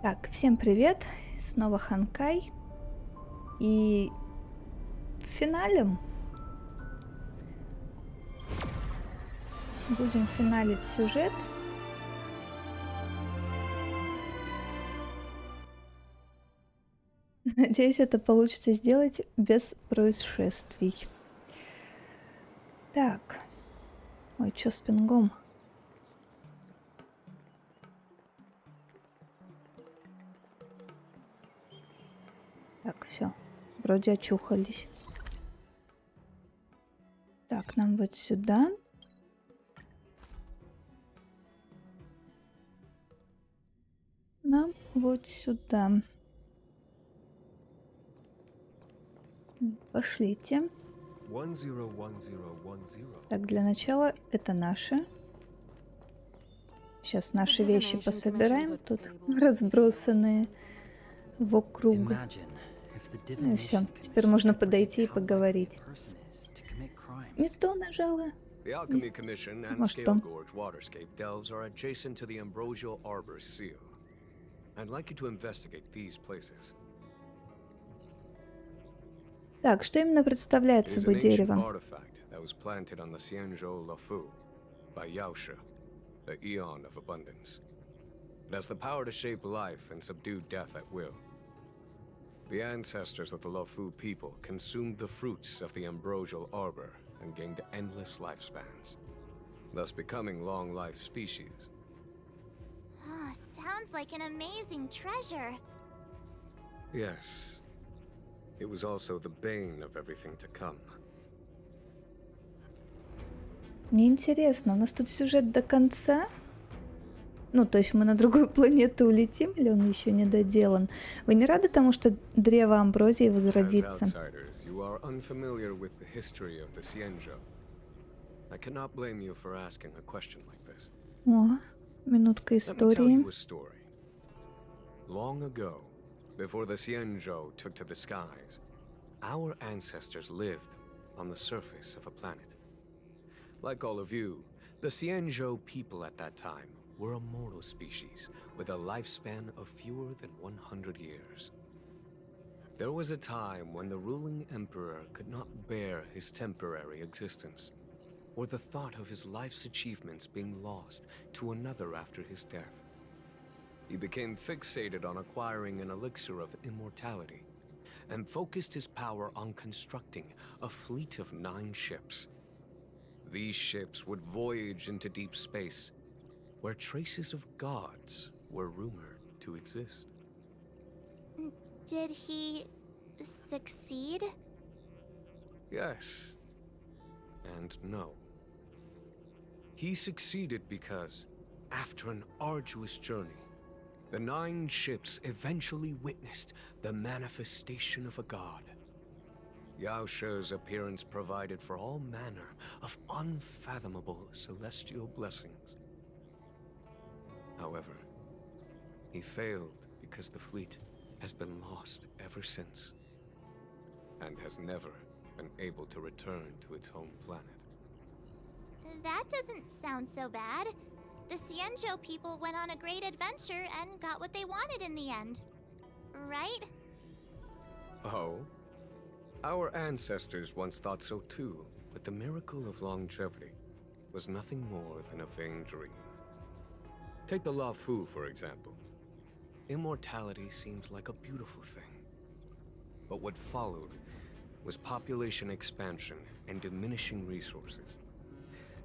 Так, всем привет! Снова Honkai. И финалим. Будем финалить сюжет. Надеюсь, это получится сделать без происшествий. Так. Ой, чё с пингом? Так, все. Вроде очухались. Так, нам вот сюда. Нам вот сюда. Пошлите. 101010. Так, для начала это наши. Сейчас наши вещи пособираем тут, разбросанные вокруг. Ну и все. Теперь можно подойти и поговорить. Не то нажала. The Alchemy Commission and Может, Scale там. Gorge waterscape delves are adjacent to the Ambrosial Arbor Seal. I'd like you to investigate these places. Так, что именно представляет It is an собой ancient дерево? artifact that was planted on the Xianzhou Lafu by Yaoshe, the Eon of Abundance. It has the power to shape life and subdue death at will. The ancestors of the Lafu people consumed the fruits of the Ambrosial Arbor and gained endless lifespans, thus becoming long-life species. Oh, sounds like an amazing treasure. Yes. It was also the bane of everything to come. Мне интересно, у нас тут сюжет до конца? Ну, то есть мы на другую планету улетим, или он еще не доделан? Вы не рады тому, что древо Амброзии As возродится? outsiders, you are unfamiliar with the history of the Xianzhou. I cannot blame you for asking a question like this. О, минутка Let me tell истории. you a story. Long ago, before the Xianzhou took to the skies, our ancestors lived on the surface of a planet. Like all of you, the Xianzhou people at that time were a mortal species with a lifespan of fewer than 100 years. There was a time when the ruling emperor could not bear his temporary existence, or the thought of his life's achievements being lost to another after his death. He became fixated on acquiring an elixir of immortality, and focused his power on constructing a fleet of 9 ships. These ships would voyage into deep space, where traces of gods were rumored to exist. Did he succeed? Yes, and no. He succeeded because, after an arduous journey, the 9 ships eventually witnessed the manifestation of a god. Yaoshe's appearance provided for all manner of unfathomable celestial blessings. However, he failed because the fleet has been lost ever since, and has never been able to return to its home planet. That doesn't sound so bad. The Xianzhou people went on a great adventure and got what they wanted in the end. Right? Oh? Our ancestors once thought so too, but the miracle of longevity was nothing more than a vain dream. Take the Lafu, for example. Immortality seems like a beautiful thing. But what followed was population expansion and diminishing resources.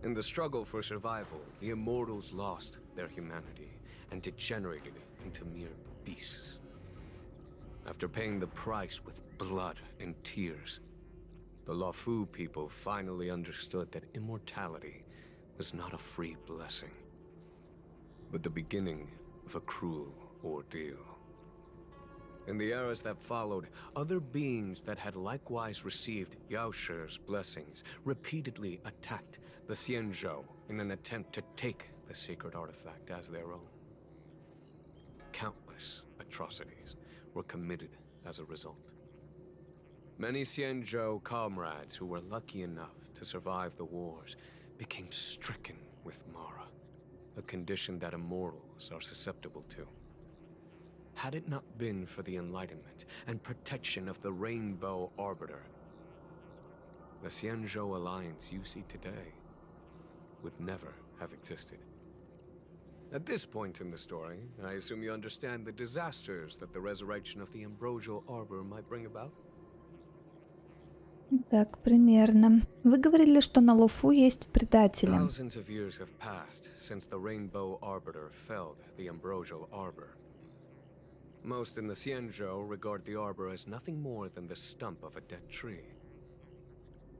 In the struggle for survival, the immortals lost their humanity and degenerated into mere beasts. After paying the price with blood and tears, the Lafu people finally understood that immortality was not a free blessing, but the beginning of a cruel ordeal. In the eras that followed, other beings that had likewise received Yaoshe's blessings repeatedly attacked the Xianzhou in an attempt to take the sacred artifact as their own. Countless atrocities were committed as a result. Many Xianzhou comrades who were lucky enough to survive the wars became stricken with Mara, a condition that immortals are susceptible to. Had it not been for the enlightenment and protection of the Rainbow Arbiter, the Xianzhou alliance you see today would never have existed. At this point in the story, I assume you understand the disasters that the resurrection of the Ambrosial Arbor might bring about? Так, примерно. Вы говорили, что на Луфу есть предатели. Thousands of years have passed since the Rainbow Arbiter felled the Ambrosial Arbor. Most in the Xianzhou regard the Arbor as nothing more than the stump of a dead tree.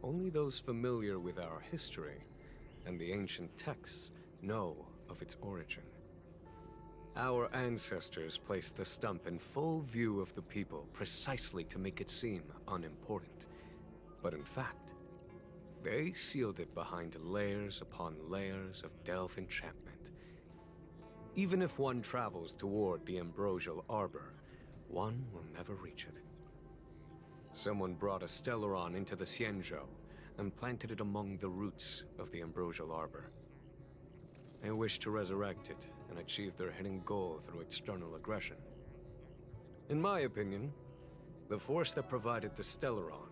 Only those familiar with our history and the ancient texts know of its origin. Our ancestors placed the stump in full view of the people precisely to make it seem unimportant. But in fact, they sealed it behind layers upon layers of delve enchantment. Even if one travels toward the Ambrosial Arbor, one will never reach it. Someone brought a Stellaron into the Xianzhou and planted it among the roots of the Ambrosial Arbor. They wished to resurrect it and achieve their hidden goal through external aggression. In my opinion, the force that provided the Stellaron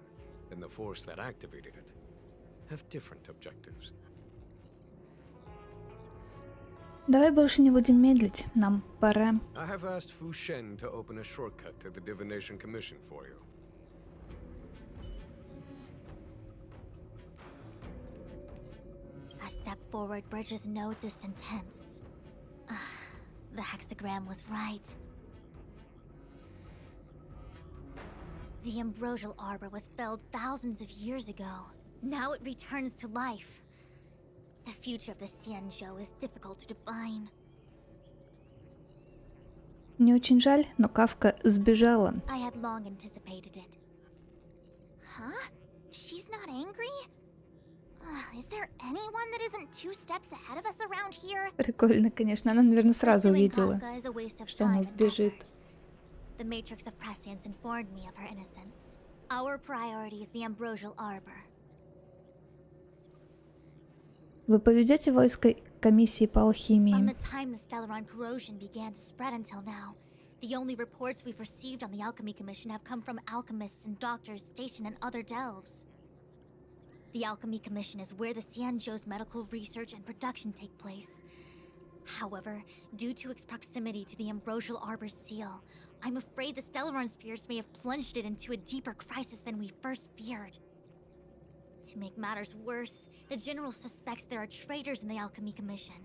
and the force that activated it have different objectives. Давай больше не будем медлить. Нам пора. I have asked Fu Shen to open a shortcut to the Divination Commission for you. A step forward bridges no distance hence. The hexagram was right. The Ambrosial Arbor was felled thousands of years ago. Now it returns to life. The future of the Xianzhou is difficult to define. Мне очень жаль, но Кавка сбежала. I had long anticipated it. Huh? She's not angry? Is there anyone that isn't 2 steps ahead of us around here? Прикольно, конечно. Она, наверное, сразу Pursuing увидела, Kafka is a waste of что она time and сбежит. effort. The matrix of prescience informed me of her innocence. Our priority is the Ambrosial Arbor. Вы поведете войско комиссии по From алхимии. the time the Stellaron corrosion began to spread until now, the only reports we've received on the Alchemy Commission have come from alchemists and doctors stationed in other delves. The Alchemy Commission is where the Xianzhou's medical research and production take place. However, due to its proximity to the Ambrosial Arbor's seal, I'm afraid the Stellaron spirits may have plunged it into a deeper crisis than we first feared. To make matters worse, the General suspects there are traitors in the Alchemy Commission.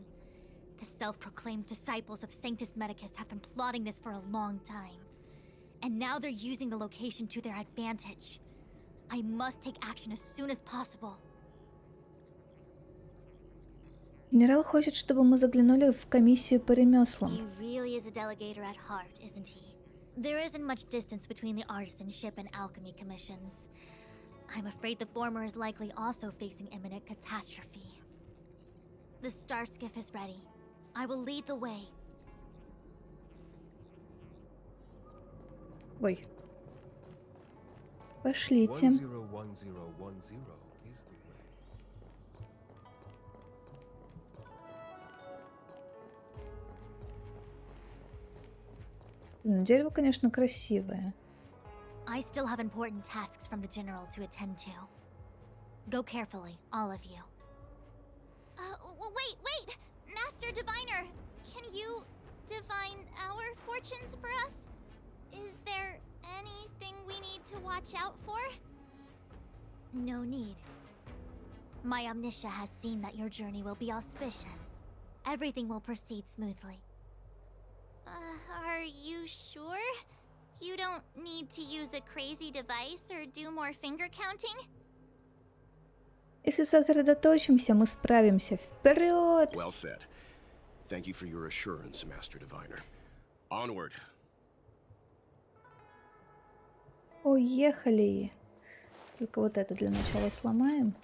The self-proclaimed disciples of Sanctus Medicus have been plotting this for a long time. And now they're using the location to their advantage. I must take action as soon as possible. Генерал хочет, чтобы мы заглянули в комиссию по ремеслам. He really is a delegator at heart, isn't he? There isn't much distance between the artisanship and alchemy commissions. I'm afraid the former is likely also facing imminent catastrophe. The star skiff is ready. I will lead the way. Ой. Пошлите. 101010 is the way. Дерево, конечно, красивое. I still have important tasks from the General to attend to. Go carefully, all of you. Wait! Master Diviner! Can you divine our fortunes for us? Is there anything we need to watch out for? No need. My Omniscia has seen that your journey will be auspicious. Everything will proceed smoothly. Are you sure? You don't need to use a crazy device or do more finger counting? Если сосредоточимся, мы справимся. Вперед! Well said. Thank you for your assurance, Master Diviner. Onward. Уехали. Только вот это для начала сломаем.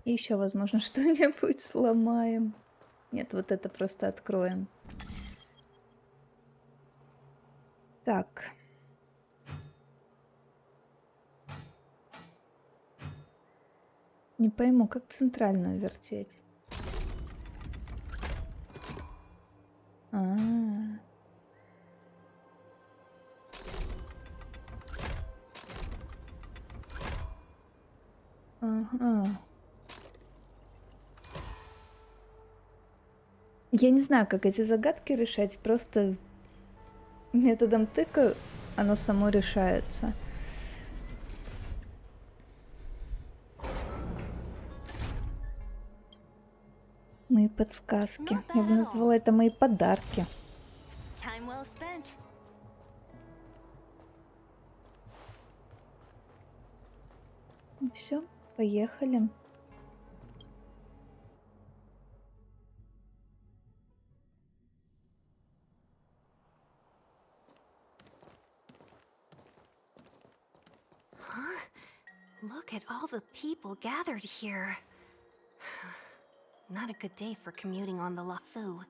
И еще, возможно, что-нибудь сломаем. Нет, вот это просто откроем. Так. Не пойму, как центральную вертеть. Ага. Я не знаю, как эти загадки решать, просто методом тыка оно само решается. Мои подсказки. Я бы назвала это мои подарки. Все, поехали. Look at all the people gathered here. Not a good day for commuting on the LaFu.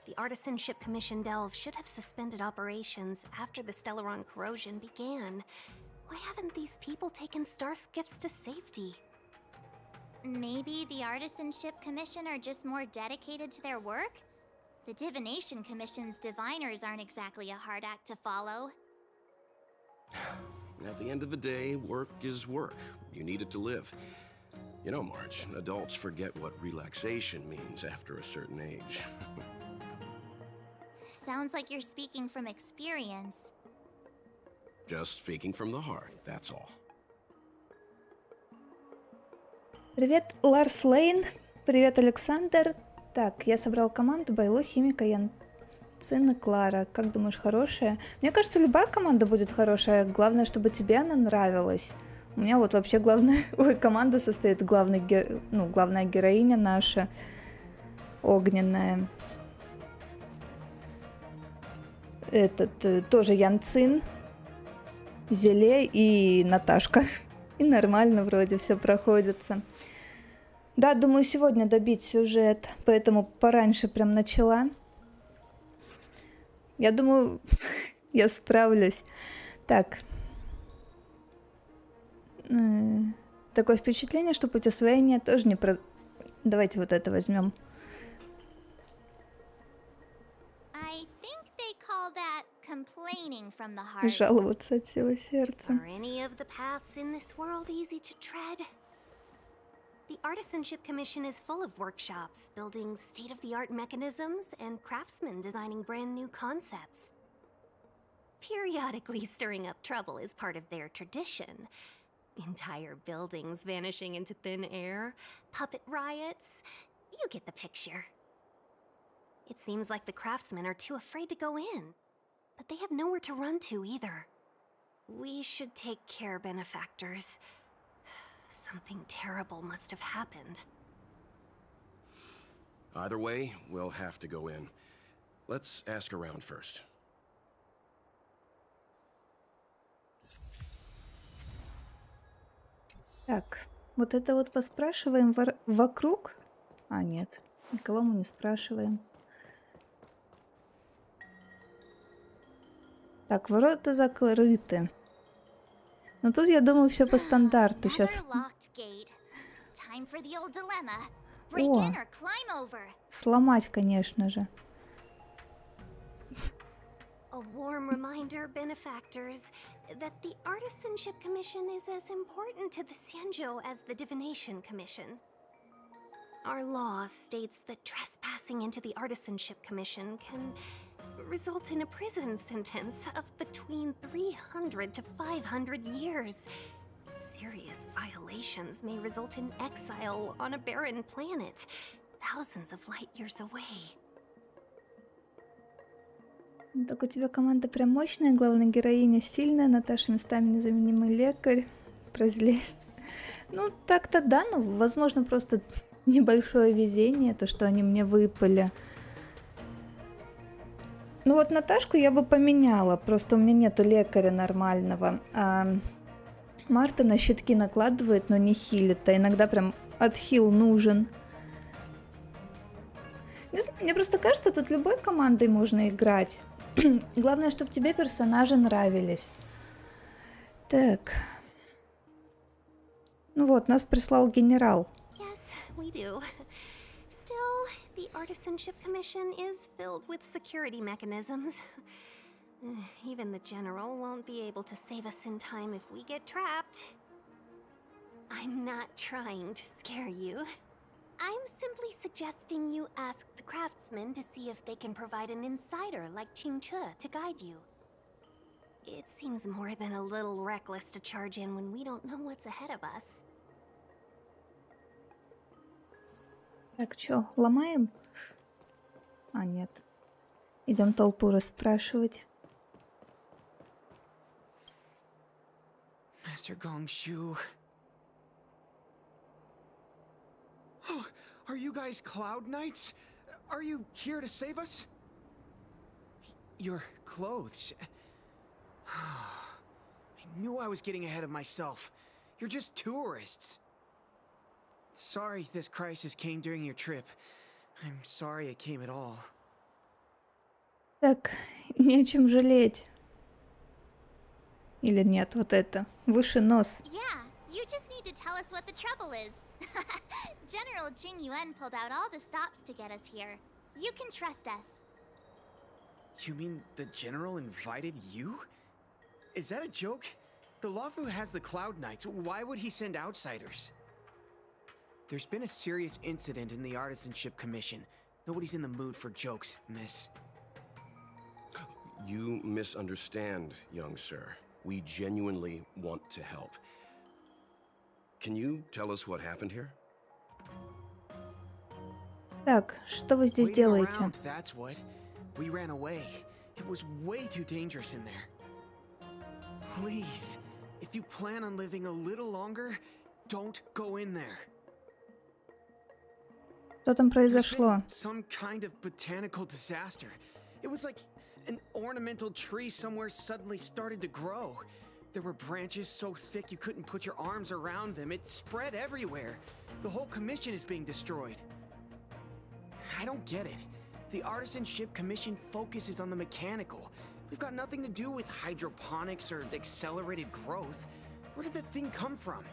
The Artisanship Commission Delve should have suspended operations after the Stellaron corrosion began. Why haven't these people taken star skiffs to safety? Maybe the Artisanship Commission are just more dedicated to their work? The Divination Commission's diviners aren't exactly a hard act to follow. At the end of the day, work is work. You need it to live. You know, Marge, adults forget what relaxation means after a certain age. Sounds like you're speaking from experience. Just speaking from the heart, that's all. Привет, Ларс Лейн. Привет, Александр. Так, я собрал команду Байло, Химика, Ян Цин и Клара. Как думаешь, хорошая? Мне кажется, любая команда будет хорошая. Главное, чтобы тебе она нравилась. У меня вот вообще главная... Ой, команда состоит... главная героиня наша. Огненная. Тоже Ян Цин. Зеле и Наташка. И нормально вроде все проходится. Да, думаю, сегодня добить сюжет. Поэтому пораньше прям начала. Я думаю, я справлюсь. Так. Такое впечатление, что путь освоения тоже не про... Давайте вот это возьмем. Жаловаться от всего сердца. The Artisanship Commission is full of workshops, building state-of-the-art mechanisms, and craftsmen designing brand new concepts. Periodically stirring up trouble is part of their tradition. Entire buildings vanishing into thin air, puppet riots, you get the picture. It seems like the craftsmen are too afraid to go in, but they have nowhere to run to either. We should take care, benefactors. Something terrible must have happened. Either way, we'll have to go in. Let's ask around first. Так, вот это вот поспрашиваем вокруг. А, нет, никого мы не спрашиваем. Так, ворота закрыты. Но тут, я думаю, все по стандарту. Сейчас... О, сломать, конечно же. A warm reminder, benefactors, that the Artisanship Commission is as important to the Xianzhou as the Divination Commission. Our law states that trespassing into the Artisanship Commission can result in a prison sentence of between 300 to 500 years. Serious violations may result in exile on a barren planet, thousands of light years away. Так у тебя команда прям мощная, главная героиня сильная, Наташа местами незаменимый лекарь. Прозли. Ну, так-то да, но, возможно, просто небольшое везение, то, что они мне выпали. Ну вот Наташку я бы поменяла, просто у меня нету лекаря нормального. А Марта на щитки накладывает, но не хилит, а иногда прям отхил нужен. Не знаю, мне просто кажется, тут любой командой можно играть. Главное, чтобы тебе персонажи нравились. Так. Ну вот, нас прислал генерал. The Artisanship Commission is filled with security mechanisms. Even the General won't be able to save us in time if we get trapped. I'm not trying to scare you. I'm simply suggesting you ask the craftsmen to see if they can provide an insider like Qingche to guide you. It seems more than a little reckless to charge in when we don't know what's ahead of us. Так, чё, ломаем? А, нет. Идем толпу расспрашивать. Master Gongshu. Oh, are you guys Cloud Knights? Are you here to save us? Your clothes. I knew I was getting ahead of myself. You're just tourists. Sorry this crisis came during your trip. I'm sorry it came at all. Так, не о чем жалеть. Или нет, вот это. Выше нос. Yeah, you just need to tell us what the trouble is. General Jing Yuan pulled out all the stops to get us here. You can trust us. You mean the General invited you? Is that a joke? The Luofu has the Cloud Knights. Why would he send outsiders? There's been a serious incident in the Artisanship Commission. Nobody's in the mood for jokes, miss. You misunderstand, young sir. We genuinely want to help. Can you tell us what happened here? Так, что вы здесь Waiting делаете? around, that's what. We ran away. It was way too dangerous in there. Please, if you plan on living a little longer, don't go in there. Что там There's произошло? been some kind of botanical disaster. It was like an ornamental tree somewhere suddenly started to grow. There were branches so thick you couldn't put your arms around them. It spread everywhere. The whole commission is being destroyed. I don't get it. The Artisanship Commission focuses on the mechanical. We've got nothing to do with hydroponics or accelerated growth. Where did that thing come from?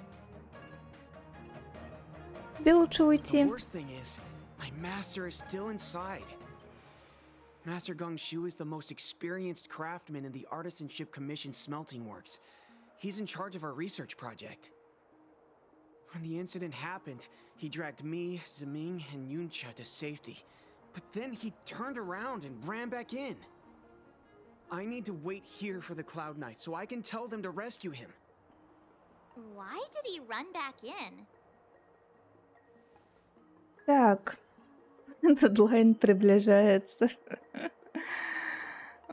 Тебе лучше The уйти. worst thing is, my master is still inside. Master Gongshu is the most experienced craftsman in the Artisanship Commission smelting works. He's in charge of our research project. When the incident happened, he dragged me, Zeming, and Yuncha to safety. But then he turned around and ran back in. I need to wait here for the Cloud Knight so I can tell them to rescue him. Why did he run back in? Так, дедлайн приближается.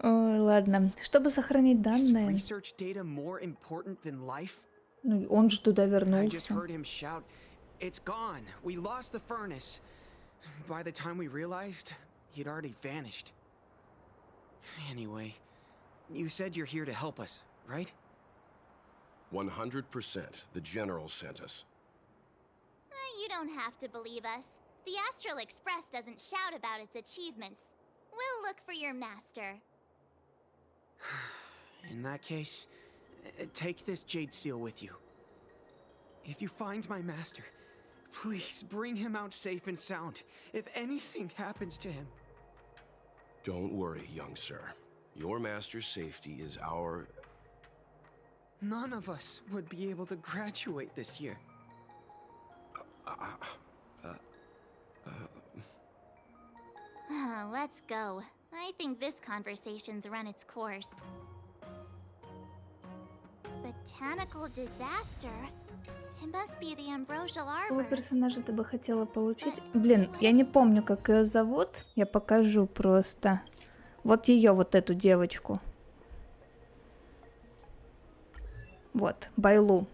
Ой, ладно. Чтобы сохранить Is данные, research data more important than life? ну, он же туда I just вернулся. heard him shout, "It's gone! We lost the furnace!" By the time we realized, he'd already vanished. Anyway, you said you're here to help us, right? 100%. The General sent us. You don't have to believe us. The Astral Express doesn't shout about its achievements. We'll look for your master. In that case, take this jade seal with you. If you find my master, please bring him out safe and sound. If anything happens to him. Don't worry, young sir. Your master's safety is our... None of us would be able to graduate this year. Let's go. I think this conversation's run its course. Botanical disaster? It must be the ambrosial Какого arbor. персонажа ты бы хотела получить? Блин, я не помню, как ее зовут. Я покажу просто. Вот ее, вот эту девочку. Вот, Байлу.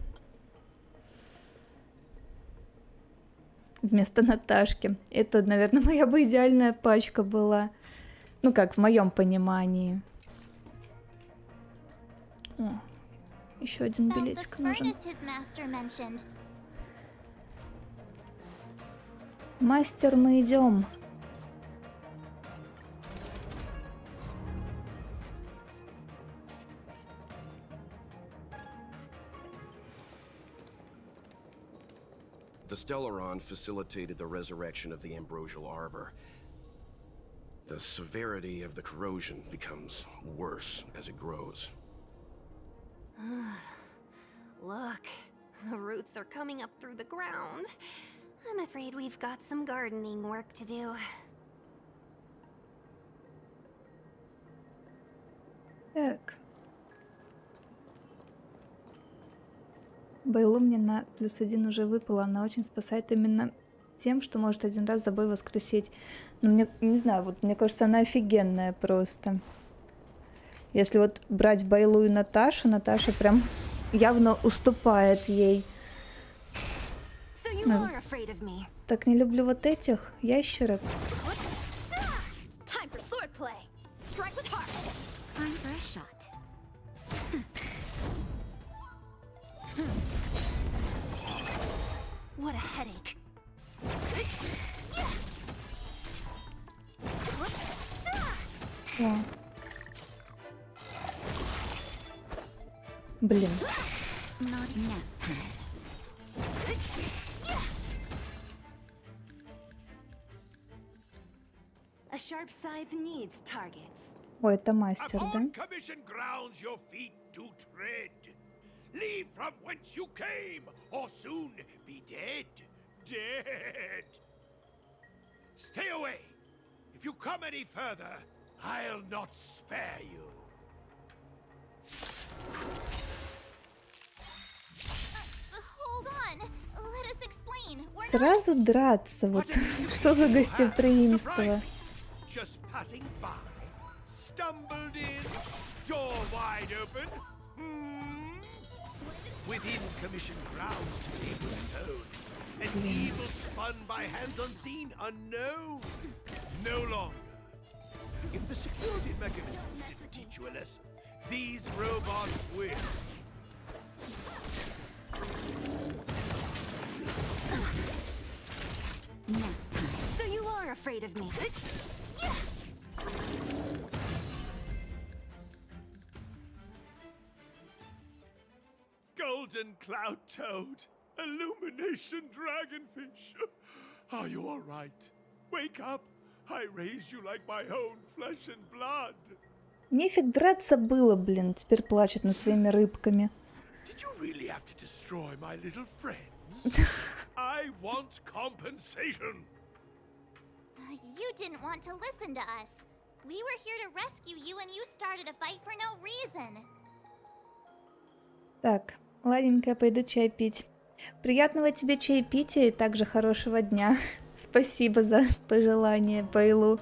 Вместо Наташки. Это, наверное, моя бы идеальная пачка была. Ну как, в моем понимании. О, еще один Then the билетик нужен. furnace his master mentioned. Мастер, мы идем. The Stellaron facilitated the resurrection of the ambrosial arbor. The severity of the corrosion becomes worse as it grows. Look, The roots are coming up through the ground. I'm afraid we've got some gardening work to do. Так. Бейлу мне на +1 уже выпало. Она очень спасает именно тем, что может один раз за бой воскресить. Но мне, не знаю, вот мне кажется, она офигенная просто. Если вот брать Бейлу и Наташу, Наташа прям явно уступает ей. Ну, так не люблю вот этих ящерок. What a headache. О. Блин. A sharp scythe needs targets. Ой, это мастер, да? Upon commission grounds your feet do tread. Leave from whence you came, or soon be dead. Dead. Stay away. If you come any further, I'll not spare you. Hold on. Let us explain. Сразу драться, вот что за гостеприимство. Just passing by, stumbled in, door wide open. Within commission grounds to be known. An evil spun by hands unseen, unknown. No longer. If the security mechanisms didn't teach you a lesson, these robots will. So you are afraid of me. Golden cloud toad, illumination dragonfish. Are you all right? Wake up. I raised you like my own flesh and blood. Нефиг драться было, блин, теперь плачет над своими рыбками. Did you really have to destroy my little friends? I want compensation. You didn't want to listen to us. We were here to rescue you and you started a fight for no reason. Так, ладненько, пойду чай пить. Приятного тебе чаепития и также хорошего дня. Спасибо за пожелание, Бейлу.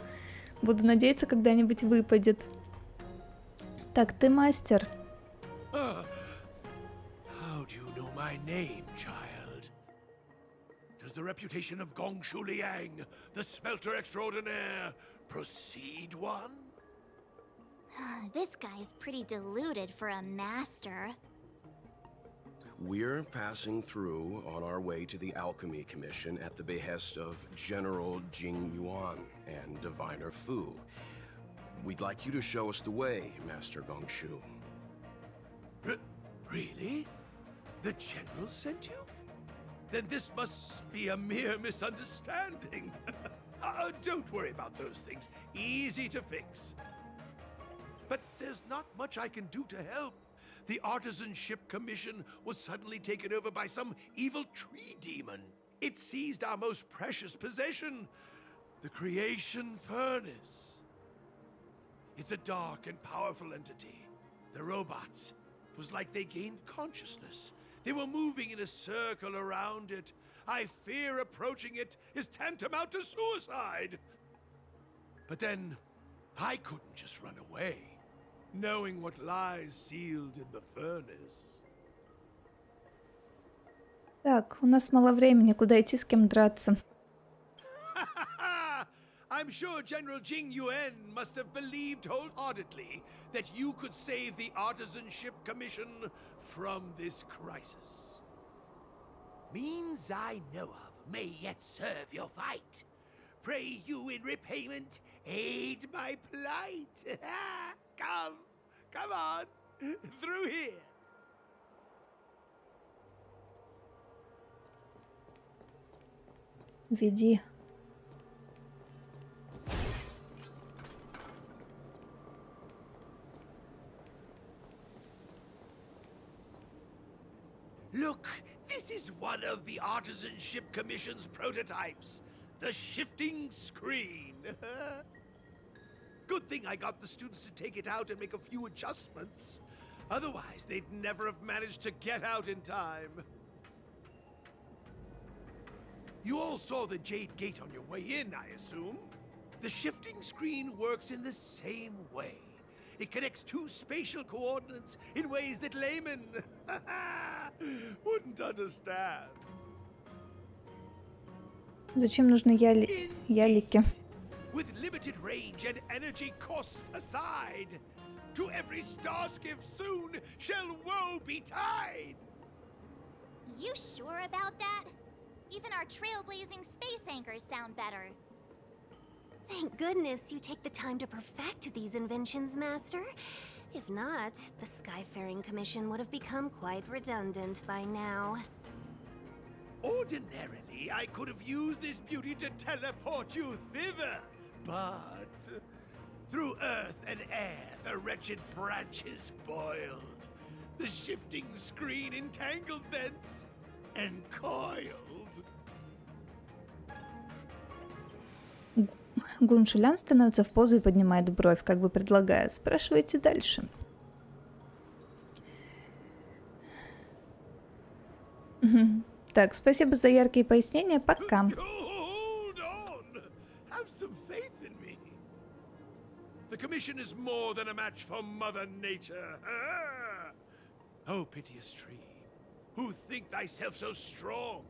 Буду надеяться, когда-нибудь выпадет. Так, ты мастер. How do you know my name, child? Does the reputation of Gongshu Liang, the smelter extraordinaire, precede one? This guy's pretty deluded for a master. We're passing through on our way to the Alchemy Commission at the behest of General Jing Yuan and Diviner Fu. We'd like you to show us the way, Master Gongshu. Really? The General sent you? Then this must be a mere misunderstanding. Don't worry about those things. Easy to fix. But there's not much I can do to help. The Artisanship Commission was suddenly taken over by some evil tree demon. It seized our most precious possession, the Creation Furnace. It's a dark and powerful entity. The robots, it was like they gained consciousness. They were moving in a circle around it. I fear approaching it is tantamount to suicide. But then, I couldn't just run away, knowing what lies sealed in the furnace. Так, у нас мало времени, куда идти, с кем драться. I'm sure General Jing Yuan must have believed wholeheartedly that you could save the Artisanship Commission from this crisis. Means I know of may yet serve your fight. Pray you in repayment aid my plight. Come on, through here. Веди. Look, one of the Artisanship Commission's prototypes, the shifting screen. Good thing I got the students to take it out and make a few adjustments. Otherwise, they'd never have managed to get out in time. You all saw the Jade Gate on your way in, I assume? The shifting screen works in the same way. It connects two spatial coordinates in ways that laymen wouldn't understand. Зачем нужны ялики? With limited range and energy costs aside, to every star skiff soon shall woe betide. You sure about that? Even our trailblazing space anchors sound better. Thank goodness you take the time to perfect these inventions, Master. If not, the Skyfaring Commission would have become quite redundant by now. Ordinarily, I could have used this beauty to teleport you thither, but through earth and air, the wretched branches boiled. The shifting screen entangled thence and coiled. Гуншилян становится в позу и поднимает бровь, как бы предлагая: спрашивайте дальше. Так, спасибо за яркие пояснения. Пока. Hold on. Have some faith in me. The Commission is more than a match for Mother Nature. Oh, piteous tree, who think thyself so strong,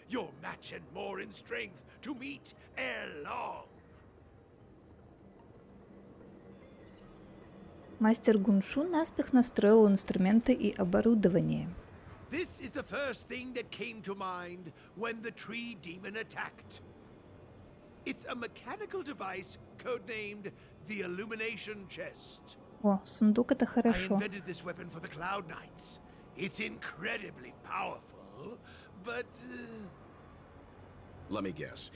your match and more in strength to meet ere long. Мастер Гуншу наспех настроил инструменты и оборудование. This is the first thing that came to mind when the tree demon attacked. It's a mechanical device codenamed the Illumination Chest. О, сундук — это I хорошо. invented this weapon for the Cloud Knights. It's incredibly powerful, but Let me guess.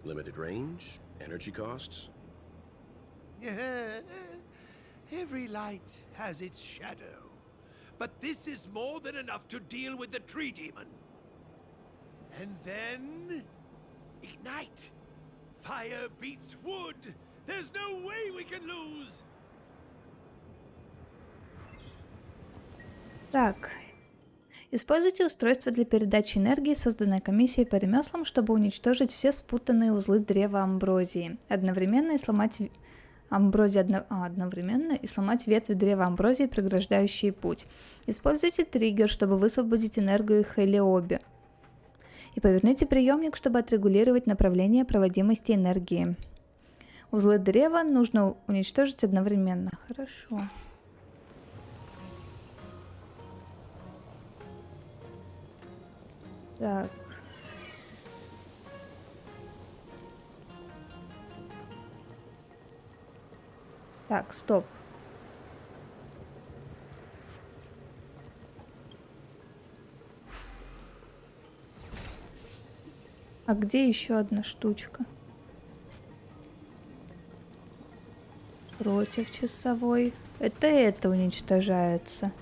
Limited range, energy costs? every light has its shadow. But this is more than enough to deal with the tree demon. And then ignite. Fire beats wood. There's no way we can lose. Так. Используйте устройство для передачи энергии, созданное комиссией по ремеслам, чтобы уничтожить все спутанные узлы древа амброзии. Одновременно и сломать ветви древа амброзии, преграждающие путь. Используйте триггер, чтобы высвободить энергию Хелиоби. И поверните приемник, чтобы отрегулировать направление проводимости энергии. Узлы древа нужно уничтожить одновременно. Хорошо. Так. Так, стоп. А где еще одна штучка? Против часовой. Это уничтожается.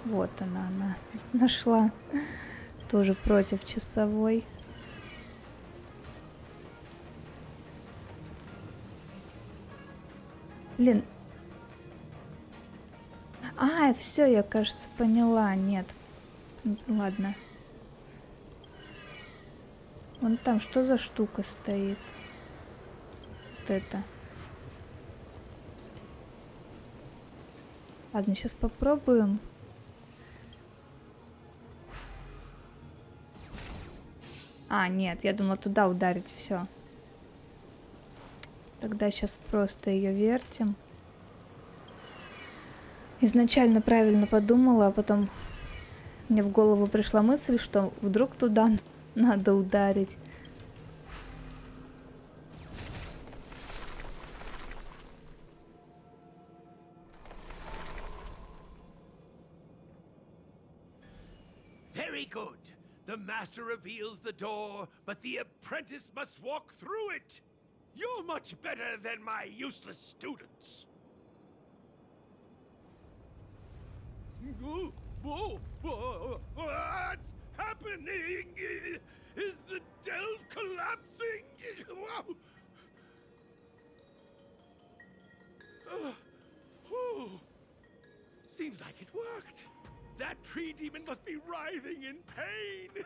Вот она нашла. Тоже против часовой. Блин. Все, я, кажется, поняла. Нет. Ладно. Вон там что за штука стоит? Вот это. Ладно, сейчас попробуем. Нет, я думала туда ударить, все. Тогда сейчас просто ее вертим. Изначально правильно подумала, а потом мне в голову пришла мысль, что вдруг туда надо ударить. Very good. The master reveals the door, but the apprentice must walk through it. You're much better than my useless students. Whoa! Whoa! What's happening? Is the delve collapsing? Wow! Seems like it worked. That tree demon must be writhing in pain.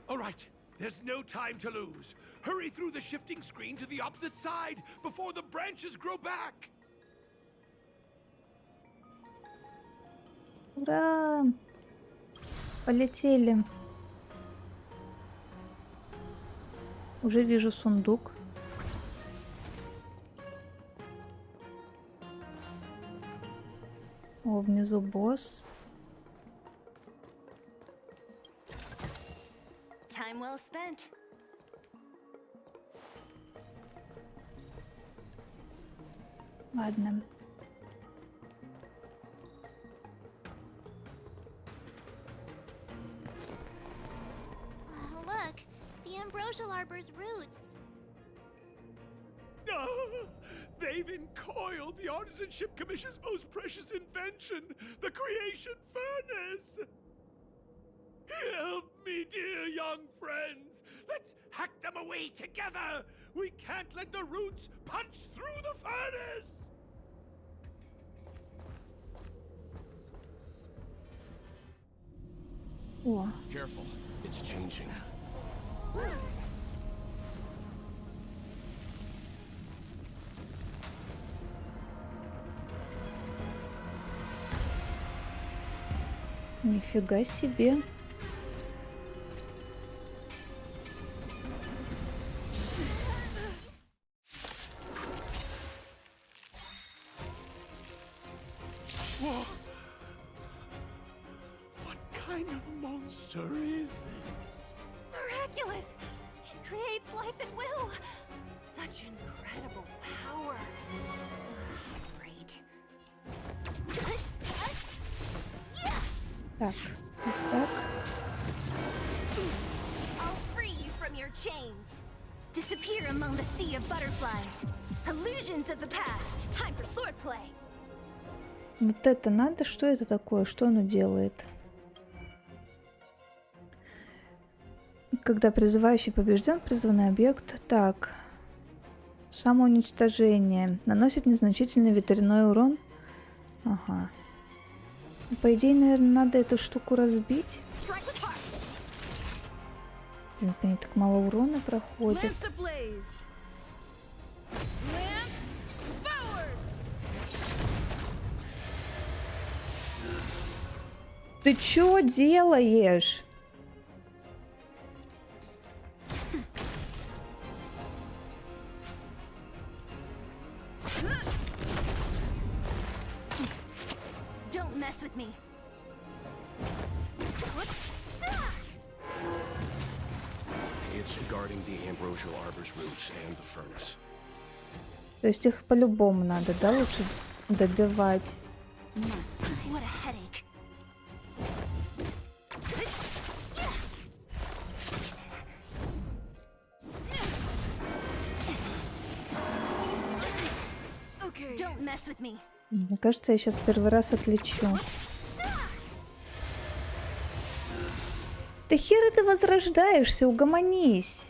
All right, there's no time to lose. Hurry through the shifting screen to the opposite side before the branches grow back. Ура! Полетели. Уже вижу сундук. О, внизу босс. Time well spent. Ладно. Oh, look, the ambrosial arbor's roots. They've encoiled the Artisanship Commission's most precious invention, the creation furnace! Help me, dear young friends! Let's hack them away together! We can't let the roots punch through the furnace! О, Careful, it's changing. нифига себе. Whoa! What kind of monster is this? Miraculous! It creates life at will. Such incredible power. Great. Так, и так. I'll free you from your chains. Disappear among the sea of butterflies. Illusions of the past. Time for swordplay. Вот это надо? Что это такое? Что оно делает? Когда призывающий побежден, призванный объект. Так. Самоуничтожение. Наносит незначительный ветряной урон. Ага. По идее, наверное, надо эту штуку разбить. Блин, по ней так мало урона проходит. Ты чё делаешь? Don't mess with me. It's guarding the ambrosial arbor's roots and the furnace. То есть их по-любому надо, да, лучше добивать? What a headache. Don't mess with me. Мне кажется, я сейчас первый раз отличу. Да хера ты возрождаешься, угомонись.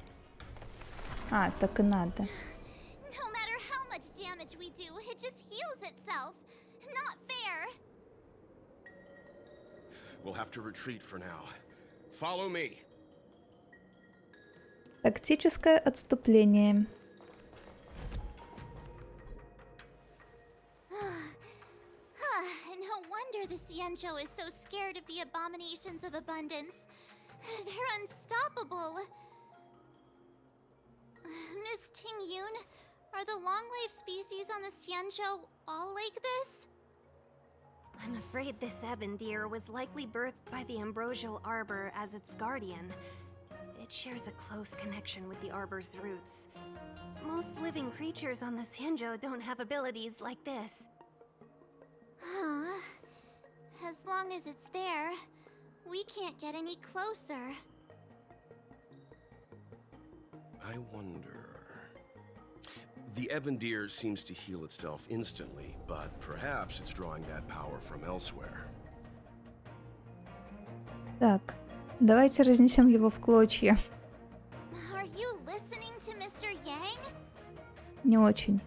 А, так и надо. No matter how much damage we do, it just heals itself. Not fair. We'll have to retreat for now. Follow me. Тактическое отступление. No wonder the Xianzhou is so scared of the abominations of abundance. They're unstoppable. Miss Ting Yun, are the long-life species on the Xianzhou all like this? I'm afraid this ebon deer was likely birthed by the ambrosial arbor as its guardian. It shares a close connection with the arbor's roots. Most living creatures on the Xianzhou don't have abilities like this. Huh. As long as it's there, we can't get any closer. I wonder... The Evandir seems to heal itself instantly, but perhaps it's drawing that power from elsewhere. Так, давайте разнесем его в клочья. Are you listening to Mr. Yang? Не очень.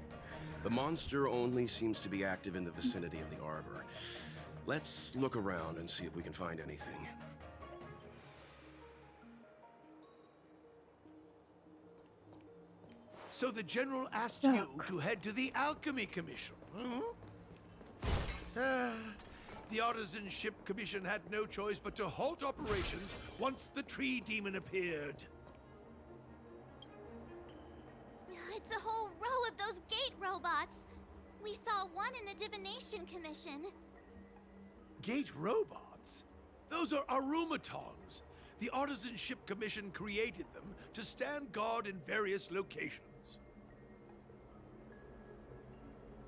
The monster only seems to be active in the vicinity of the arbor. Let's look around and see if we can find anything. So the General asked you to head to the Alchemy Commission, the Artisanship Commission had no choice but to halt operations once the tree demon appeared. It's a whole row of those gate robots. We saw one in the Divination Commission. Gate robots? Those are arumatons. The Artisanship Commission created them to stand guard in various locations.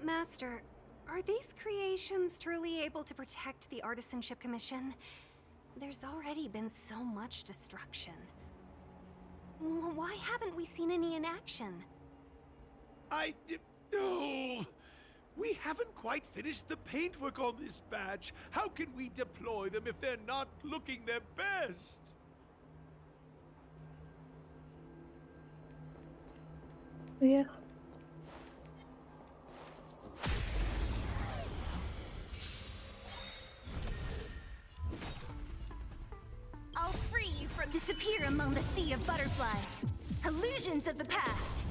Master, are these creations truly able to protect the Artisanship Commission? There's already been so much destruction. Why haven't we seen any in action? Oh, we haven't quite finished the paintwork on this badge. How can we deploy them if they're not looking their best? Эх. I'll free you from disappear among the sea of butterflies. Illusions of the past.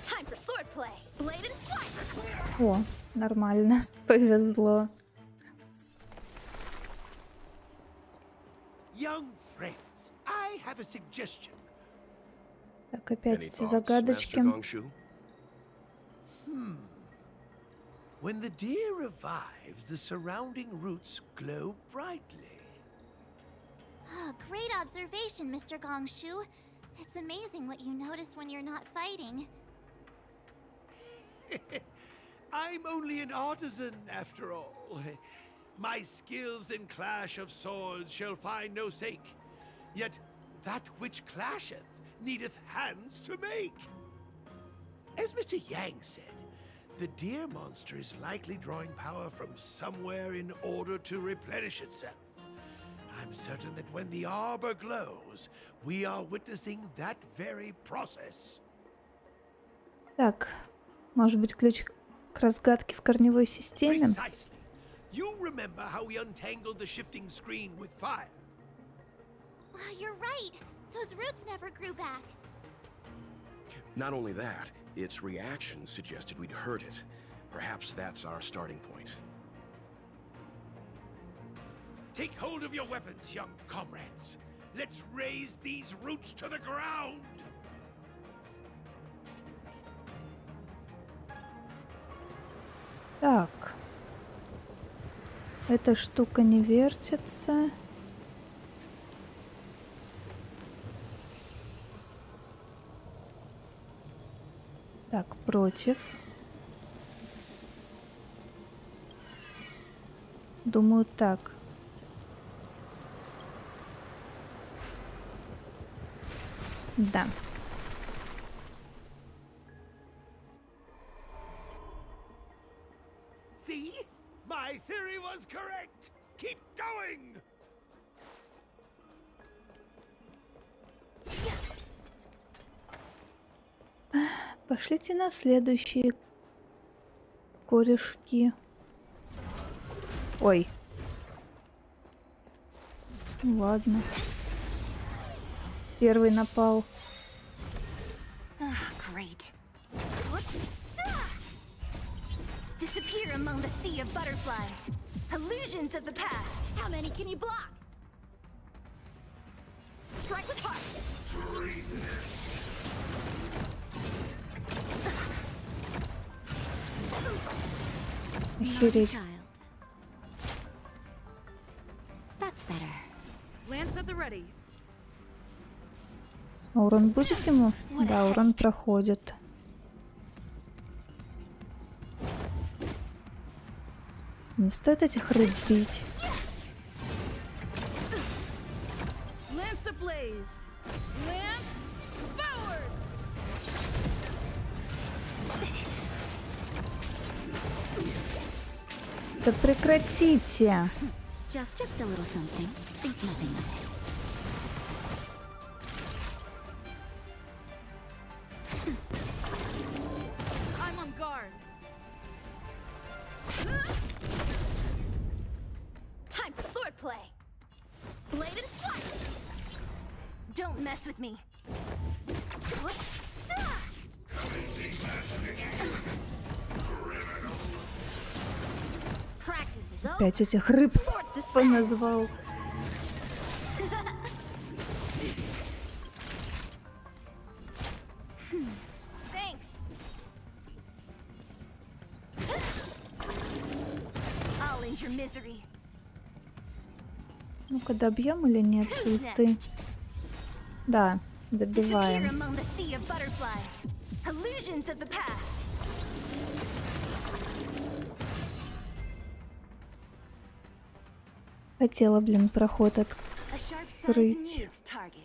Time for swordplay. Blade and flight. О, нормально. Повезло. Young friends, I have a suggestion. Так, опять Any эти thoughts, загадочки. Master Gongshu? When the deer revives, the surrounding roots glow brightly. Oh, great observation, Mr. Gongshu. It's amazing what you notice when you're not fighting. I'm only an artisan, after all. My skills in clash of swords shall find no sake. Yet that which clasheth needeth hands to make. As Mr. Yang said, the deer monster is likely drawing power from somewhere in order to replenish itself. I'm certain that when the arbor glows, we are witnessing that very process. Так, может быть, ключ к разгадке в корневой системе? Precisely. You remember how we untangled the shifting screen with fire? You're right. Those roots never grew back. Not only that, its reaction suggested we'd hurt it. Perhaps that's our starting point. Take hold of your weapons, young comrades. Let's raise these roots to the ground. Так. Эта штука не вертится. Так, против. Думаю, так. Да. See? My theory was correct. Keep going. Пошлите на следующие корешки. Ой. Ну ладно. Первый напал. Great. Disappear among the sea of butterflies. Illusions of the past. How many can you block? Strike with heart. Охереть. That's better. Lance at the ready. А урон будет ему? Да, урон проходит. Не стоит этих рыб бить. Да прекратите! Just a little something. Think nothing of it. I'm on guard. Time for swordplay. Blade and flight. Don't mess with me. Practice is over. Опять этих рыб поназвал. Thanks. I'll end your misery. Ну-ка, добьем или нет суеты? Да, добиваем. among the sea of butterflies. Illusions of the past. Хотела, блин, проход A sharp sight открыть. needs targets.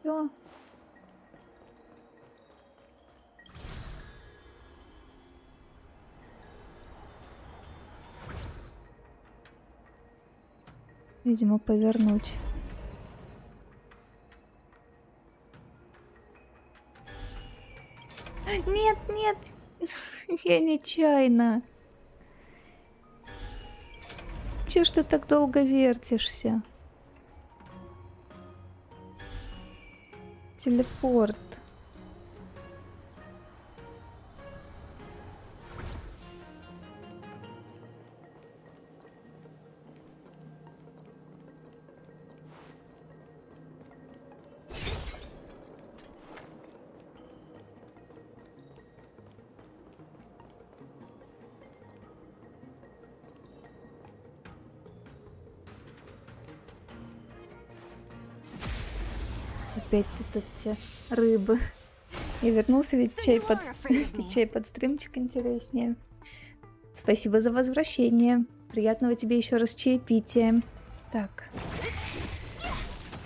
Всё. Видимо, повернуть. Нет, нет, я нечаянно. Чё ж ты так долго вертишься? Телепорт. Опять тут эти рыбы. И вернулся ведь чай под стримчик интереснее. Спасибо за возвращение. Приятного тебе еще раз чаепития. Так.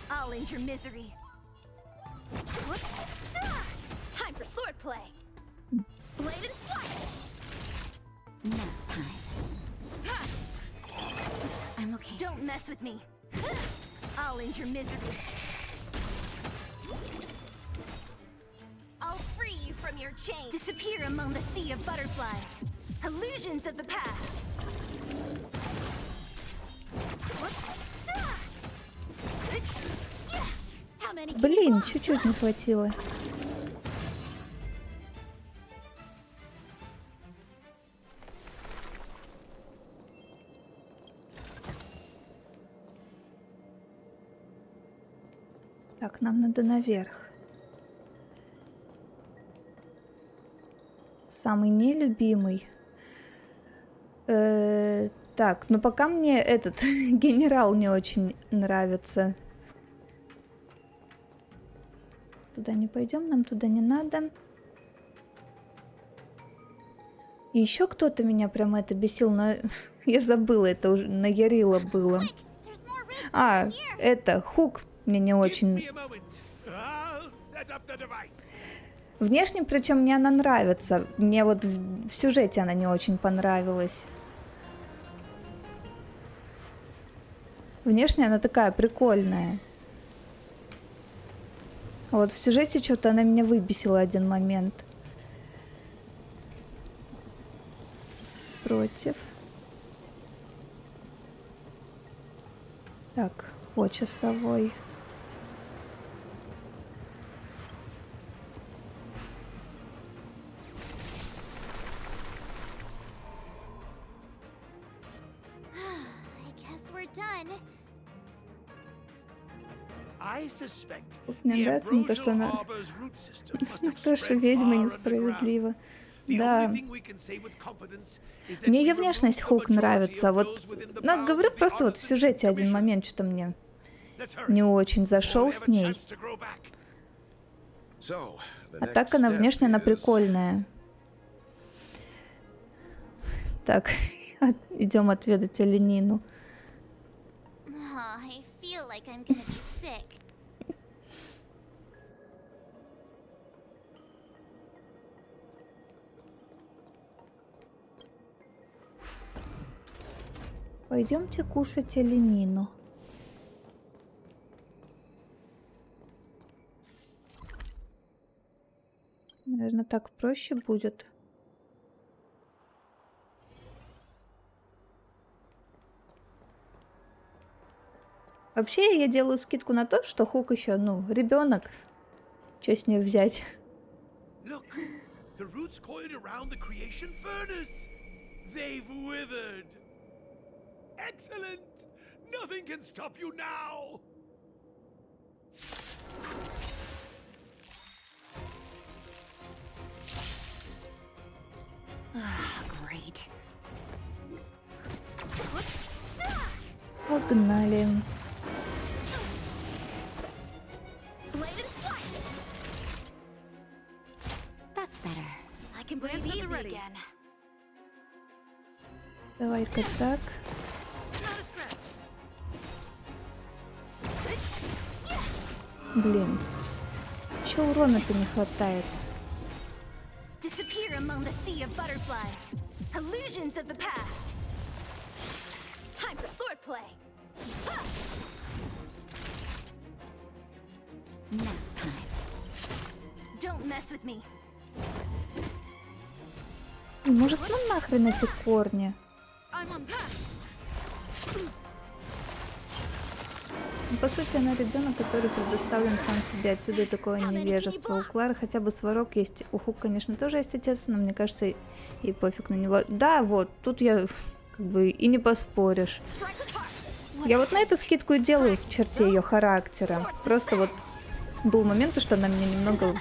I'll end your misery. Time for swordplay. Blade and flight. Nap time. I'm okay. Don't mess with me. I'll end your misery. I'll free you from your chains. Disappear among the sea of butterflies. Illusions of the past. How many? Блин, чуть-чуть не хватило. Так, нам надо наверх. Самый нелюбимый. Так, ну пока мне этот генерал не очень нравится. Туда не пойдем, нам туда не надо. И еще кто-то меня прямо это бесил, но я забыла, это уже на Ярила было. А, это Хук мне не очень. Внешне, причем мне она нравится. Мне вот в сюжете она не очень понравилась. Внешне она такая прикольная. А вот в сюжете что-то она меня выбесила один момент. Против. Так, по часовой. Мне нравится не то, что она... То, что ведьма несправедливо. Да. Мне ее внешность Хук нравится. Вот, ну, говорю, просто вот в сюжете один момент что-то мне не очень зашел с ней. А так она внешне, она прикольная. Так, идем отведать оленину. I feel like I'm gonna be sick. Пойдемте кушать оленину. Наверное, так проще будет. Вообще, я делаю скидку на то, что Хук еще, ну, ребенок. Что с нее взять? Look, the roots coiled around the creation furnace. They've withered. Excellent. Nothing can stop you now. Great. Погнали. That's better. I can breathe easy again. Давай-ка так. Блин. Чё урона-то не хватает? Disappear among the sea of butterflies. Illusions of the past. Time for swordplay. Nap time. Don't mess with me. Может, ну нахрен эти корни? Ну, по сути, она ребенок, который предоставлен сам себе. Отсюда и такое невежество. У Клары хотя бы сварок есть. У Хук, конечно, тоже есть отец, но мне кажется, и пофиг на него. Да, вот, тут я как бы и не поспоришь. Я вот на это скидку и делаю в черте ее характера. Просто вот был момент, что она меня немного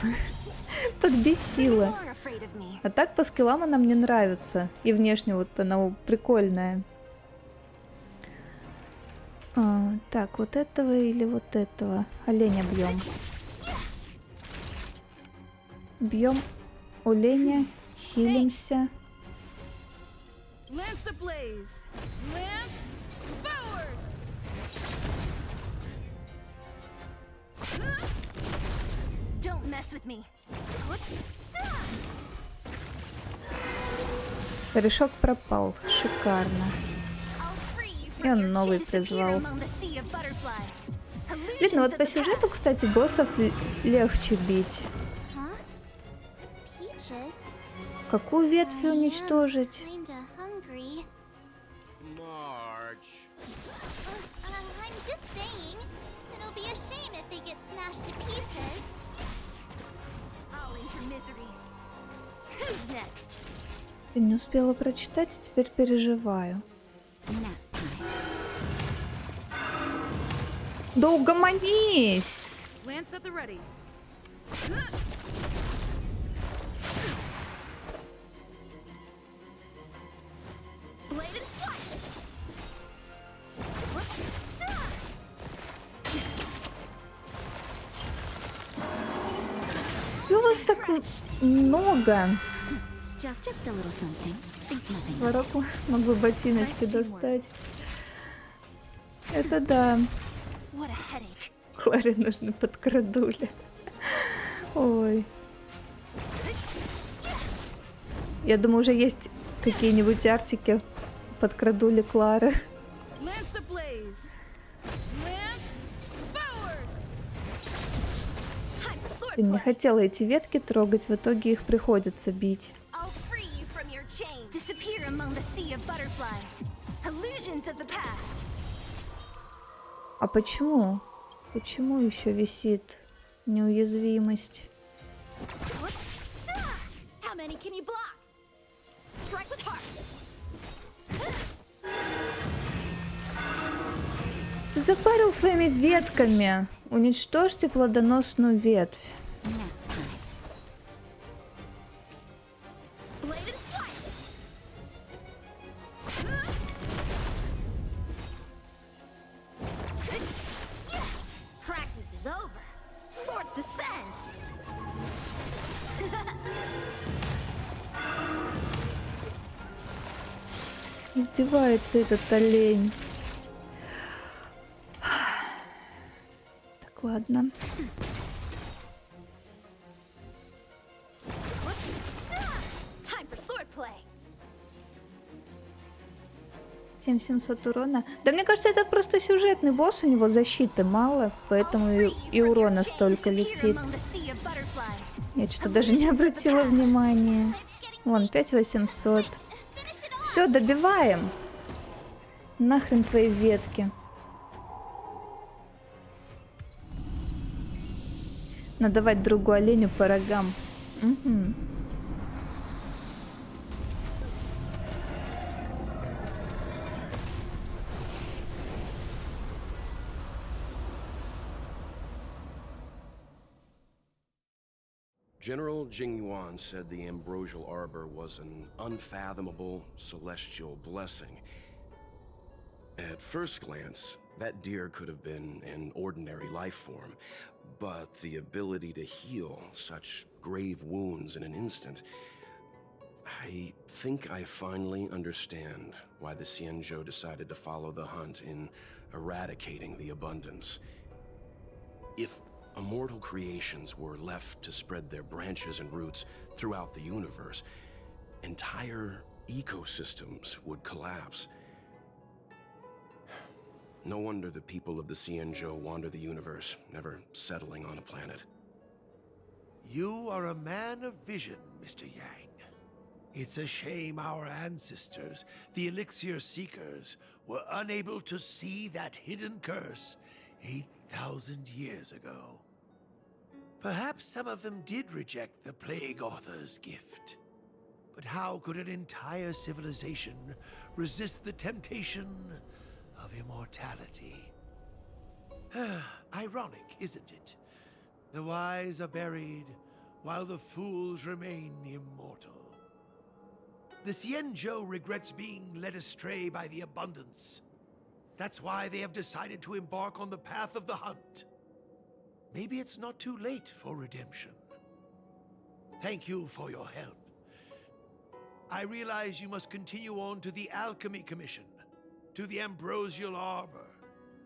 подбесила. А так по скиллам она мне нравится. И внешне вот она прикольная. Так, вот этого или вот этого? Оленя бьем. Бьем оленя, хилимся. Don't mess with me. Корешок пропал. Шикарно. И он новый призвал. Видно, вот по сюжету, кстати, боссов легче бить. Какую ветвь уничтожить? Я не успела прочитать, теперь переживаю. Да угомонись! Чего вас так много? Сварок могу ботиночки достать. Это да. Кларе нужны подкрадули. Ой. Я думаю, уже есть какие-нибудь артики подкрадули Клары. Я не хотела эти ветки трогать, в итоге их приходится бить. А почему? Почему еще висит неуязвимость? Ты запарил своими ветками. Уничтожьте плодоносную ветвь. Издевается этот олень. Так, ладно. Time for swordplay. 7700 урона. Да мне кажется, это просто сюжетный босс, у него защиты мало, поэтому и урона столько летит. Я что-то даже не обратила внимания. Вон, 5800. Все, добиваем. Нахрен твои ветки. Надавать другу оленю по рогам. Угу. General Jing Yuan said the ambrosial arbor was an unfathomable celestial blessing. At first glance, that deer could have been an ordinary life form, but the ability to heal such grave wounds in an instant... I think I finally understand why the Xianzhou decided to follow the hunt in eradicating the abundance. If immortal creations were left to spread their branches and roots throughout the universe, entire ecosystems would collapse. No wonder the people of the Xianzhou wander the universe, never settling on a planet. You are a man of vision, Mr. Yang. It's a shame our ancestors, the Elixir Seekers, were unable to see that hidden curse 8,000 years ago. Perhaps some of them did reject the Plague Author's gift. But how could an entire civilization resist the temptation of immortality? Ironic, isn't it? The wise are buried, while the fools remain immortal. The Xianzhou regrets being led astray by the abundance. That's why they have decided to embark on the path of the hunt. Maybe it's not too late for redemption. Thank you for your help. I realize you must continue on to the Alchemy Commission, to the Ambrosial Arbor.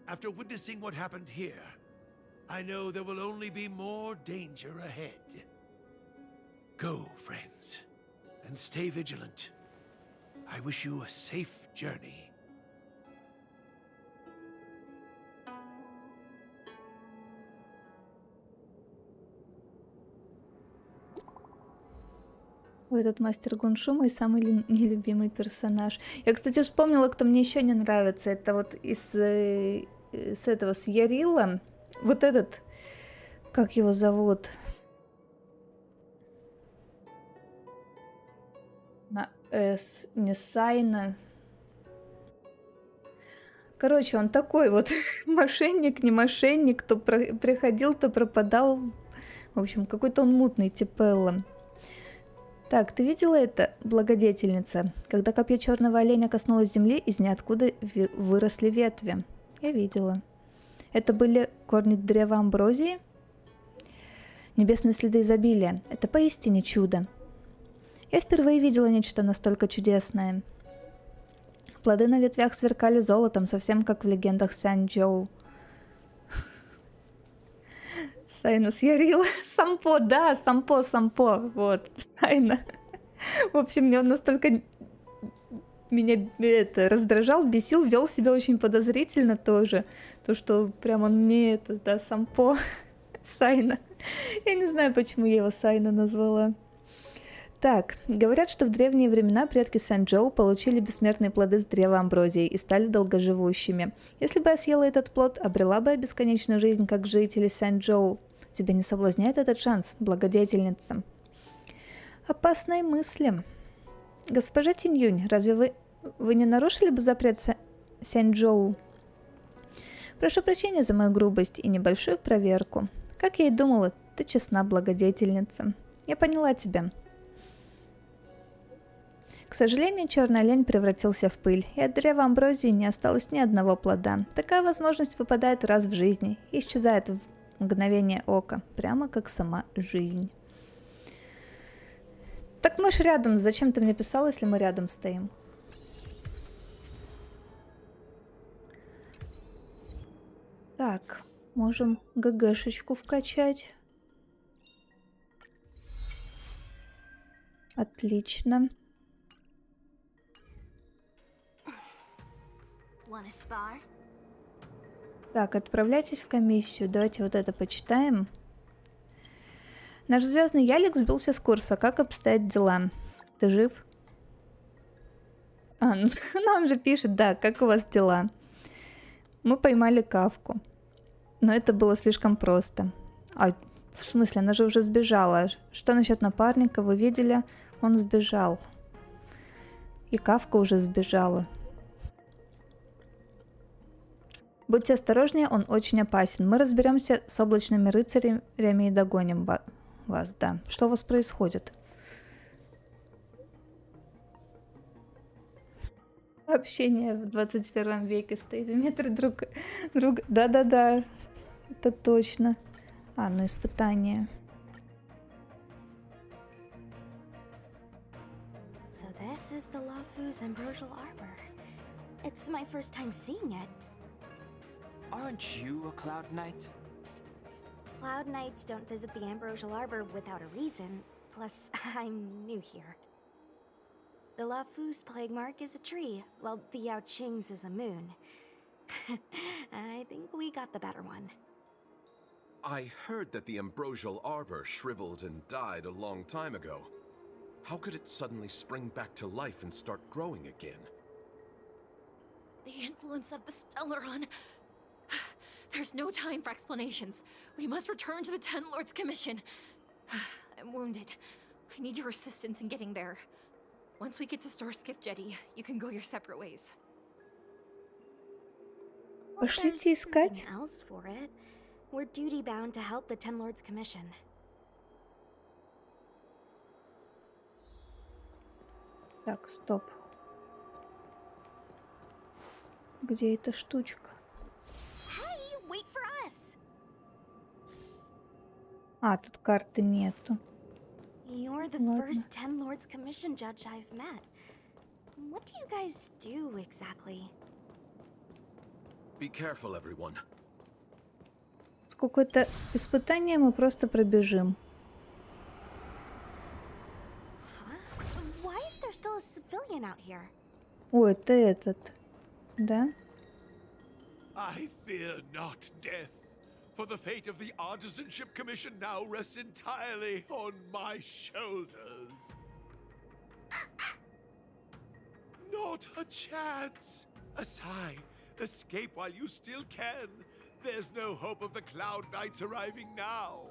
After witnessing what happened here, I know there will only be more danger ahead. Go, friends, and stay vigilant. I wish you a safe journey. Этот мастер Гуншу мой самый нелюбимый персонаж. Я, кстати, вспомнила, кто мне еще не нравится. Это вот с этого, с Ярила. Вот этот, как его зовут? На С, не Сайна. Короче, он такой вот мошенник, не мошенник, то приходил, то пропадал. В общем, какой-то он мутный, типелло. Так, ты видела это, благодетельница? Когда копье черного оленя коснулось земли, из ниоткуда выросли ветви. Я видела. Это были корни древа амброзии? Небесные следы изобилия. Это поистине чудо. Я впервые видела нечто настолько чудесное. Плоды на ветвях сверкали золотом, совсем как в легендах Xianzhou. Сайна съярила. Сампо, да, сампо, вот, Сайна. В общем, мне он настолько меня раздражал, бесил, вел себя очень подозрительно тоже. То, что прям он мне да, сампо, Сайна. Я не знаю, почему я его Сайна назвала. Так, говорят, что в древние времена предки Xianzhou получили бессмертные плоды с древа амброзии и стали долгоживущими. Если бы я съела этот плод, обрела бы я бесконечную жизнь, как жители Xianzhou. Тебя не соблазняет этот шанс, благодетельница? Опасные мысли. Госпожа Тиньюнь, разве вы не нарушили бы запрет Xianzhou? Прошу прощения за мою грубость и небольшую проверку. Как я и думала, ты честна, благодетельница. Я поняла тебя. К сожалению, черный олень превратился в пыль, и от древа амброзии не осталось ни одного плода. Такая возможность выпадает раз в жизни и исчезает в мгновение ока, прямо как сама жизнь. Так мы ж рядом, зачем ты мне писал, если мы рядом стоим? Можем ГГшечку вкачать. Отлично. Так, отправляйтесь в комиссию. Давайте вот это почитаем. Наш звездный ялик сбился с курса. Как обстоят дела? Ты жив? А, ну, нам же пишет, да, как у вас дела? Мы поймали Кавку. Но это было слишком просто. А, в смысле, она же уже сбежала. Что насчет напарника? Вы видели? Он сбежал. И Кавка уже сбежала. Будьте осторожнее, он очень опасен. Мы разберемся с облачными рыцарями и догоним вас, да. Что у вас происходит? Общение в 21 веке стоит в метре друг друга. Да-да-да, это точно. А, ну испытание. So this is the Lafu's ambrosial arbor. It's my first time seeing it. Aren't you a Cloud Knight? Cloud Knights don't visit the ambrosial arbor without a reason. Plus, I'm new here. The Lafu's plague mark is a tree, while the Yao Qing's is a moon. I think we got the better one. I heard that the ambrosial arbor shriveled and died a long time ago. How could it suddenly spring back to life and start growing again? The influence of the Stellaron. There's no time for explanations. We must return to the Ten Lords Commission. I'm wounded. I need your assistance in getting there. Once we get to Starskiff Jetty, you can go your separate ways. Пошлите искать. Else for it. We're duty bound to help the Ten Lords Commission. Так, стоп. Где эта штучка? Hey, wait for us. А, тут карты нету. You're the Ладно. first Ten Lords Commission judge I've met. What do you guys do exactly? Be careful, everyone. Сколько это испытание мы просто пробежим. Huh? Why is there still a civilian out here? О, это этот. Да? I fear not death, for the fate of the Artisanship Commission now rests entirely on my shoulders. Not a chance! Asai, escape while you still can. There's no hope of the Cloud Knights arriving now.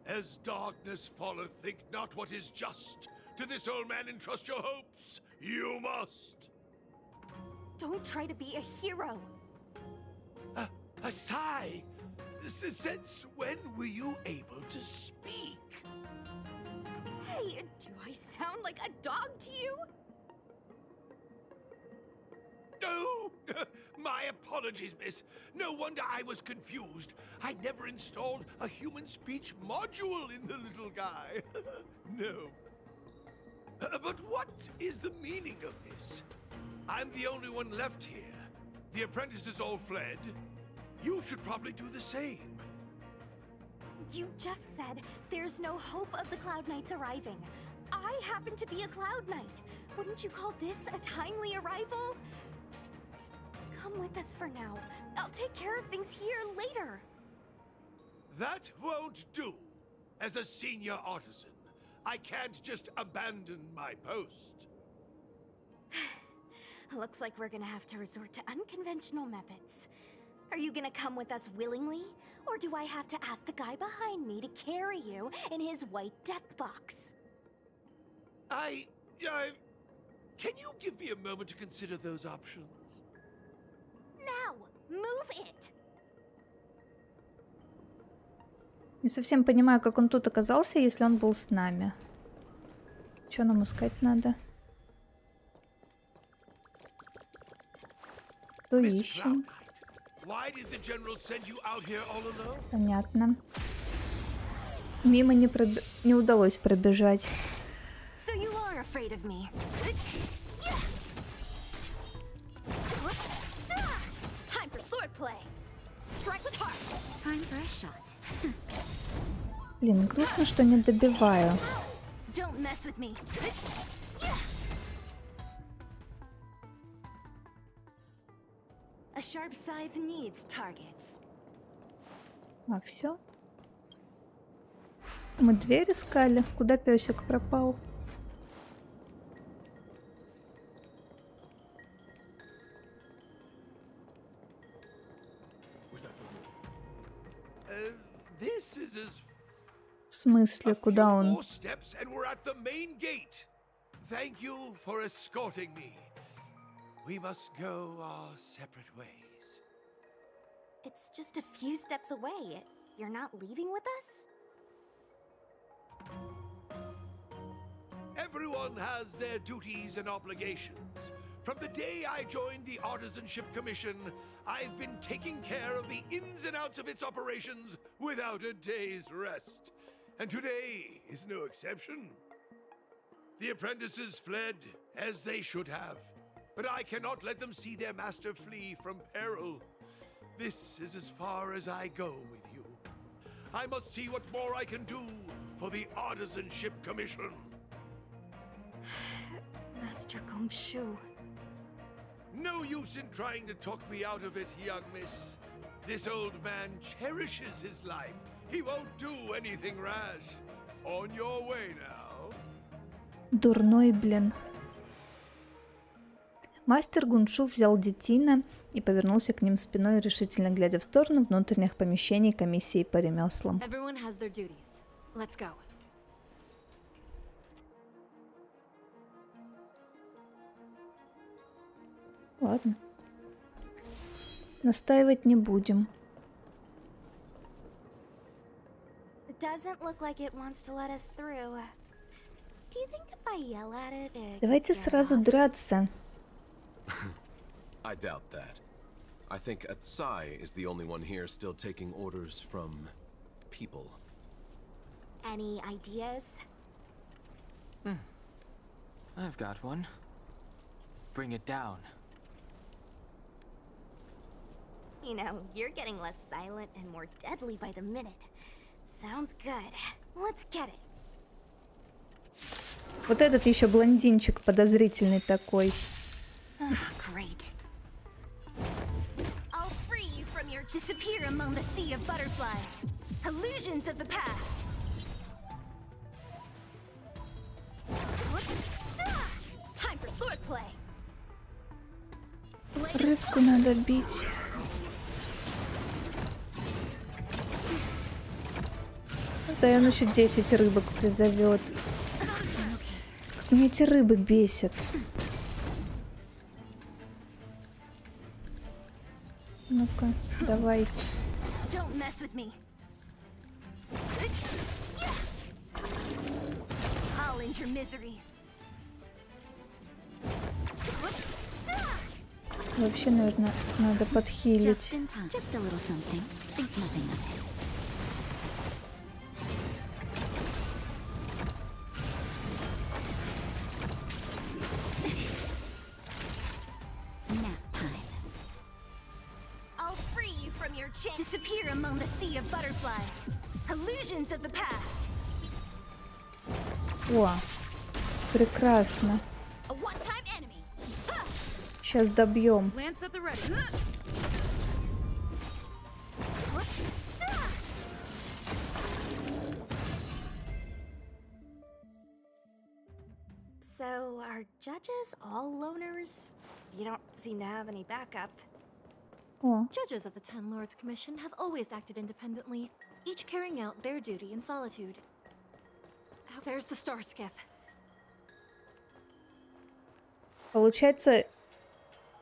As darkness falleth, think not what is just. To this old man entrust your hopes. You must. Don't try to be a hero. Asai, since when were you able to speak? Hey, do I sound like a dog to you? No! My apologies, miss. No wonder I was confused. I never installed a human speech module in the little guy. No. But what is the meaning of this? I'm the only one left here. The apprentices all fled. You should probably do the same. You just said there's no hope of the Cloud Knights arriving. I happen to be a Cloud Knight. Wouldn't you call this a timely arrival? Come with us for now. I'll take care of things here later. That won't do. As a senior artisan, I can't just abandon my post. Looks like we're gonna have to resort to unconventional methods. Are you gonna come with us willingly? Or do I have to ask the guy behind me to carry you in his white death box? Can you give me a moment to consider those options? Now, move it! Не совсем понимаю, как он тут оказался, если он был с нами. Что нам искать надо? Что ищем? Понятно. Мимо не удалось пробежать. So you are afraid of me. Time for swordplay. Strike with heart. Time for a shot. Блин, грустно, что не добиваю. Don't mess with me. A sharp scythe needs targets. А, все. Мы дверь искали. Куда песик пропал? This is as В смысле, куда он? more steps and we're at the main gate. Thank you for escorting me. We must go our separate ways. It's just a few steps away. You're not leaving with us? Everyone has their duties and obligations. From the day I joined the Artisanship Commission, I've been taking care of the ins and outs of its operations without a day's rest. And today is no exception. The apprentices fled, as they should have. But I cannot let them see their master flee from peril. This is as far as I go with you. I must see what more I can do for the Artisanship Commission. Master Gongshu. No use in trying to talk me out of it, young miss. This old man cherishes his life. He won't do anything rash. On your way now. Дурной, блин. Мастер Гуншу взял детина и повернулся к ним спиной, решительно глядя в сторону внутренних помещений комиссии по ремеслам. Everyone has their duties. Let's go. Ладно. Настаивать не будем. It doesn't look like it wants to let us through. Do you think if I yell at it, it Давайте сразу драться. I doubt that. I think Atsai is the only one here still taking orders from people. Any ideas? I've got one. Bring it down. You know, you're getting less silent and more deadly by the minute. Sounds good. Let's get it. Вот этот еще блондинчик подозрительный такой. Great. I'll free you from your disappear among the sea of butterflies. Illusions of the past. Time for swordplay. Рыбку надо бить. Да, он еще 10 рыбок призовет. Как меня эти рыбы бесят. Ну-ка, давай. Don't mess with me. I'll end your misery. Вообще, наверное, надо подхилить. Just in time. Just a little something. Think nothing of it. Nap time. I'll free you from your chain. Disappear among the sea of butterflies. Illusions of the past. О, прекрасно. A one-time enemy. Сейчас добьем. Lance at the ready. So, are judges all loners? You don't seem to have any backup. О, Judges of the Ten Lords Commission have always acted independently, each carrying out their duty in solitude. Oh, there's the star skiff. получается,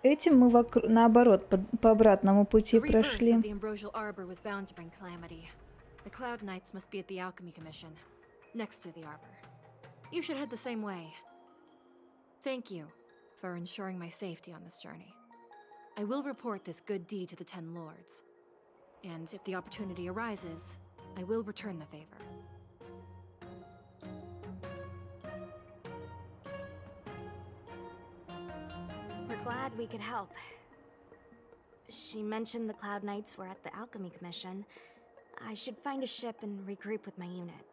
этим мы наоборот, по обратному пути The rebirth прошли. of the Ambrosial Arbor was bound to bring calamity. The Cloud Knights must be at the Alchemy Commission, next to the Arbor. You should head the same way. Thank you for ensuring my safety on this journey. I will report this good deed to the Ten Lords. And if the opportunity arises, I will return the favor. We're glad we could help. She mentioned the Cloud Knights were at the Alchemy Commission. I should find a ship and regroup with my unit.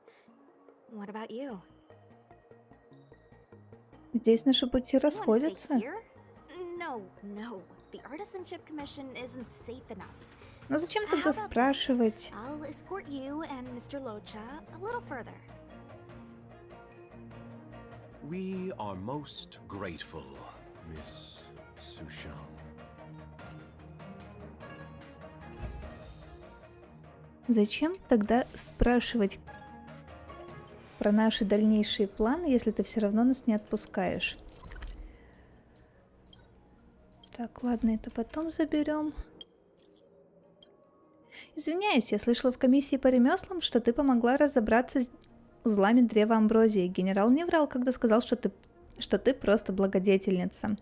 What about you? Здесь наши пути You wanna stay расходятся. here? No, no. The Artisanship Commission isn't safe enough. Но зачем How тогда about this? спрашивать? I'll escort you and Mr. Locha a little further. We are most grateful, Miss Sushan. Зачем тогда спрашивать про наши дальнейшие планы, если ты все равно нас не отпускаешь? Так, ладно, это потом заберем. Извиняюсь, я слышала в комиссии по ремеслам, что ты помогла разобраться с узлами древа амброзии. Генерал не врал, когда сказал, что ты просто благодетельница.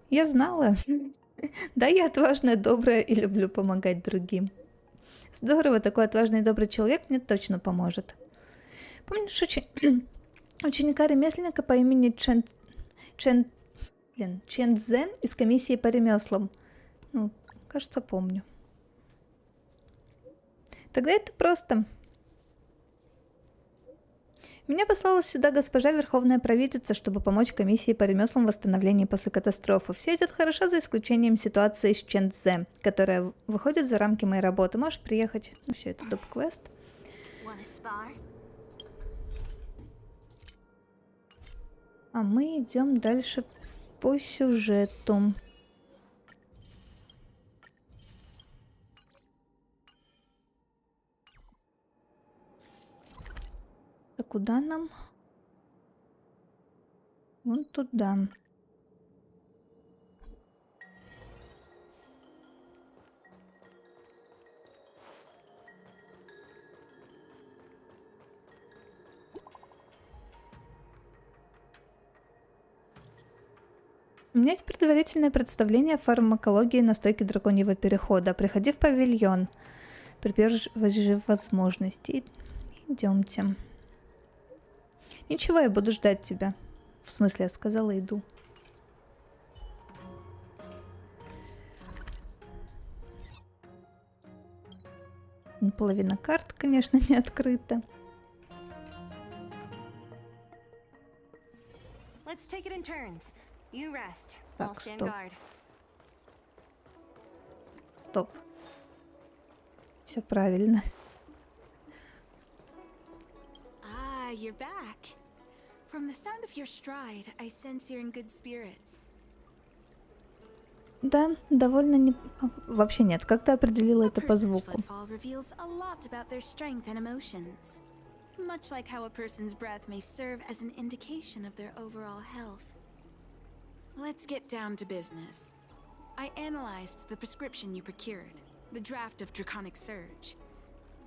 Я знала. Да, я отважная, добрая и люблю помогать другим. Здорово, такой отважный и добрый человек мне точно поможет. Помнишь ученика ремесленника по имени Чен Цзэ из комиссии по ремеслам? Ну, кажется, помню. Тогда это просто. Меня послала сюда госпожа Верховная Правительница, чтобы помочь комиссии по ремеслам в восстановлении после катастрофы. Все идет хорошо, за исключением ситуации с Чен Цзэ, которая выходит за рамки моей работы. Можешь приехать? Ну все, это доп-квест. А мы идем дальше по сюжету. А куда нам? Вон туда. У меня есть предварительное представление о фармакологии настойки драконьего перехода. Приходи в павильон при первой же возможности. Идемте. Ничего, я буду ждать тебя. В смысле, я сказала, иду. Половина карт, конечно, не открыта. Let's take it in turns. You rest. I'll Так, stand стоп. guard. Стоп. Все правильно. Ah, you're back. From the sound of your stride, I sense you're in good spirits. Да, довольно не... Вообще нет, как ты определила A это по person's звуку? footfall reveals a lot about their strength and emotions. Much like how a person's breath may serve as an indication of their overall health. Let's get down to business. I analyzed the prescription you procured, the draft of Draconic Surge.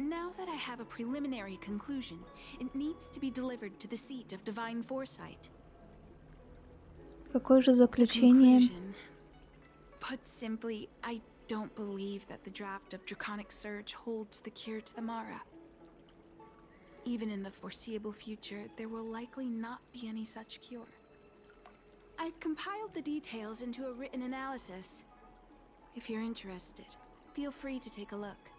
Now that I have a preliminary conclusion, it needs to be delivered to the seat of Divine Foresight. Какое же The заключение? conclusion. Put simply, I don't believe that the draft of Draconic Surge holds the cure to the Mara. Even in the foreseeable future, there will likely not be any such cure. I've compiled the details into a written analysis. If you're interested, feel free to take a look.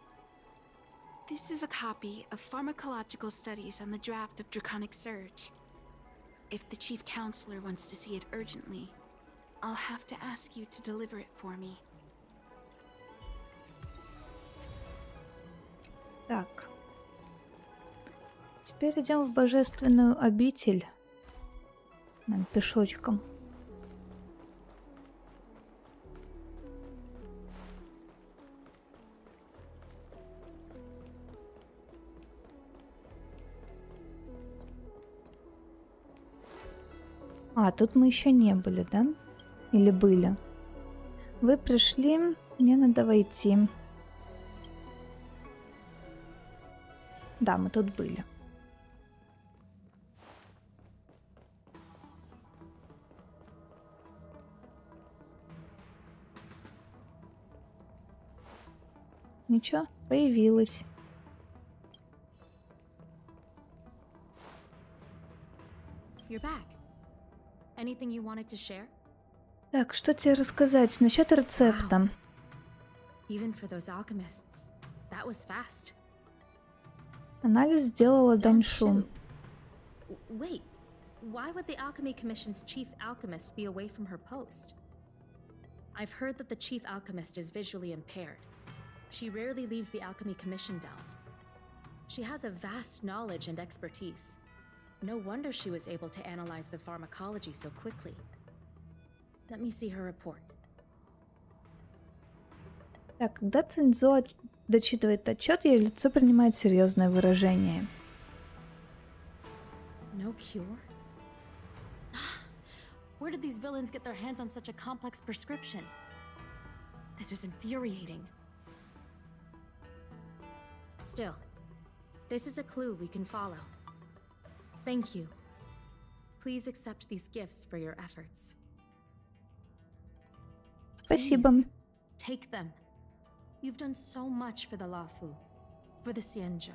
This is a copy of pharmacological studies on the draft of Draconic Surge. If the Chief Counselor wants to see it urgently, I'll have to ask you to deliver it for me. Так. Теперь идем в божественную обитель. Нам пешочком. А, тут мы еще не были, да? Или были? Вы пришли, мне надо войти. Да, мы тут были. Ничего, появилась. You're back. Anything you wanted to share? Так, что тебе рассказать насчет рецепта? Even for those alchemists, that was fast. Анализ сделала Даньшун. Wait, why would the Alchemy Commission's chief alchemist be away from her post? I've heard that the chief alchemist is visually impaired. She rarely leaves the Alchemy Commission delve. She has a vast knowledge and expertise. No wonder she was able to analyze the pharmacology so quickly. Let me see her report. Так, когда Цинзо дочитывает отчет, ее лицо принимает серьезное выражение. No cure? Where did these villains get their hands on such a complex prescription? This is infuriating. Still, this is a clue we can follow. Thank you. Please accept these gifts for your efforts. Спасибо. Please, take them. You've done so much for the Lafu, for the Xianzhou.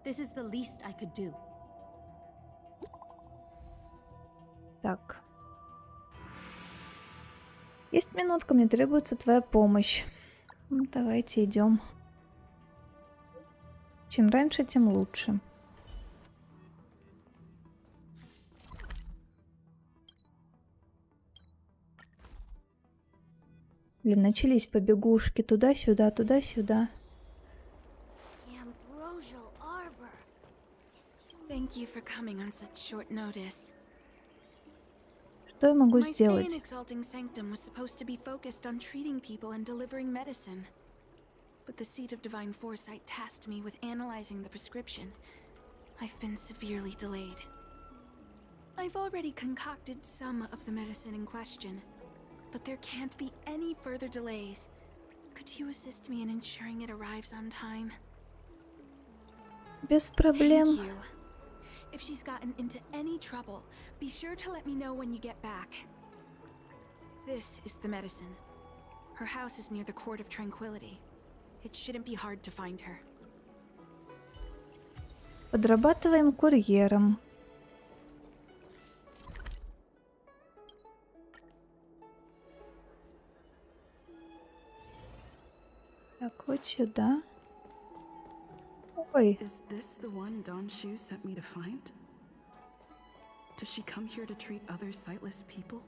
This is the least I could do. Так. Есть минутка, мне требуется твоя помощь. Ну, давайте идем. Чем раньше, тем лучше. Блин, начались побегушки туда-сюда, туда-сюда. Thank you for coming on such short notice. Что я могу My stay in сделать? Exalting Sanctum was supposed to be focused on treating people and delivering medicine. But the seat of divine foresight tasked me with analyzing the prescription. I've been severely delayed. I've already concocted some of the medicine in question, but there can't be any further delays. Could you assist me in ensuring it arrives on time? Без проблем. Thank you. If she's gotten into any trouble, be sure to let me know when you get back. This is the medicine. Her house is near the Court of Tranquility. It shouldn't be hard to find her. Подрабатываем курьером. Так, вот сюда. Ой. Is this the one Don Shu sent me to find? Does she come here to treat other sightless people?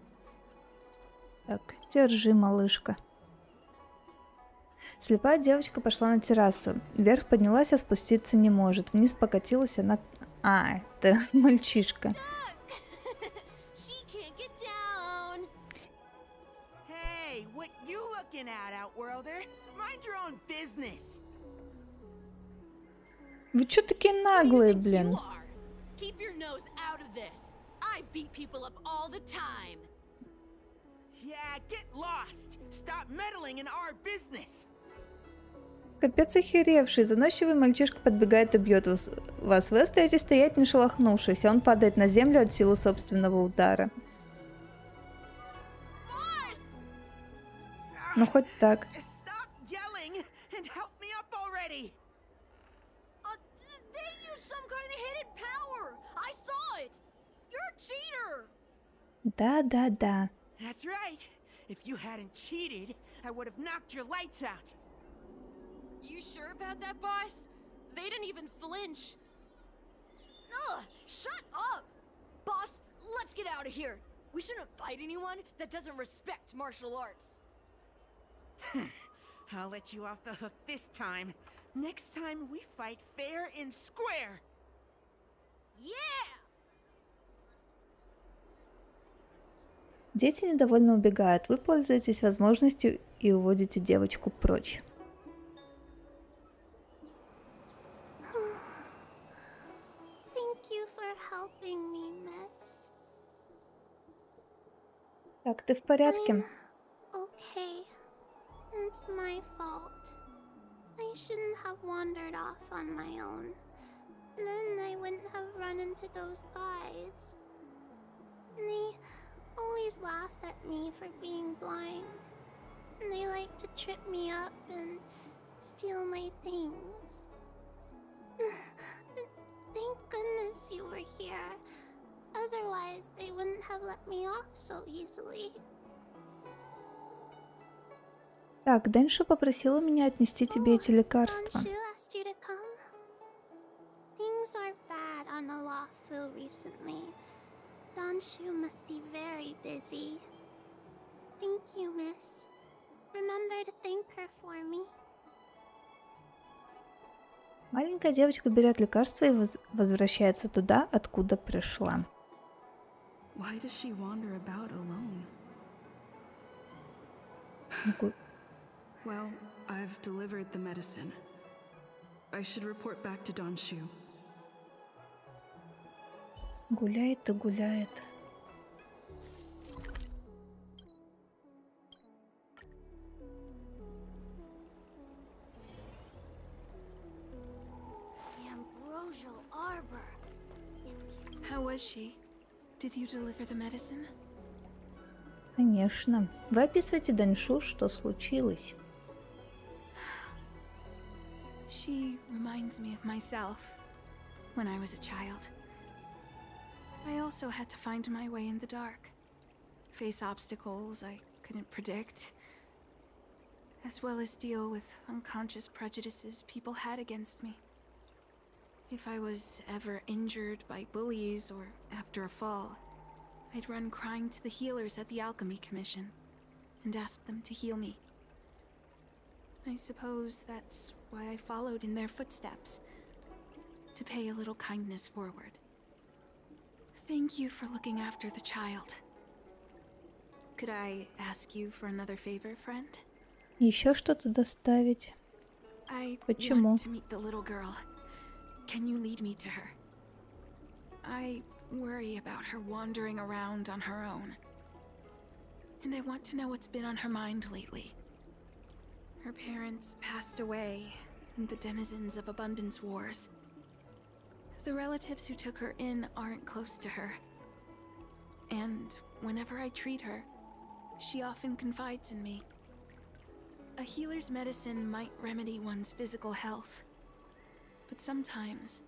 Так, держи, малышка. Слепая девочка пошла на террасу. Вверх поднялась, а спуститься не может. Вниз покатилась она... А, это мальчишка. Hey, what you looking at, Outworlder? Mind your own business. Вы чё такие наглые, блин? Keep your nose out of this. I beat people up all the time. Yeah, get lost. Stop meddling in our business. Капец охеревший. Заносчивый мальчишка подбегает и бьет вас. Вы остаетесь стоять, не шелохнувшись, а он падает на землю от силы собственного удара. Ну, хоть так. Stop yelling and help me up already. They use some kind of hidden power. I saw it. You're a cheater. Да-да-да. That's right. If you hadn't cheated, I would have knocked your lights out. You sure about that, boss? They didn't even flinch. Ugh, shut up! Boss, let's get out of here. We shouldn't fight anyone that doesn't respect martial arts. I'll let you off the hook this time. Next time we fight fair and square. Yeah! Дети недовольно убегают. Вы пользуетесь возможностью и уводите девочку прочь. Thank you for helping me, miss. Так, ты в порядке? Okay. It's my fault. I shouldn't have wandered off on my own. Then I wouldn't have run into those guys. They always laugh at me for being blind. And they like to trip me up and steal my things. Thank goodness you were here. Otherwise, they wouldn't have let me off so easily. Так, Дэншу попросила меня отнести тебе эти лекарства. Things are bad on Alafu recently. Donshu must be very busy. Thank you, miss. Remember to thank her for me. Маленькая девочка берет лекарства и возвращается туда, откуда пришла. Why does she wander about alone? Well, I've delivered the medicine. I should report back to Donshu. Гуляет и гуляет. How was she? Did you deliver the medicine? Конечно. Вы описываете Дэншу, что случилось. She reminds me of myself when I was a child. I also had to find my way in the dark, face obstacles I couldn't predict, as well as deal with unconscious prejudices people had against me. If I was ever injured by bullies or after a fall, I'd run crying to the healers at the Alchemy Commission and ask them to heal me. I suppose that's why I followed in their footsteps, to pay a little kindness forward. Thank you for looking after the child. Could I ask you for another favor, friend? Еще что-то доставить? I Почему? want to meet the little girl. Can you lead me to her? I worry about her wandering around on her own. And I want to know what's been on her mind lately. Her parents passed away in the denizens of Abundance Wars. The relatives who took her in aren't close to her. And whenever I treat her, she often confides in me. A healer's medicine might remedy one's physical health, but sometimes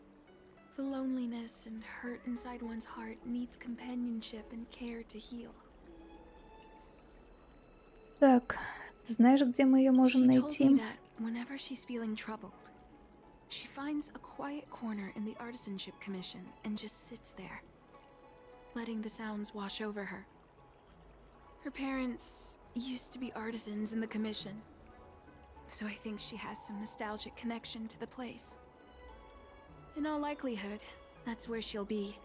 the loneliness and hurt inside one's heart needs companionship and care to heal. Так, знаешь, где мы ее можем She told me найти? that whenever she's feeling troubled, she finds a quiet corner in the Artisanship Commission and just sits there, letting the sounds wash over her. Her parents used to be artisans in the commission, so I think she has some nostalgic connection to the place. In all likelihood, that's where she'll be.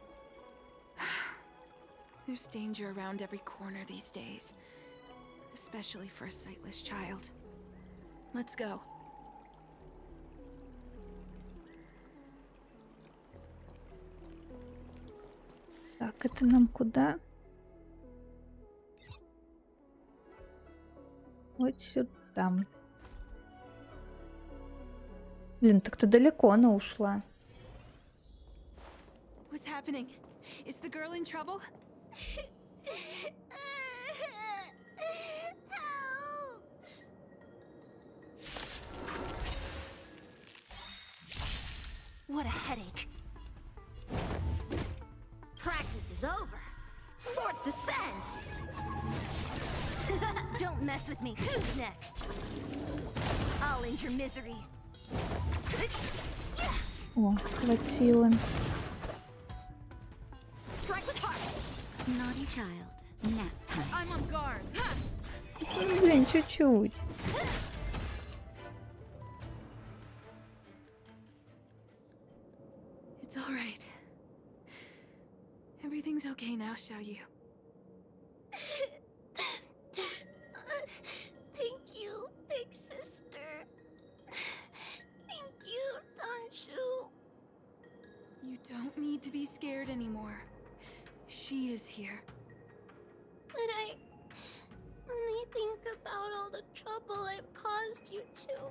There's danger around every corner these days, especially for a sightless child. Let's go. Так, это нам куда? Вот сюда. Блин, так-то далеко она ушла. What's happening? Is the girl in trouble? What a headache. Practice is over. Swords descend. Don't mess with me. Who's next? I'll end your misery. О, хватило. Strike with heart. Naughty child. Nap time. I'm on guard. Блин, чуть-чуть. It's all right. Everything's okay now, Xiaoyu. Thank you, big sister. Thank you, Donshu. You don't need to be scared anymore. She is here. But when I think about all the trouble I've caused you two,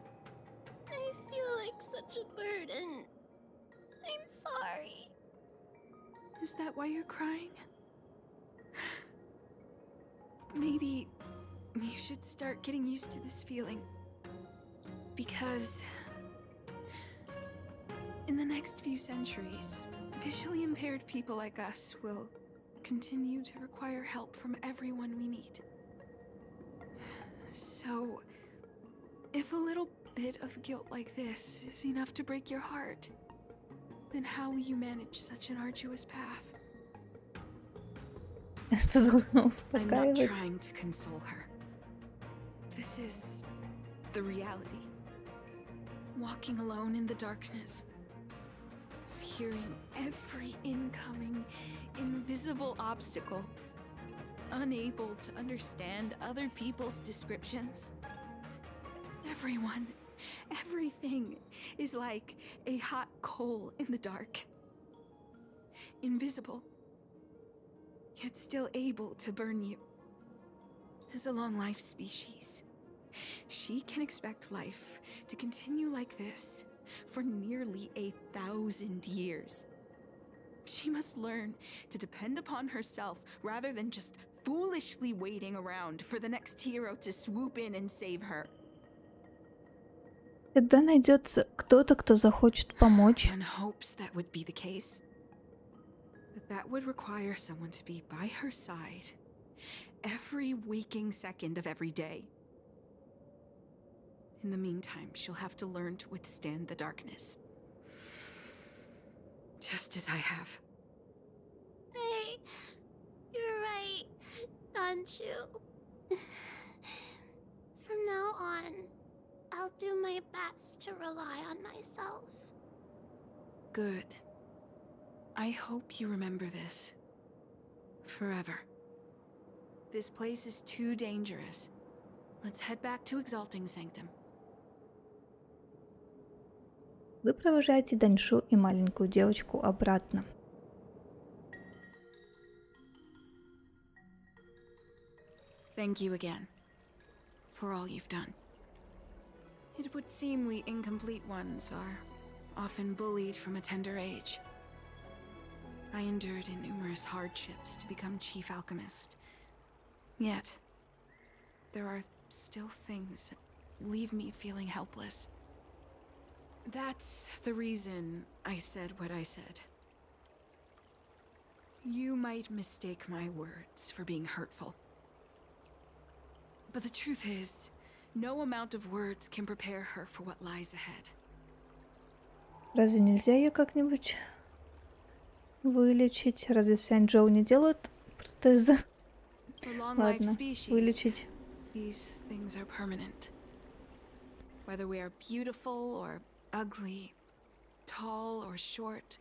I feel like such a burden. I'm sorry. Is that why you're crying? Maybe you should start getting used to this feeling. Because in the next few centuries, visually impaired people like us will continue to require help from everyone we meet. So If a little bit of guilt like this is enough to break your heart, then how will you manage such an arduous path? Это должно I'm not успокаивать. trying to console her. This is the reality. Walking alone in the darkness, fearing every incoming, invisible obstacle, unable to understand other people's descriptions. Everyone, everything is like a hot coal in the dark. Invisible, yet still able to burn you. As a long-life species, she can expect life to continue like this for nearly 1,000 years. She must learn to depend upon herself rather than just foolishly waiting around for the next hero to swoop in and save her. Когда найдется кто-то, кто захочет помочь. One hopes that would be the case. But that would require someone to be by her side every waking second of every day. In the meantime, she'll have to learn to withstand the darkness. Just as I have. Hey, you're right, Danshu. From now on, I'll do my best to rely on myself. Good. I hope you remember this. Forever. This place is too dangerous. Let's head back to Exalting Sanctum. Вы провожаете Даньшу и маленькую девочку обратно. Thank you again for all you've done. It would seem we incomplete ones are often bullied from a tender age. I endured numerous hardships to become chief alchemist. Yet, there are still things that leave me feeling helpless. That's the reason I said what I said. You might mistake my words for being hurtful. But the truth is, no amount of words can prepare her for what lies ahead. Разве нельзя ее как-нибудь вылечить? Разве Сянь-Джоу не делают протезы? Ладно, вылечить. These things are permanent. Whether we are beautiful or ugly, tall or short,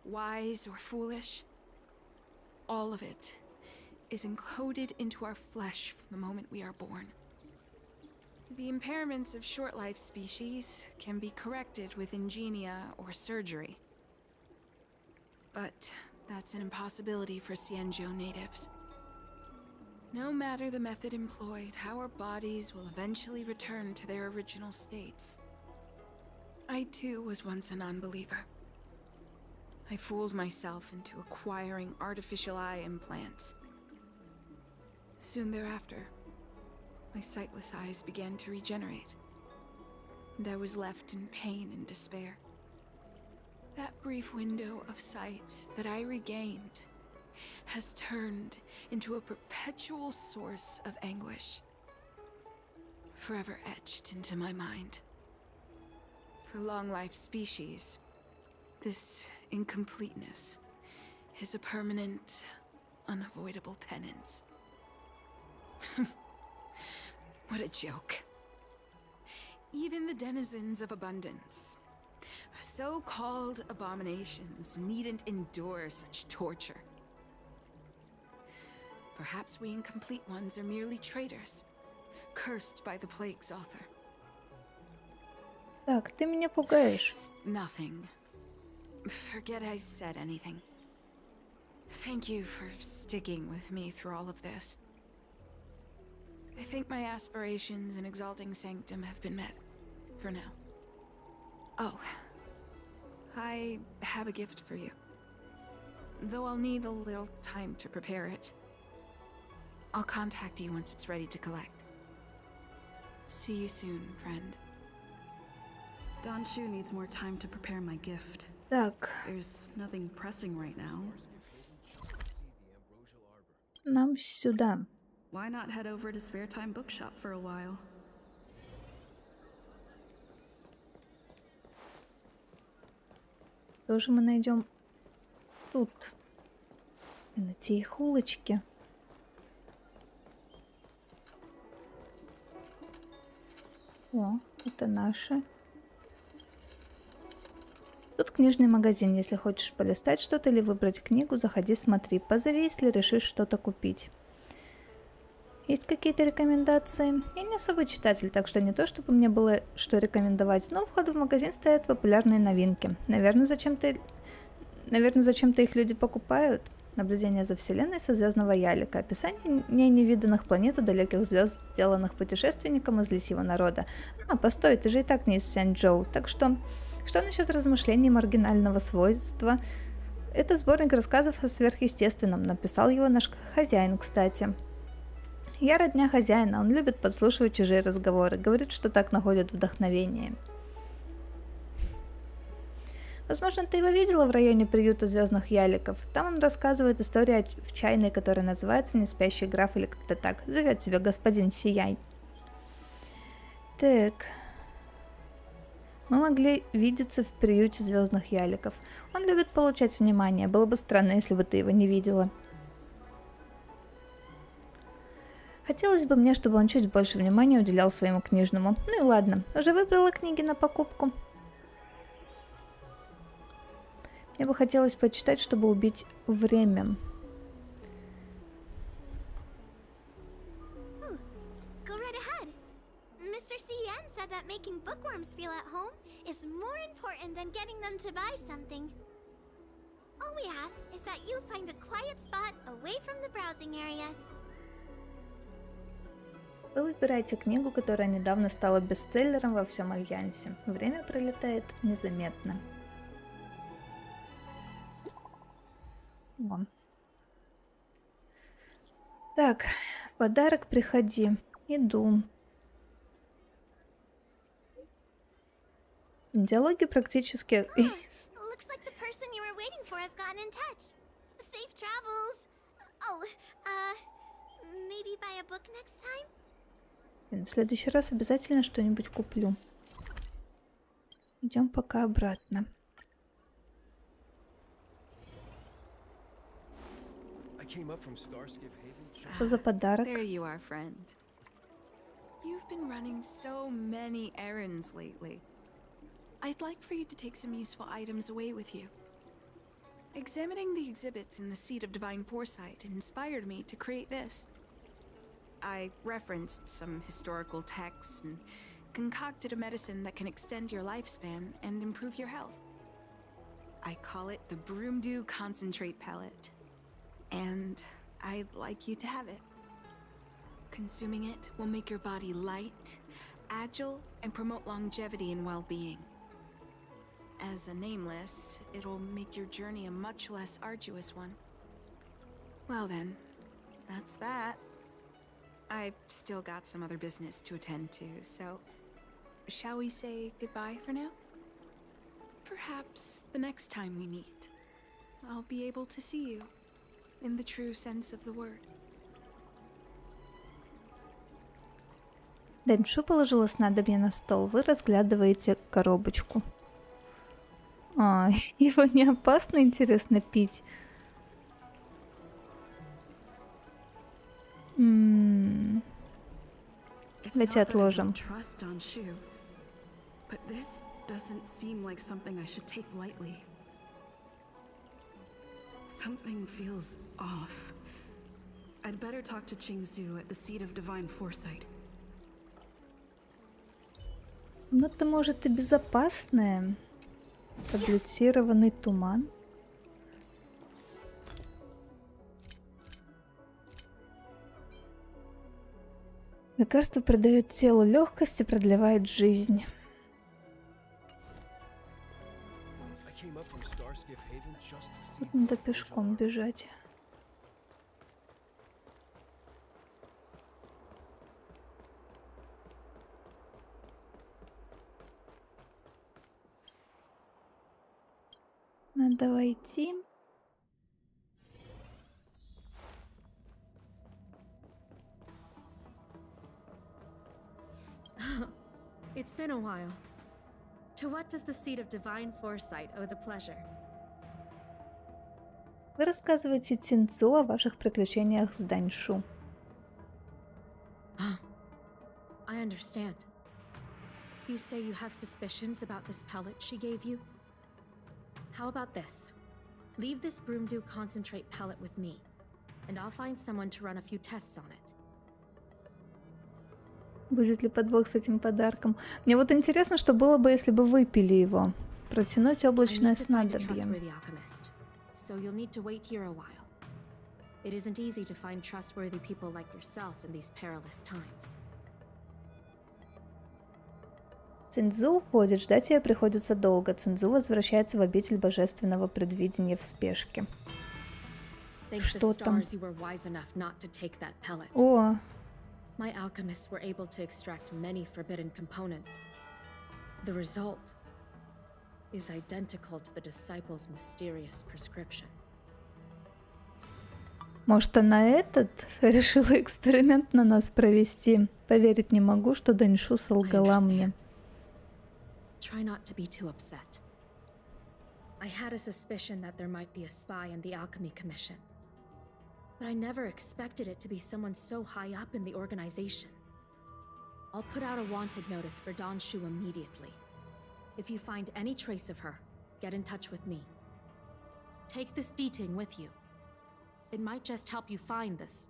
wise or foolish, all of it is encoded into our flesh from the moment we are born. The impairments of short-life species can be corrected with ingenia or surgery. But that's an impossibility for Xianzhou natives. No matter the method employed, our bodies will eventually return to their original states. I too was once a non-believer. I fooled myself into acquiring artificial eye implants. Soon thereafter, my sightless eyes began to regenerate, and I was left in pain and despair. That brief window of sight that I regained has turned into a perpetual source of anguish, forever etched into my mind. For long-life species, this incompleteness is a permanent, unavoidable tenance. What a joke. Even the denizens of abundance, so-called abominations, needn't endure such torture. Perhaps we incomplete ones are merely traitors, cursed by the plague's author. Так, ты меня пугаешь. Nothing. Forget I said anything. Thank you for sticking with me through all of this. I think my aspirations in Exalting Sanctum have been met, for now. Oh, I have a gift for you. Though I'll need a little time to prepare it. I'll contact you once it's ready to collect. See you soon, friend. Danshu needs more time to prepare my gift. Так, There's nothing pressing right now. нам сюда. Why not head over to Spare Time Bookshop for a while? Тоже мы найдем тут. И на те их улочки. О, это наши. Тут книжный магазин. Если хочешь полистать что-то или выбрать книгу, заходи, смотри. Позови, если решишь что-то купить. Есть какие-то рекомендации? Я не особый читатель, так что не то, чтобы мне было что рекомендовать, но у входа в магазин стоят популярные новинки. Наверное, зачем-то их люди покупают. Наблюдение за Вселенной со звездного ялика. Описание невиданных планет у далеких звезд, сделанных путешественником из лисьего народа. А, постой, ты же и так не из Сянь-Джоу. Так что насчет размышлений маргинального свойства? Это сборник рассказов о сверхъестественном. Написал его наш хозяин, кстати. Я родня хозяина, он любит подслушивать чужие разговоры. Говорит, что так находит вдохновение. Возможно, ты его видела в районе приюта звездных яликов. Там он рассказывает историю в чайной, которая называется «Неспящий граф» или как-то так. Зовет себя господин Сияй. Так. Мы могли видеться в приюте звездных яликов. Он любит получать внимание. Было бы странно, если бы ты его не видела. Хотелось бы мне, чтобы он чуть больше внимания уделял своему книжному. Ну и ладно, уже выбрала книги на покупку. Мне бы хотелось почитать, чтобы убить время. Go right ahead. Mr. C.N. said that making bookworms feel at home is more important than getting them to buy something. All we ask is that you find a quiet spot away from the browsing areas. Вы выбираете книгу, которая недавно стала бестселлером во всем Альянсе. Время пролетает незаметно. Вон. Так, в подарок приходи. Иду. Диалоги практически... Looks like the person you were waiting for has gotten in touch. Safe travels. Oh, maybe buy a book next time? В следующий раз обязательно что-нибудь куплю. Идем пока обратно. Что за подарок? There you are, friend. You've been running so many errands lately. I'd like for you to take some useful items away with you. Examining the exhibits in the Seat of Divine Foresight inspired me to create this. I referenced some historical texts and concocted a medicine that can extend your lifespan and improve your health. I call it the Broomdew Concentrate Pellet, and I'd like you to have it. Consuming it will make your body light, agile, and promote longevity and well-being. As a nameless, it'll make your journey a much less arduous one. Well then, that's that. I've still got some other business to attend to, so shall we say goodbye for now? Perhaps the next time we meet, I'll be able to see you in the true sense of the word. Дэншу положила снадобье на стол. Вы разглядываете коробочку. А, его не опасно, интересно, пить? Давайте отложим. But this doesn't seem like something I should take lightly. Something feels off. I'd better talk to Qingzu at the Seat of Divine Foresight. Ну, это может и безопасное. Таблетированный туман. Лекарство придает телу легкость и продлевает жизнь. Тут надо пешком бежать. Надо войти. It's been a while. To what does the seed of divine foresight owe the pleasure? Вы рассказываете Цинцу о ваших приключениях с Даньшу. I understand. You say you have suspicions about this pellet she gave you? How about this? Leave this broomdew concentrate pellet with me, and I'll find someone to run a few tests on it. Будет ли подвох с этим подарком? Мне вот интересно, что было бы, если бы выпили его. Протянуть облачное снадобье. So you'll need to wait here a while. It isn't easy to find trustworthy people like yourself in these perilous times. Цинцзу уходит, ждать ее приходится долго. Цинцзу возвращается в обитель божественного предвидения в спешке. Что там? О! My alchemists were able to extract many forbidden components. The result is identical to the disciples' mysterious prescription. Может, она решила эксперимент на нас провести. Поверить не могу, что Даньшу солгала мне. Try not to be too upset. I had a suspicion that there might be a spy in the Alchemy Commission, but I never expected it to be someone so high up in the organization. I'll put out a wanted notice for Don Shu immediately. If you find any trace of her, get in touch with me. Take this Deeting with you. It might just help you find this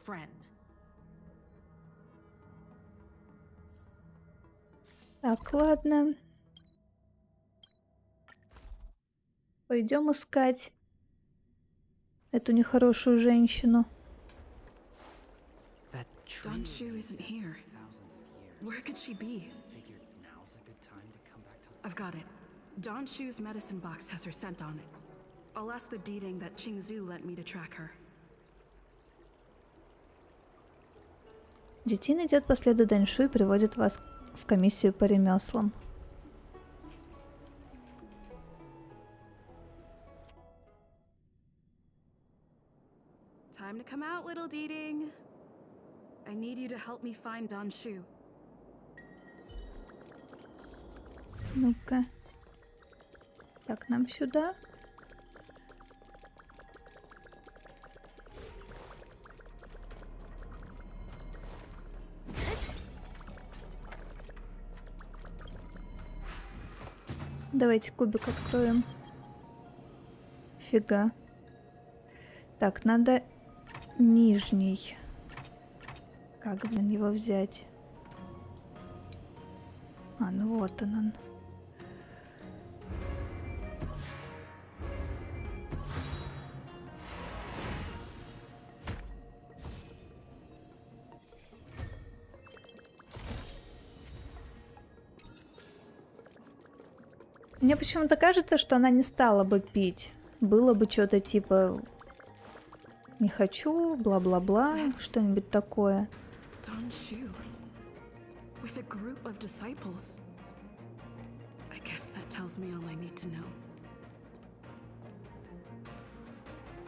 friend. Так, ладно. Пойдем искать эту нехорошую женщину. Don Shu isn't here. Where could she be? I've got it. Don Shu's medicine box has her scent on it. I'll ask the Deeding that Qingzu lent me to track her. Детин идет по следу Даньшу и приводит вас в комиссию по ремеслам. Time to come out, little Deeding. I need you to help me find Don Shu. Ну-ка. Так, нам сюда. Давайте кубик откроем. Фига. Так, надо нижний. Как бы его взять? А, ну вот он. Мне почему-то кажется, что она не стала бы пить. Было бы что-то типа «не хочу», бла-бла-бла, что-нибудь такое. Don Shu, with a group of disciples. I guess that tells me all I need to know.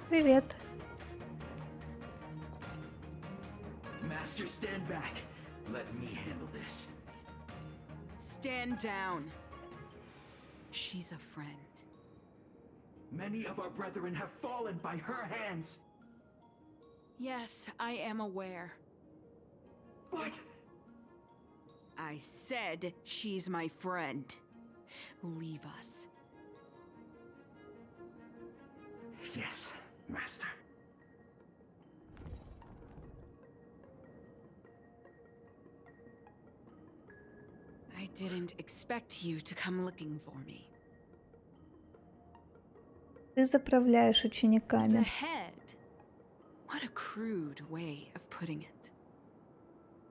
Привет. Master, stand back. Let me handle this. Stand down. She's a friend. Many of our brethren have fallen by her hands. Yes, I am aware. But I said she's my friend. Leave us. yes, Master. I didn't expect you to come looking for me. Ты заправляешь The учениками. head. What a crude way of putting it.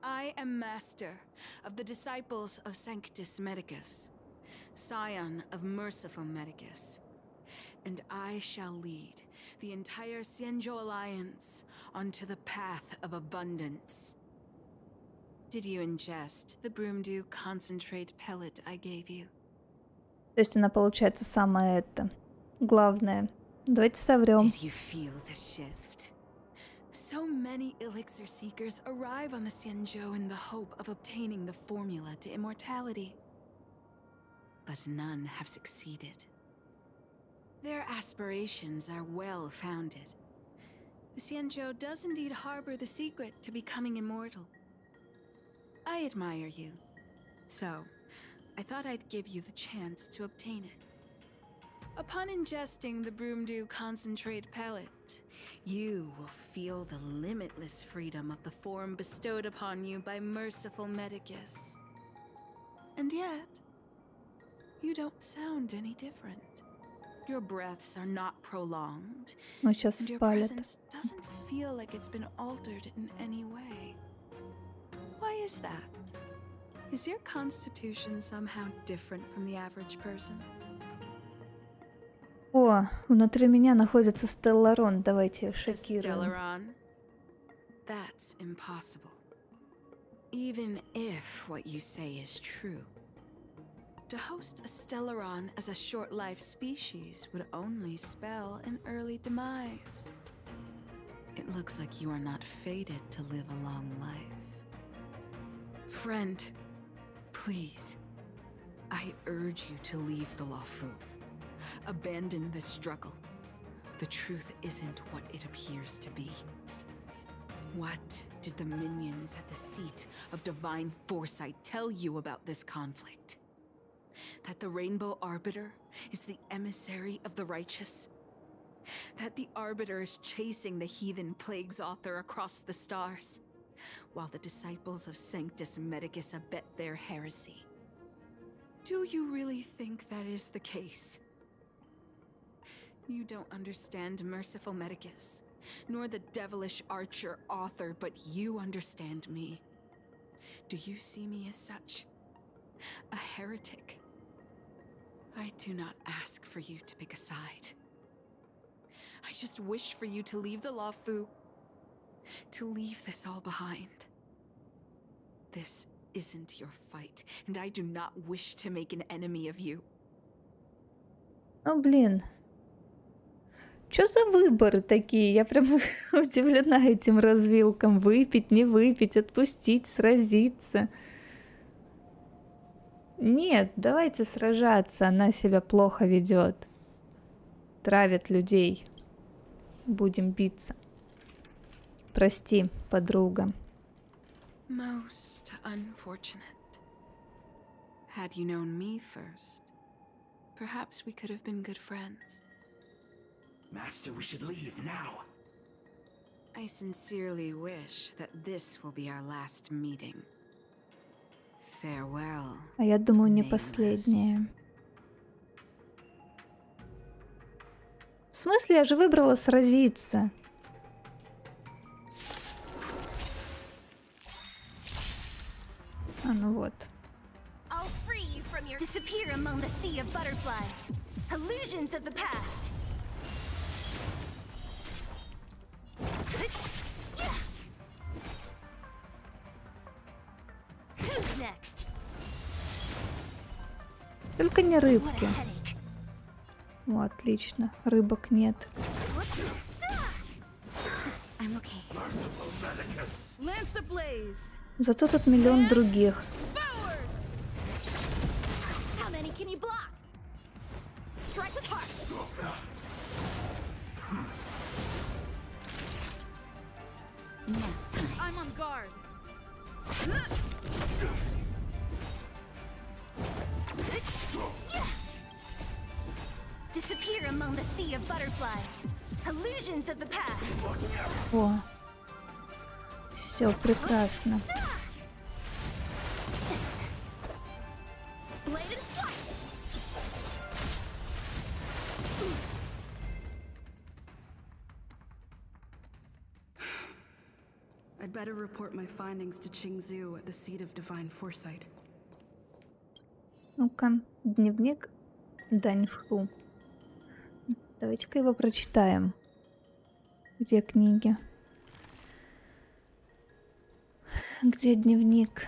I am master of the disciples of Sanctus Medicus, scion of merciful Medicus, and I shall lead the entire Xianzhou Alliance onto the path of abundance. Did you ingest the broomdew concentrate pellet I gave you? То есть она получается самое это. Главное. Давайте соврем. Did you feel the shift? So many elixir seekers arrive on the Xianzhou in the hope of obtaining the formula to immortality. but none have succeeded. Their aspirations are well-founded. The Xianzhou does indeed harbor the secret to becoming immortal. I admire you, so I thought I'd give you the chance to obtain it. Upon ingesting the Broomdew concentrate pellet, you will feel the limitless freedom of the form bestowed upon you by merciful Medicus. And yet, you don't sound any different. Your breaths are not prolonged, and your presence doesn't feel like it's been altered in any way. Why is that? Is your constitution somehow different from the average person? О, внутри меня находится Стелларон. Давайте шокируем. Stellaron? That's impossible. Even if what you say is true. To host a Stellaron as a short-lived species would only spell an early demise. It looks like you are not fated to live a long life. Friend, please, I urge you to leave the Luofu. Abandon this struggle. The truth isn't what it appears to be. What did the minions at the seat of divine foresight tell you about this conflict? That the Rainbow Arbiter is the emissary of the righteous? That the Arbiter is chasing the heathen plagues author across the stars, while the disciples of Sanctus Medicus abet their heresy? Do you really think that is the case? You don't understand merciful Medicus, nor the devilish archer author, but you understand me. Do you see me as such? A heretic? I do not ask for you to pick a side. I just wish for you to leave the Luofu, to leave this all behind. This isn't your fight, and I do not wish to make an enemy of you. Ну, блин. Чё за выборы такие? Я прям удивлена этим развилкам. Выпить, не выпить, отпустить, сразиться. Нет, давайте сражаться. Она себя плохо ведет. Травит людей. Будем биться. Прости, подруга. Most unfortunate. Had you known me first, perhaps we could have been good friends. Master, we should leave now. I sincerely wish that this will be our last meeting. Farewell. А я думаю, не последняя. В смысле, я же выбрала сразиться. А ну вот. I'll free you from your disappear among the sea of butterflies. Illusions of the past. Who's next? Только не рыбки. О, отлично. Рыбок нет. I'm okay. Lance ablaze. Зато тут миллион других. How many can you block? Strike with heart. I'm on guard. Disappear among the sea of butterflies. Illusions of the past. О, все прекрасно. Blade and flight. I'd better report my findings to Qingzhou at the seat of divine foresight. Ну-ка, дневник Даньшу. Давайте-ка его прочитаем. Где книги? Где дневник?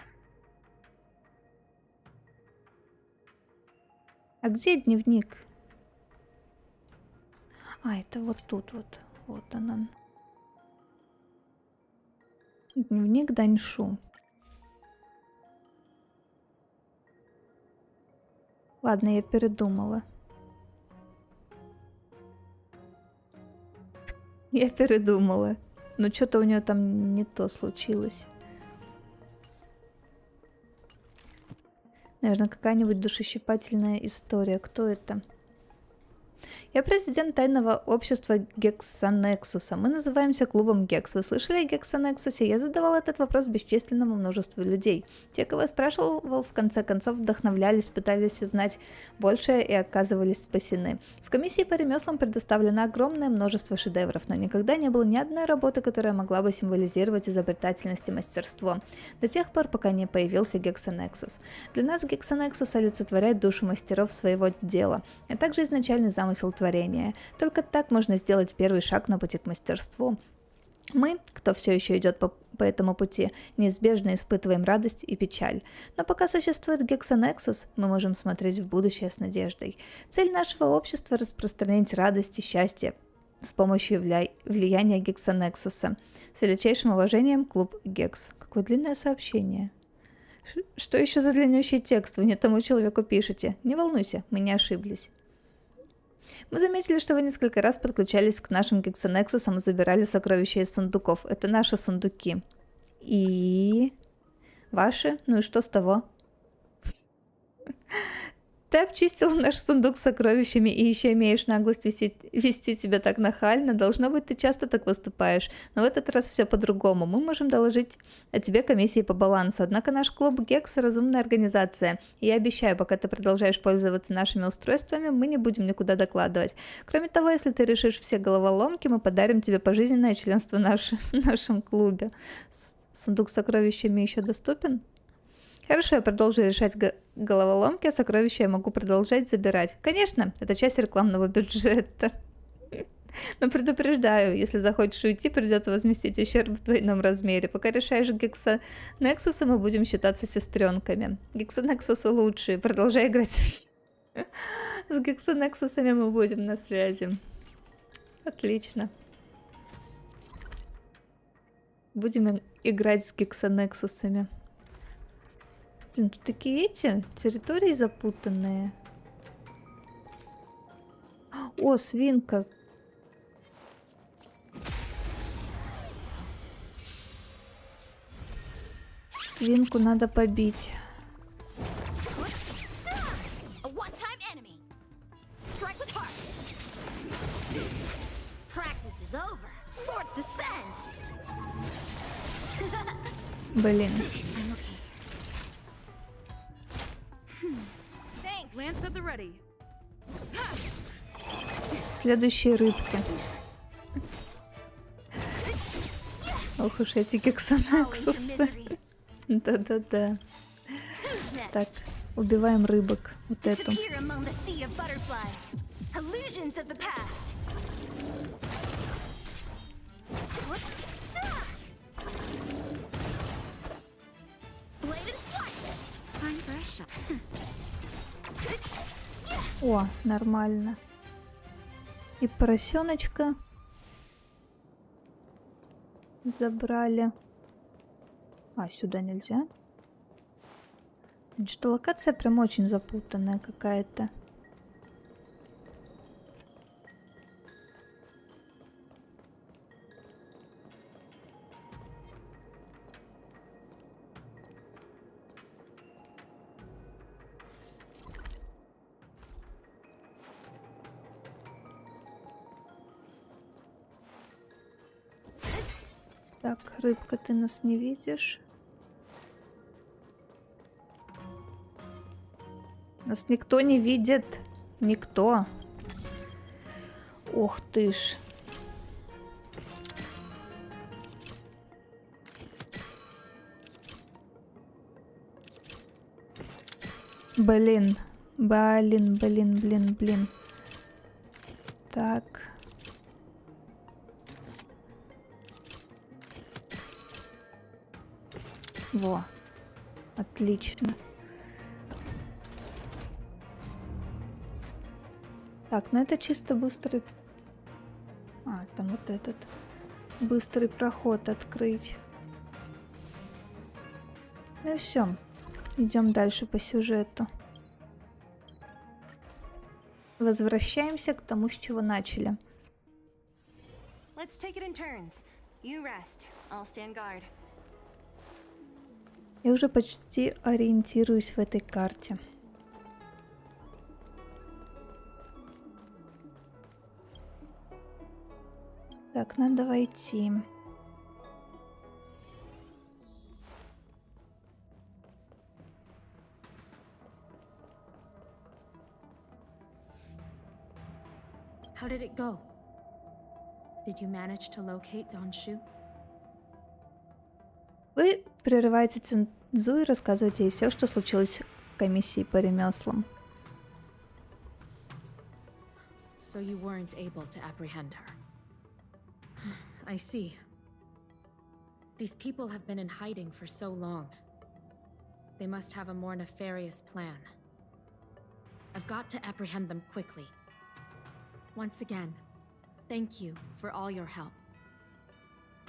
А где дневник? А, это вот тут вот. Вот он. Дневник Даньшу. Ладно, я передумала. Я передумала. Но что-то у нее там не то случилось. Наверное, какая-нибудь душещипательная история. Кто это? Я президент тайного общества Гексанексуса. Мы называемся клубом Гекс. Вы слышали о Гексанексусе? Я задавал этот вопрос бесчисленному множеству людей. Те, кого я спрашивал, в конце концов вдохновлялись, пытались узнать больше и оказывались спасены. В комиссии по ремеслам предоставлено огромное множество шедевров, но никогда не было ни одной работы, которая могла бы символизировать изобретательность и мастерство. До тех пор, пока не появился Гексанексус. Для нас Гексанексус олицетворяет душу мастеров своего дела, а также изначальный замысел творения. Только так можно сделать первый шаг на пути к мастерству. Мы, кто все еще идет по этому пути, неизбежно испытываем радость и печаль. Но пока существует Гексанексус, мы можем смотреть в будущее с надеждой. Цель нашего общества – распространить радость и счастье с помощью влияния Гексанексуса. С величайшим уважением, клуб Гекс. Какое длинное сообщение. Что еще за длиннющий текст? Вы не тому человеку пишете. Не волнуйся, мы не ошиблись. Мы заметили, что вы несколько раз подключались к нашим Гексанексусам и забирали сокровища из сундуков. Это наши сундуки. И... Ваши? Ну и что с того? Ты обчистил наш сундук с сокровищами и еще имеешь наглость вести себя так нахально. Должно быть, ты часто так выступаешь. Но в этот раз все по-другому. Мы можем доложить о тебе комиссии по балансу. Однако наш клуб Гекс – разумная организация. И я обещаю, пока ты продолжаешь пользоваться нашими устройствами, мы не будем никуда докладывать. Кроме того, если ты решишь все головоломки, мы подарим тебе пожизненное членство в нашем клубе. Сундук с сокровищами еще доступен? Хорошо, я продолжу решать головоломки, а сокровища я могу продолжать забирать. Конечно, это часть рекламного бюджета. Но предупреждаю, если захочешь уйти, придется возместить ущерб в двойном размере. Пока решаешь Гексанексуса, мы будем считаться сестренками. Гексанексусы лучшие. Продолжай играть. С Гексанексусами мы будем на связи. Отлично. Будем играть с Гексанексусами. Блин, тут такие территории запутанные. О, свинка. Свинку надо побить. Блин. Следующие рыбки. Ох уж эти Гексанексусы. Да-да-да. Так, убиваем рыбок. Вот эту. О, нормально. И поросеночка забрали. А, сюда нельзя. Что локация прям очень запутанная какая-то. Так, рыбка, ты нас не видишь? Нас никто не видит. Никто. Ох ты ж. Блин. Блин. Так. Во. Отлично. Так, ну это чисто быстрый... А, там вот этот. Быстрый проход открыть. Ну и все. Идем дальше по сюжету. Возвращаемся к тому, с чего начали. Let's take it in turns. You rest. I'll stand guard. Я уже почти ориентируюсь в этой карте. Так, надо войти. How did it go? Did you manage to locate Don Shu? Вы прерываете цензу и рассказываете ей все, что случилось в комиссии по ремеслам. So you weren't able to apprehend her. I see. These people have been in hiding for so long. They must have a more nefarious plan. I've got to apprehend them quickly. Once again, thank you for all your help.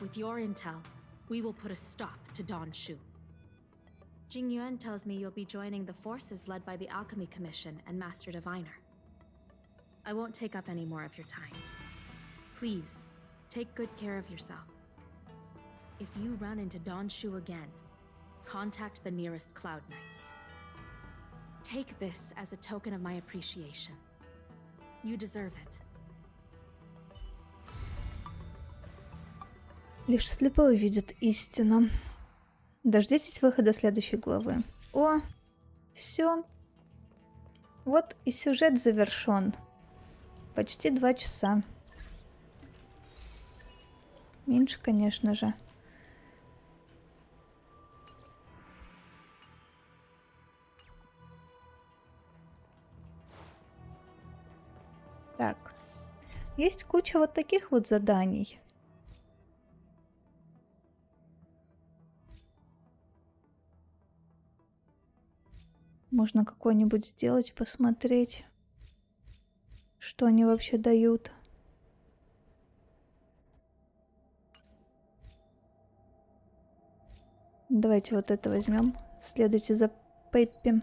With your intel, we will put a stop to Don Shu. Jing Yuan tells me you'll be joining the forces led by the Alchemy Commission and Master Diviner. I won't take up any more of your time. Please, take good care of yourself. If you run into Don Shu again, contact the nearest Cloud Knights. Take this as a token of my appreciation. You deserve it. Лишь слепой увидит истину. Дождитесь выхода следующей главы. О, все. Вот и сюжет завершен. Почти 2 часа. Меньше, конечно же. Так. Есть куча вот таких вот заданий. Можно какой-нибудь сделать, посмотреть, что они вообще дают. Давайте вот это возьмем. Следуйте за Пеппи.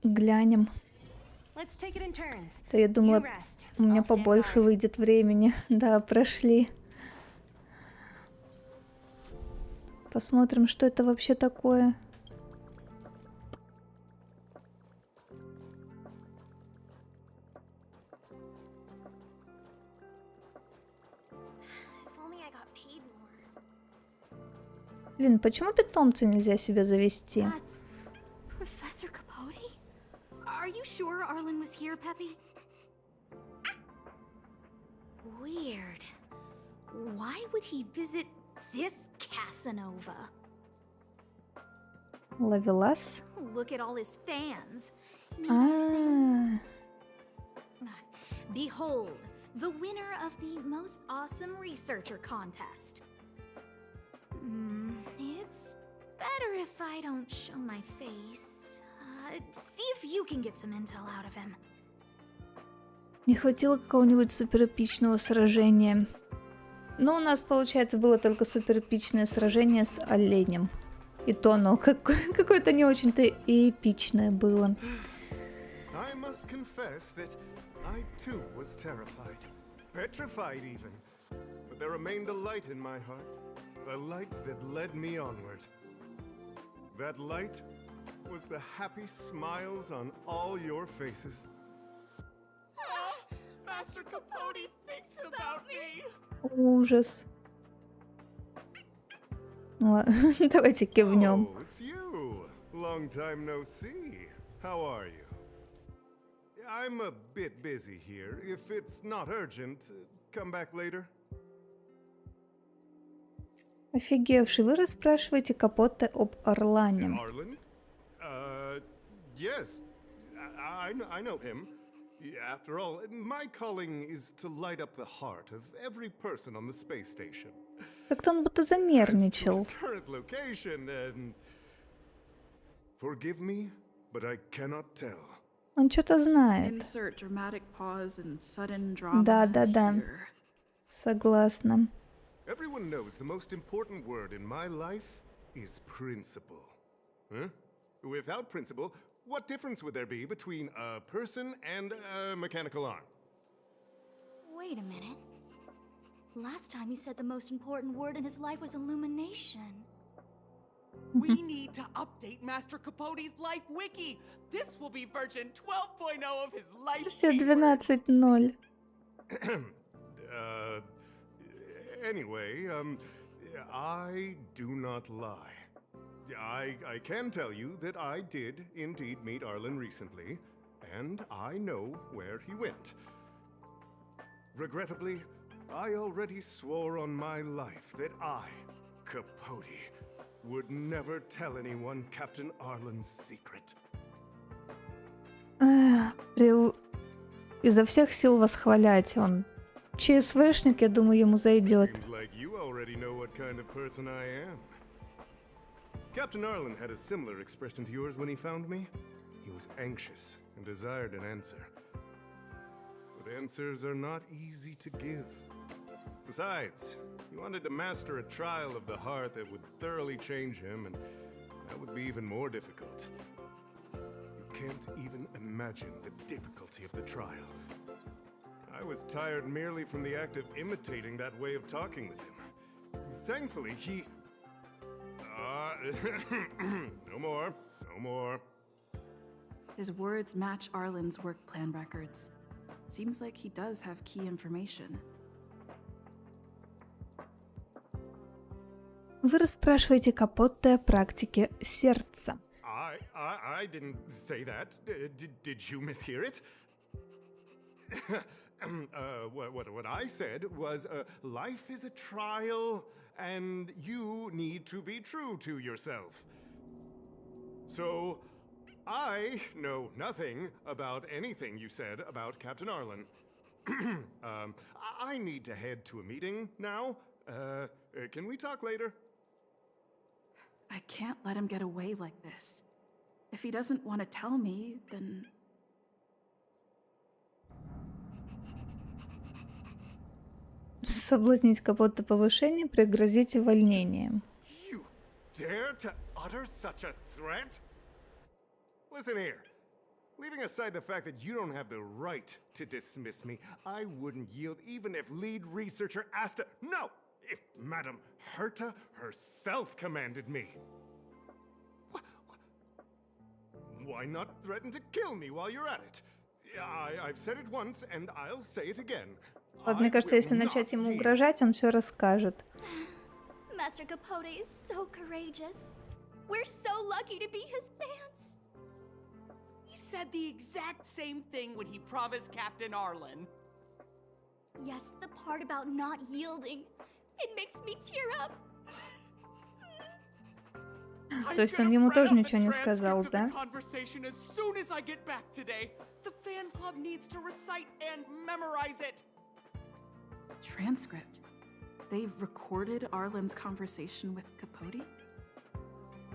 Глянем. То я думала, у меня побольше выйдет времени. Да, прошли. Посмотрим, что это вообще такое. Блин, почему питомца нельзя себе завести? Are you sure Arlen was here, Peppy? Weird. Why would he visit this Casanova? Ловелас? Look at all his fans. Behold, the winner of the most awesome researcher contest. It's better if I don't show my face. See if you can get some intel out of him. Не хватило какого-нибудь суперэпичного сражения. Но у нас, получается, было только суперэпичное сражение с оленем. И то оно какое-то не очень-то эпичное было. I must confess that I too was terrified. Petrified even. But there remained a light in my heart. A light that led me onward. That light was the happy smiles on all your faces. Master Capote thinks about me. Ужас. Ладно, давайте кивнем. Oh, it's you. Long time no see. How are you? I'm a bit busy here. If it's not urgent, come back later. Офигевший, вы расспрашиваете Капотте об Орлане. Arlen? Yes. I know him. After all, my calling is to light up the heart of every person on the space station. Как-то он будто занервничал. Current location and... Forgive me, but I cannot tell. Он что-то знает. Insert dramatic pause and sudden drama. Да. Согласна. Everyone knows the most important word in my life is principle. Huh? Without principle, What difference would there be between a person and a mechanical arm? Wait a minute. Last time he said the most important word in his life was illumination. We need to update Master Capote's life wiki. This will be version 12.0 of his life. Все 12.0. Anyway, I do not lie. I can tell you that I did indeed meet Arlen recently, and I know where he went. Regrettably, I already swore on my life that I, Capote, would never tell anyone Captain Arlen's secret. Изо всех сил восхвалять он. ЧСВшник, я думаю, ему зайдет. Seems like you already know what kind of person I am. Captain Arlen had a similar expression to yours when he found me. He was anxious and desired an answer. But answers are not easy to give. Besides, he wanted to master a trial of the heart that would thoroughly change him, and that would be even more difficult. You can't even imagine the difficulty of the trial. I was tired merely from the act of imitating that way of talking with him. Thankfully, he... no more. No more. His words match Arlen's work plan records. Seems like he does have key information. Вы расспрашиваете Капотте о практике сердца. I didn't say that. Did you mishear it? What I said was, life is a trial, and you need to be true to yourself. So, I know nothing about anything you said about Captain Arlen. I need to head to a meeting now. Can we talk later? I can't let him get away like this. If he doesn't want to tell me, then... Соблазнить Капотте повышение, пригрозить увольнением. You dare to utter such a threat? Listen here. Leaving aside the fact that you don't have the right to dismiss me, I wouldn't yield even if lead researcher asked to... No! If Madame Herta herself commanded me. Why not threaten to kill me while you're at it? I've said it once, and I'll say it again. Вот, мне кажется, если начать ему угрожать, он все расскажет. Master Capote is so courageous. We're so lucky to be his fans. He said the exact same thing when he promised Captain Arlen. Yes, the part about not yielding. It makes me tear up. То есть он ему тоже ничего не сказал, да? Conversation as soon as I get back today. The fan club needs to recite and memorize it. Transcript? They've recorded Arlen's conversation with Capote?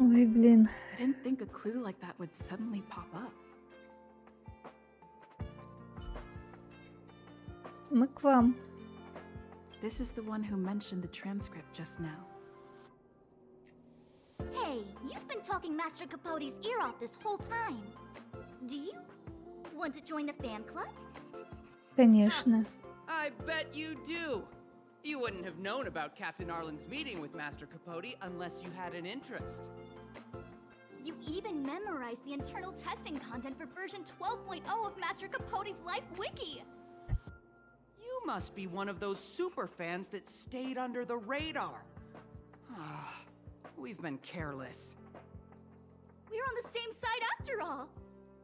Ой, блин. I didn't think a clue like that would suddenly pop up. Мы к вам. This is the one who mentioned the transcript just now. Hey, you've been talking Master Capote's ear off this whole time. Do you want to join the fan club? Конечно. I bet you do. You wouldn't have known about Captain Arlen's meeting with Master Capote unless you had an interest. You even memorized the internal testing content for version 12.0 of Master Capote's life wiki. You must be one of those super fans that stayed under the radar. We've been careless. We're on the same side after all.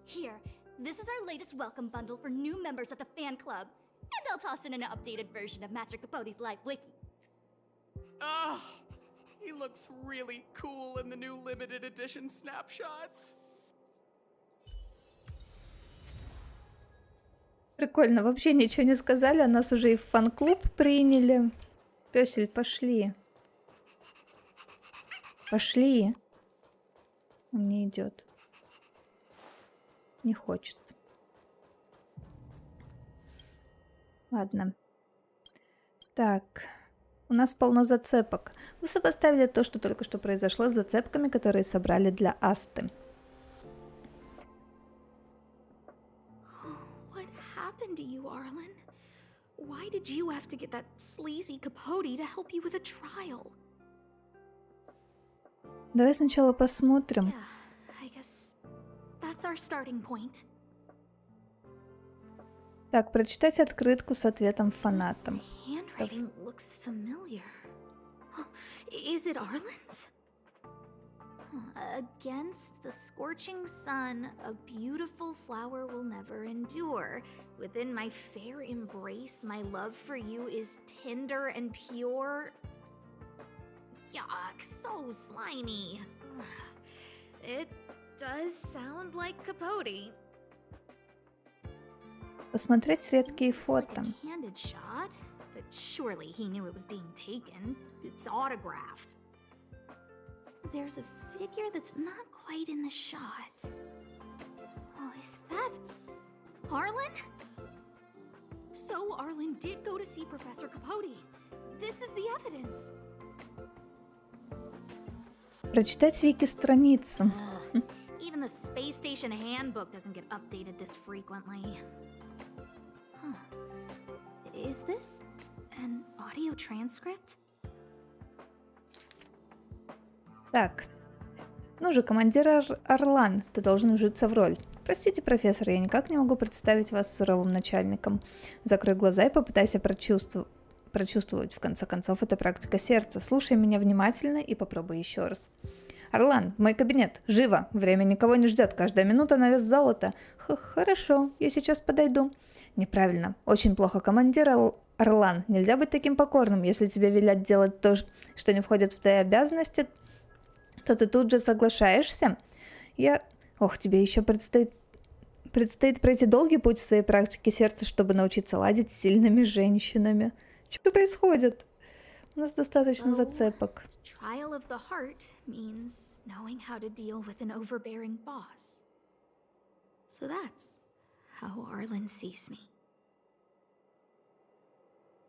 Here, this is our latest welcome bundle for new members of the fan club. And I'll toss in an updated version of Master Capote's live wiki. He looks really cool in the new limited edition snapshots. Прикольно, вообще ничего не сказали, а нас уже и в фан-клуб приняли. Пёсель, пошли. Пошли. Он не идет. Не хочет. Ладно. Так. У нас полно зацепок. Вы сопоставили то, что только что произошло, с зацепками, которые собрали для Асты. why did you have to get that sleazy Capote to help you with a trial? Давай сначала посмотрим. Yeah, I guess that's our starting point. Так, прочитать открытку с ответом фанатам. Handwriting looks familiar. Oh, is it Arlen's? Against the scorching sun, a beautiful flower will never endure. Within my fair embrace, my love for you is tender and pure. Yuck, so slimy. It does sound like Capote. Посмотреть редкие фото. Candid shot, but surely he knew it was being taken. It's autographed. There's a figure that's not quite in the shot. Oh, is that Arlen? So Arlen did go to see Professor Capote. This is the evidence. Прочитать вики-страницу. Even the space station handbook doesn't get updated this frequently. Huh. Is this an audio transcript? Так. Ну же, командир Орлан, ты должен вжиться в роль. Простите, профессор, я никак не могу представить вас суровым начальником. Закрой глаза и попытайся прочувствовать. В конце концов, это практика сердца. Слушай меня внимательно и попробуй еще раз. Орлан, в мой кабинет. Живо. Время никого не ждет. Каждая минута на вес золота. Хорошо, я сейчас подойду. Неправильно. Очень плохо, командир Орлан. Нельзя быть таким покорным. Если тебе велят делать то, что не входит в твои обязанности, то ты тут же соглашаешься. Ох, тебе еще предстоит пройти долгий путь в своей практике сердца, чтобы научиться ладить с сильными женщинами. Что происходит? У нас достаточно зацепок. Trial of the heart means knowing how to deal with an overbearing boss. So that's how Arlen sees me.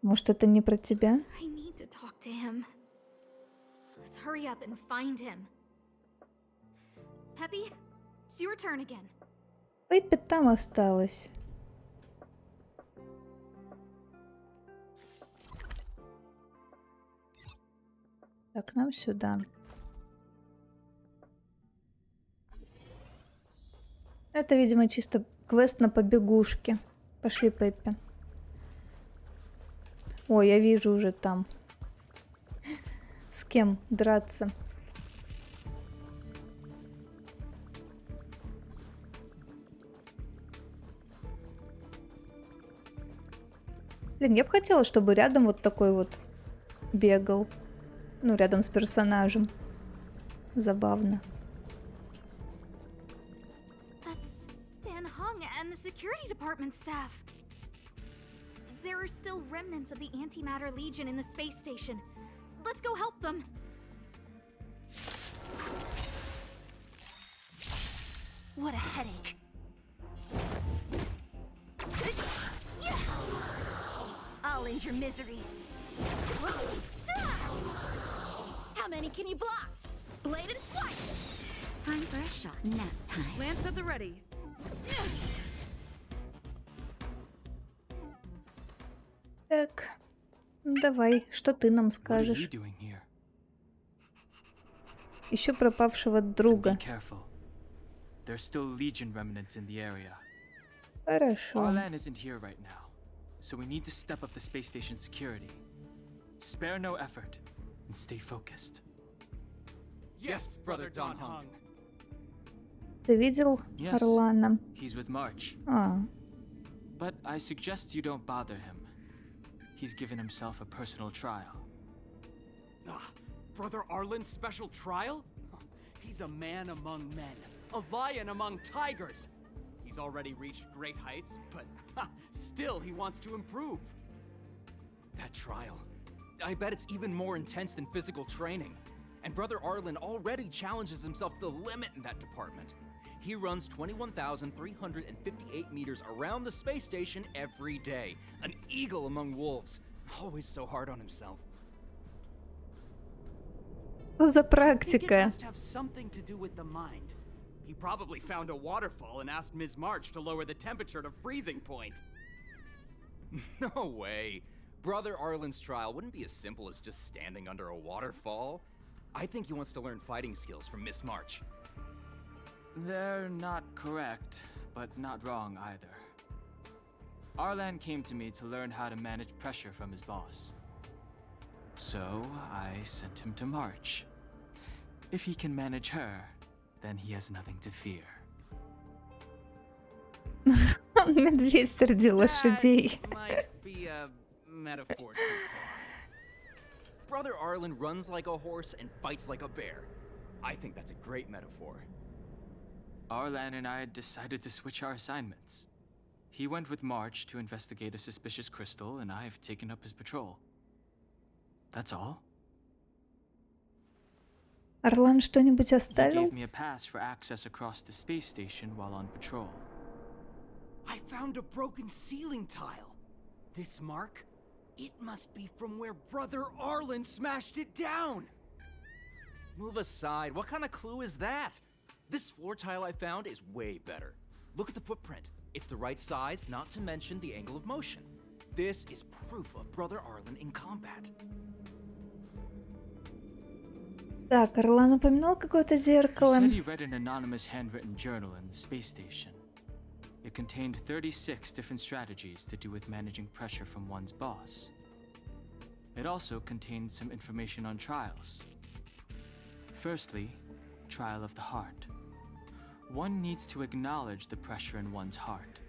Может, это не про тебя? I need to talk to him. Let's hurry up and find him. Peppy, it's your turn again. Пеппи там осталась. Так, нам сюда. Это, видимо, чисто квест на побегушке. Пошли, Пеппи. Ой, я вижу уже там. С кем драться. Блин, я бы хотела, чтобы рядом вот такой вот бегал. Ну, рядом с персонажем. Забавно. That's Dan Hung and the security department staff. There are still remnants of the Antimatter Legion in the space station. Let's go help them. What a headache. I'll end your misery. How many can you block? Blade and flight! Time for a shot. Nap time. Lance at the ready. Так, ну давай, что ты нам скажешь? Еще пропавшего друга. There's still Legion remnants in the area. Хорошо. Arlan isn't here right now, so we need to step up the space station security. Spare no effort and stay focused. Yes, brother Don Hung. Ты видел Орлана? He's with March. But I suggest you don't bother him. He's given himself a personal trial. Brother Arlen's special trial? He's a man among men, a lion among tigers. He's already reached great heights, but still he wants to improve. That trial. I bet it's even more intense than physical training. And Brother Arlen already challenges himself to the limit in that department. He runs 21,358 meters around the space station every day. An eagle among wolves. Always so hard on himself. За практика. It must have something to do with the mind. He probably found a waterfall and asked Ms. March to lower the temperature to freezing point. No way. Brother Arlen's trial wouldn't be as simple as just standing under a waterfall. I think he wants to learn fighting skills from Miss March. They're not correct, but not wrong either. Arlan came to me to learn how to manage pressure from his boss. So, I sent him to March. If he can manage her, then he has nothing to fear. Медведь среди лошадей. Might be a metaphor too far. Brother Arlen runs like a horse and fights like a bear. I think that's a great metaphor. Arlan and I decided to switch our assignments. He went with March to investigate a suspicious crystal, and I've taken up his patrol. That's all. Орлан что-нибудь He оставил? gave me a pass for access across the space station while on patrol. I found a broken ceiling tile. This mark? It must be from where Brother Arlen smashed it down. Move aside. What kind of clue is that? This floor tile I found is way better. Look at the footprint. It's the right size, not to mention the angle of motion. This is proof of Brother Arlen in combat. Так, Орлан упоминал какое-то зеркало. He said he read an anonymous handwritten journal in the space station. It contained 36 different strategies to do with managing pressure from one's boss. It also contained some information on trials. Firstly, trial of the heart. One needs to acknowledge the pressure in one's heart,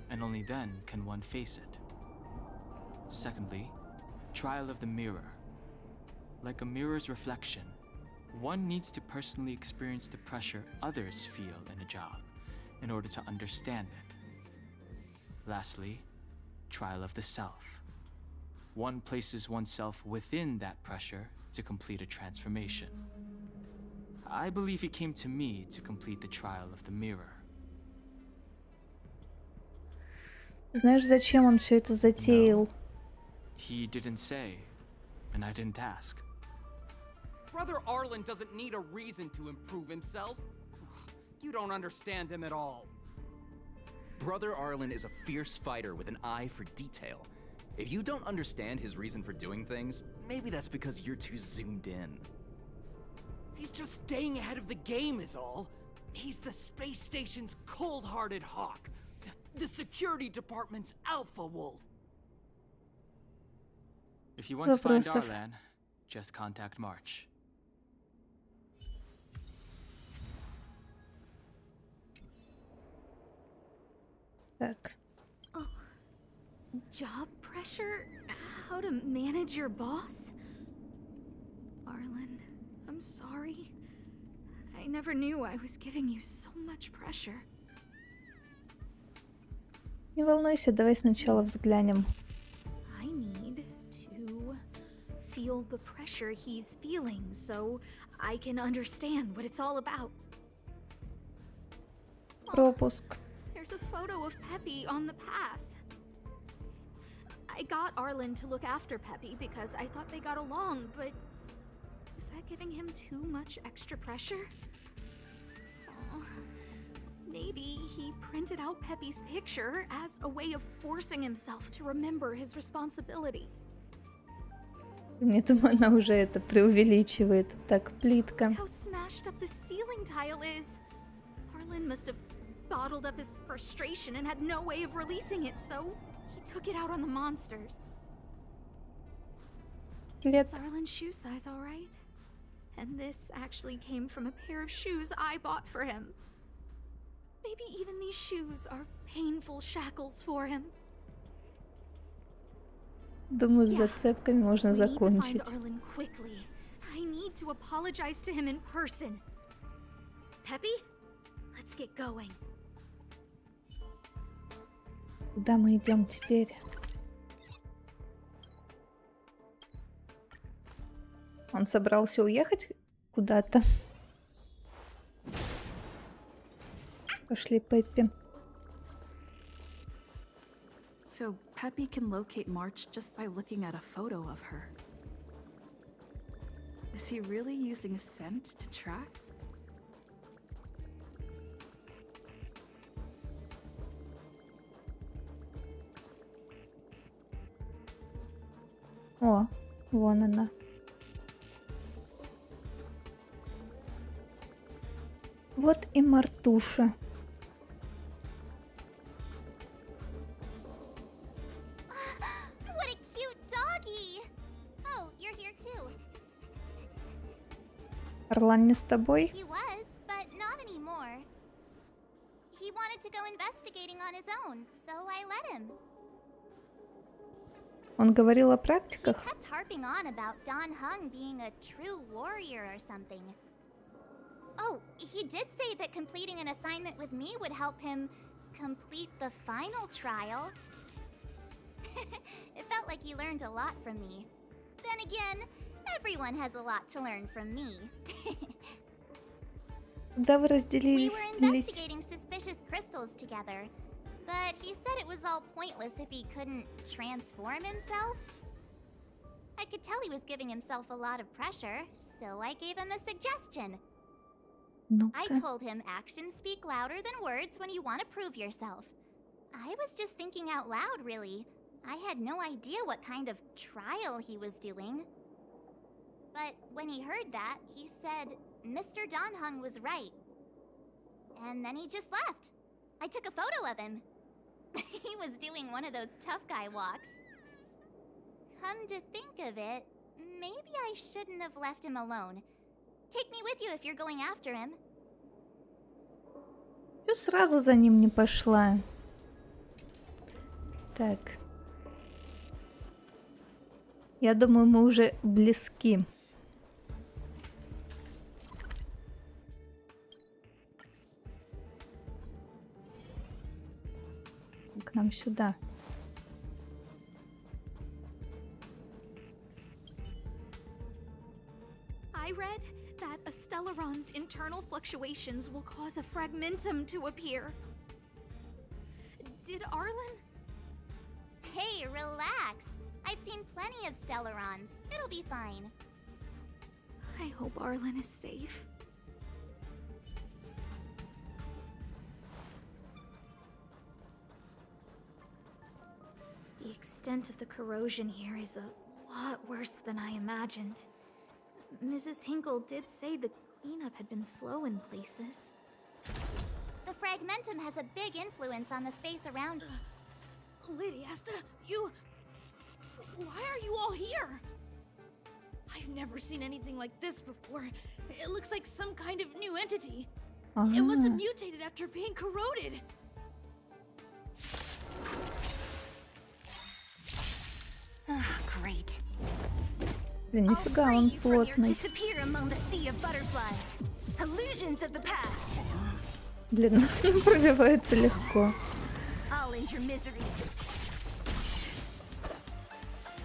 and only then can one face it. Secondly, trial of the mirror. Like a mirror's reflection, one needs to personally experience the pressure others feel in a job in order to understand it. Lastly, trial of the self. One places oneself within that pressure to complete a transformation. I believe he came to me to complete the trial of the mirror. Знаешь, зачем он все это затеял? He didn't say, and I didn't ask. Brother Arlen doesn't need a reason to improve himself. You don't understand him at all. Brother Arlen is a fierce fighter with an eye for detail. If you don't understand his reason for doing things, maybe that's because you're too zoomed in. He's just staying ahead of the game is all. He's the space station's cold-hearted hawk. The security department's alpha wolf. If you want to find Arlan, just contact March. Так. Oh, job pressure? How to manage your boss? Arlen, I'm sorry. I never knew I was giving you so much pressure. Не волнуйся, давай сначала взглянем. I need to feel the pressure he's feeling so I can understand what it's all about. Пропуск. There's a photo of Peppy on the pass. I got Arlen to look after Peppy because I thought they got along, but is that giving him too much extra pressure? Oh, maybe he printed out Peppy's picture as a way of forcing himself to remember his responsibility. Не думаю, она уже это преувеличивает. Так, плитка. How smashed up the ceiling tile is. Arlen must have bottled up his frustration and had no way of releasing it, so he took it out on the monsters. It's Arlen's shoe size, all right? And this actually came from a pair of shoes I bought for him. Maybe even these shoes are painful shackles for him. Думаю, с зацепками можно We need to закончить. find Arlen quickly. I need to apologize to him in person. Peppy, let's get going. Куда мы идем теперь? Он собрался уехать куда-то. Пошли, Пеппи. So Peppy can locate March just by looking at a photo of her. Is he really using scent to track? О, вон она. Вот и Мартуша. What a cute doggy! Oh, you're here too. Орлан не с тобой? He was, but not anymore. He wanted to go investigating on his own, so I let him. Он говорил о He практиках? kept harping on about Don Hung being a true warrior or something. Oh, he did say that completing an assignment with me would help him complete the final trial. It felt like he learned a lot from me. Then again, everyone has a lot to learn from me. Когда вы We разделились? were investigating suspicious crystals together, but he said it was all pointless if he couldn't transform himself. I could tell he was giving himself a lot of pressure, so I gave him a suggestion. I Ну-ка. told him actions speak louder than words when you want to prove yourself. I was just thinking out loud, really. I had no idea what kind of trial he was doing. But when he heard that, he said Mr. Don Hung was right. And then he just left. I took a photo of him. He was doing one of those tough guy walks. Come to think of it, maybe I shouldn't have left him alone. Take me with you if you're going after him. Чё сразу за ним не пошла? Так. Я думаю, мы уже близки. К нам сюда. I read that a Stellaron's internal fluctuations will cause a fragmentum to appear. Did Arlen? Hey, relax. I've seen plenty of Stellarons. It'll be fine. I hope Arlen is safe. The extent of the corrosion here is a lot worse than I imagined. Mrs. Hinkle did say the cleanup had been slow in places. The fragmentum has a big influence on the space around. Lady Asta, you... Why are you all here? I've never seen anything like this before. It looks like some kind of new entity. It must have mutated after being corroded. Great. Блин, нифига он плотный. Disappear among the sea of butterflies. Illusions of the past. Блин, пробивается легко. I'll end your misery.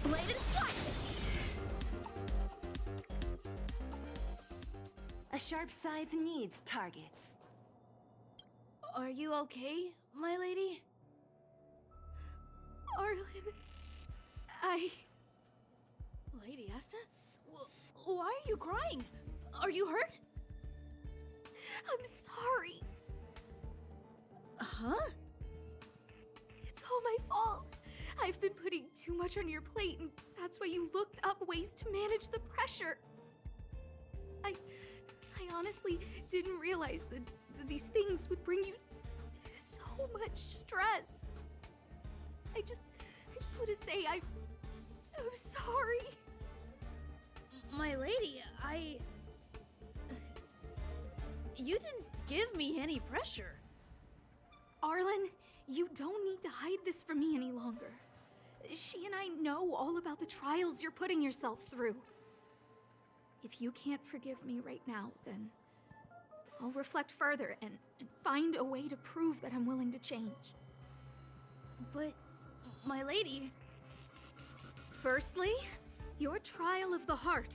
Blade and flight. A sharp scythe needs targets. Are you okay, my lady? Arlen, Lady Asta? Why are you crying? Are you hurt? I'm sorry. Huh? It's all my fault. I've been putting too much on your plate, and that's why you looked up ways to manage the pressure. I honestly didn't realize that these things would bring you so much stress. I just want to say I'm sorry. My lady, You didn't give me any pressure. Arlen, you don't need to hide this from me any longer. She and I know all about the trials you're putting yourself through. If you can't forgive me right now, then I'll reflect further and find a way to prove that I'm willing to change. But, my lady... Firstly, your trial of the heart.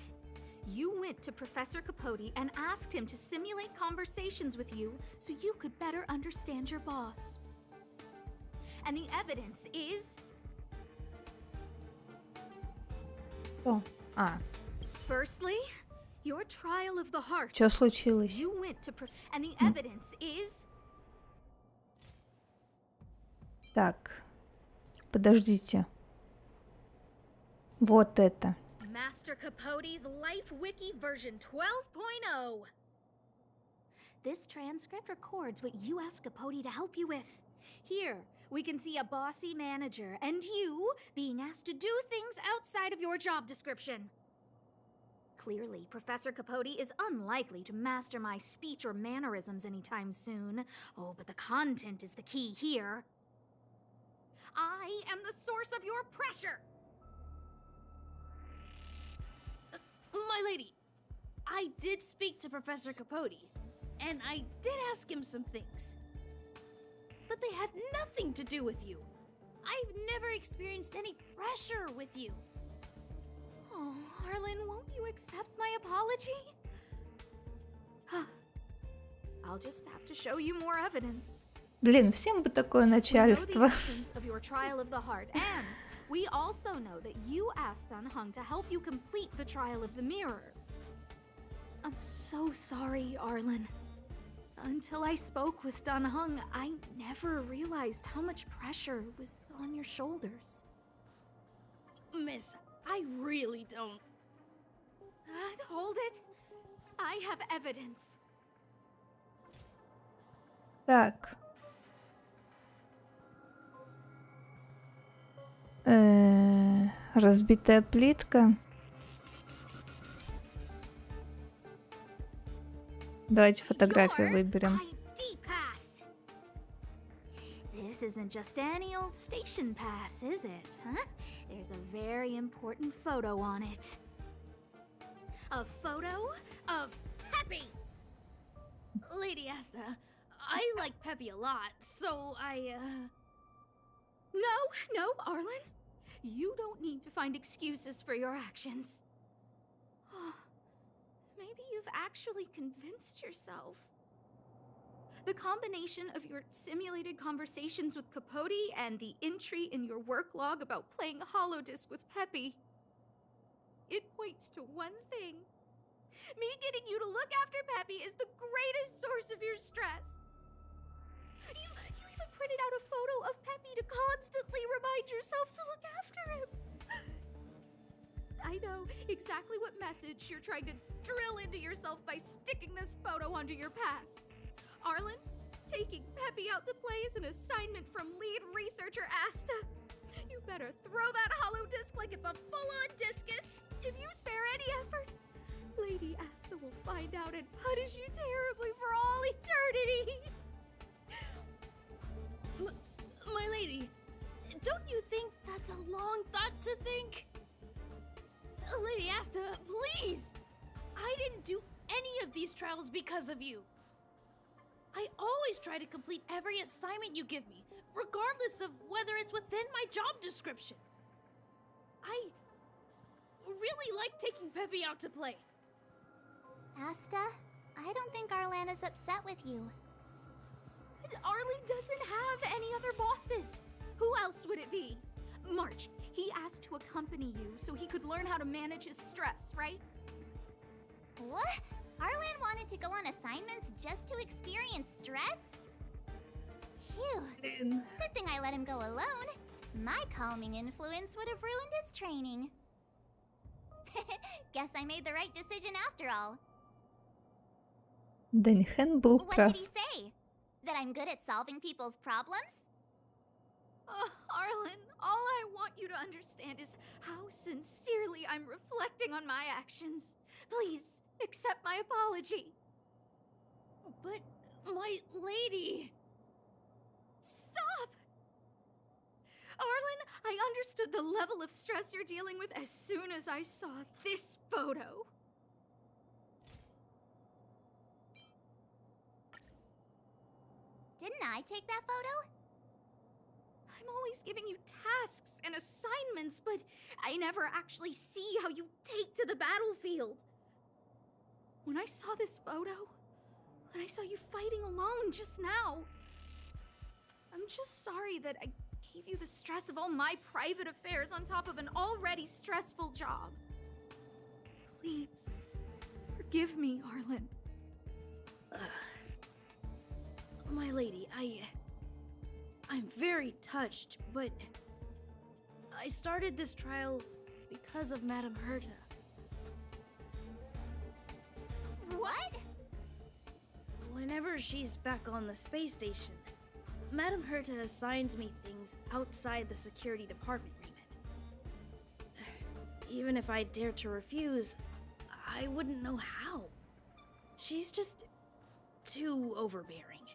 You went to Professor Capote and asked him to simulate conversations with you so you could better understand your boss. And the evidence is... О, Firstly, your trial of the heart. Что случилось? You went to and the evidence is... Так, подождите. Вот это. Master Capote's Life Wiki version 12.0. This transcript records what you asked Capote to help you with. Here, we can see a bossy manager and you being asked to do things outside of your job description. Clearly, Professor Capote is unlikely to master my speech or mannerisms anytime soon. Oh, but the content is the key here. I am the source of your pressure! My lady, I did speak to Professor Capote, and I did ask him some things. But they had nothing to do with you. I've never experienced any pressure with you. Oh, Arlen, won't you accept my apology? I'll just have to show you more evidence. Блин, всем бы такое начальство. Of your trial of the heart, and we also know that you asked Dan Heng to help you complete the trial of the mirror. I'm so sorry, Arlen. Until I spoke with Dan Heng, I never realized how much pressure was on your shoulders. Miss, I really don't. Hold it. I have evidence. Так. Разбитая плитка. Давайте фотографию выберем. This isn't just any old station pass, is it? Huh? There's a very important photo on it. A photo of Peppy! Lady Asta, I like Peppy a lot, so No, Arlen. You don't need to find excuses for your actions. Maybe you've actually convinced yourself. The combination of your simulated conversations with Capote and the entry in your work log about playing holodisc with Peppy, it points to one thing. Me getting you to look after Peppy is the greatest source of your stress. You even printed out a photo of Peppy to constantly remind yourself to look after him. I know exactly what message you're trying to drill into yourself by sticking this photo onto your pass. Arlen, taking Peppy out to play is an assignment from lead researcher Asta. You better throw that holodisc like it's a full-on discus. If you spare any effort, Lady Asta will find out and punish you terribly for all eternity. My lady, don't you think that's a long thought to think? Lady Asta, please! I didn't do any of these trials because of you. I always try to complete every assignment you give me, regardless of whether it's within my job description. I really like taking Peppy out to play. Asta, I don't think Arlan is upset with you. Arlen doesn't have any other bosses. Who else would it be? March, he asked to accompany you so he could learn how to manage his stress, right? What? Arlan wanted to go on assignments just to experience stress? Phew. Good thing I let him go alone. My calming influence would have ruined his training. Guess I made the right decision after all. Dan Heng был What прав. did he say? That I'm good at solving people's problems? Arlen, all I want you to understand is how sincerely I'm reflecting on my actions. Please, accept my apology. But, my lady... Stop! Arlen, I understood the level of stress you're dealing with as soon as I saw this photo. Didn't I take that photo? I'm always giving you tasks and assignments, but I never actually see how you take to the battlefield. When I saw this photo, when I saw you fighting alone just now, I'm just sorry that I gave you the stress of all my private affairs on top of an already stressful job. Please, forgive me, Arlen. My lady, I'm very touched, but I started this trial because of Madame Herta. What? Whenever she's back on the space station, Madame Herta assigns me things outside the security department remit. Even if I dared to refuse, I wouldn't know how. She's just too overbearing.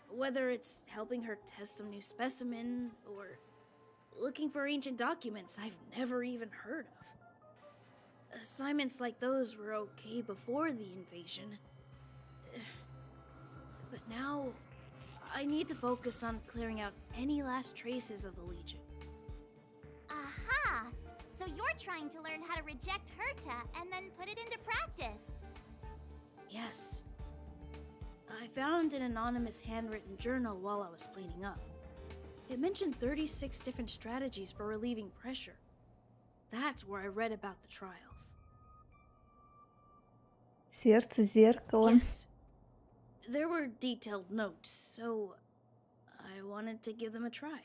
Whether it's helping her test some new specimen, or looking for ancient documents I've never even heard of. Assignments like those were okay before the invasion. But now, I need to focus on clearing out any last traces of the Legion. Aha! So you're trying to learn how to reject Herta and then put it into practice. Yes. I found an anonymous handwritten journal while I was cleaning up. It mentioned 36 different strategies for relieving pressure. That's where I read about the trials. Сердце зеркало. Yes. There were detailed notes, so I wanted to give them a try.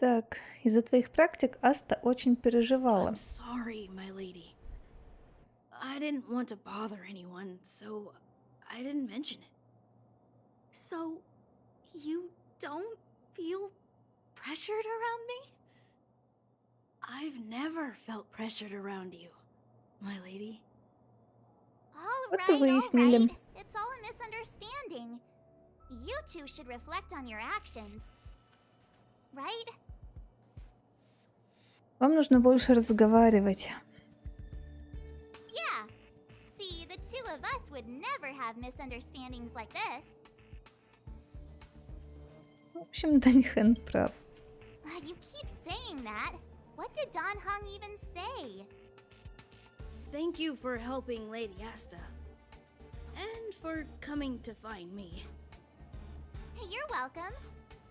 Так, из-за твоих практик Аста очень переживала. I'm sorry, my lady. I didn't want to bother anyone, so I didn't mention it. So, you don't feel pressured around me? I've never felt pressured around you, my lady. All Вот и right. выяснили. It's all a misunderstanding. You two should reflect on your actions. Right? Вам нужно больше разговаривать. Yeah. See, the two of us would never have misunderstandings like this. В общем, Даньхэн прав. You keep saying that. What did Don Hung even say? Thank you for helping Lady Asta. And for coming to find me. You're welcome.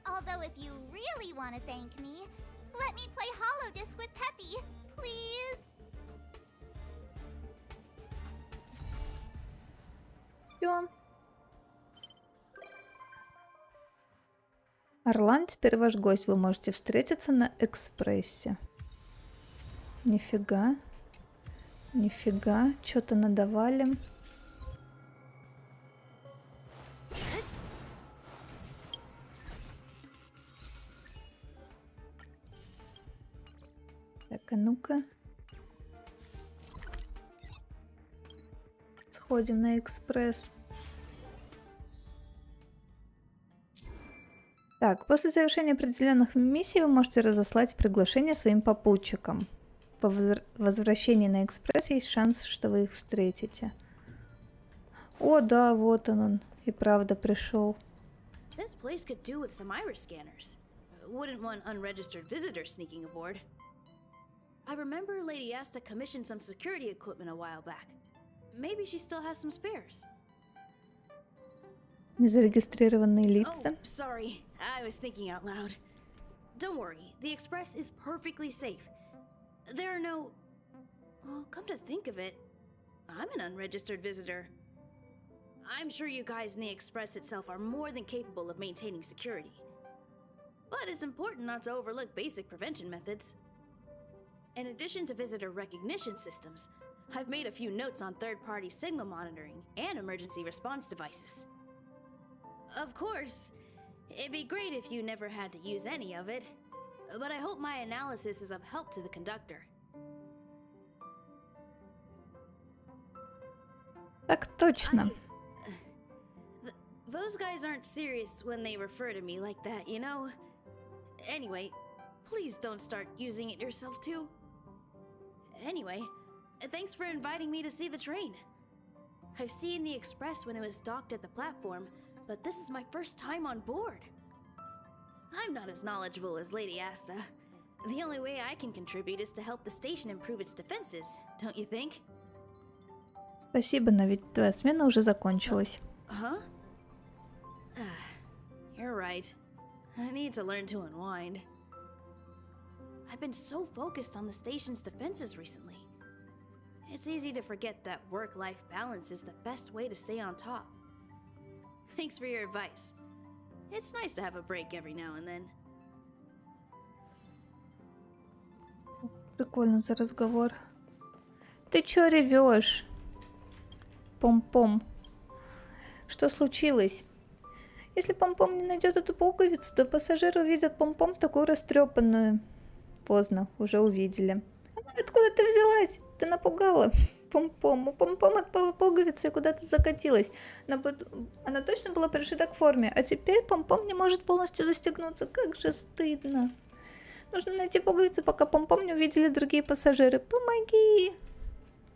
Although if you really want to thank me, let me play Holodisc with Peppy, please. Всё. Орлан, теперь ваш гость. Вы можете встретиться на экспрессе. Нифига. Нифига. Что-то надавали. Так, а ну-ка. Сходим на экспресс. Так, после завершения определенных миссий вы можете разослать приглашение своим попутчикам. По возвращении на экспресс есть шанс, что вы их встретите. О, да, вот он и правда пришел. This place could do with some iris scanners. Wouldn't want unregistered visitors sneaking aboard. I remember Lady Asta commissioned some security equipment a while back. Maybe she still has some spares. Незарегистрированные лица. Oh, sorry. I was thinking out loud. Don't worry, the Express is perfectly safe. There are no... Well, come to think of it, I'm an unregistered visitor. I'm sure you guys in the Express itself are more than capable of maintaining security. But it's important not to overlook basic prevention methods. In addition to visitor recognition systems, I've made a few notes on third-party signal monitoring and emergency response devices. Of course, it'd be great if you never had to use any of it, but I hope my analysis is of help to the conductor. Так точно. Those guys aren't serious when they refer to me like that, you know? Anyway, please don't start using it yourself too. Anyway, thanks for inviting me to see the train. I've seen the Express when it was docked at the platform, but this is my first time on board. I'm not as knowledgeable as Lady Asta. The only way I can contribute is to help the station improve its defenses, don't you think? Спасибо, но ведь твоя смена уже закончилась. Huh? You're right. I need to learn to unwind. I've been so focused on the station's defenses recently. It's easy to forget that work-life balance is the best way to stay on top. Thanks for your advice. It's nice to have a break every now and then. Прикольно за разговор. Ты чё ревешь? Пом-пом. Что случилось? Если Пом-пом не найдет эту пуговицу, то пассажиры увидят Пом-пом такую растрепанную. Поздно, уже увидели. Откуда ты взялась? Ты напугала Пом-пом. У Пом-пом отпала пуговица и куда-то закатилась. Она точно была пришита к форме, а теперь Пом-пом не может полностью застегнуться. Как же стыдно. Нужно найти пуговицу, пока Пом-пом не увидели другие пассажиры. Помоги!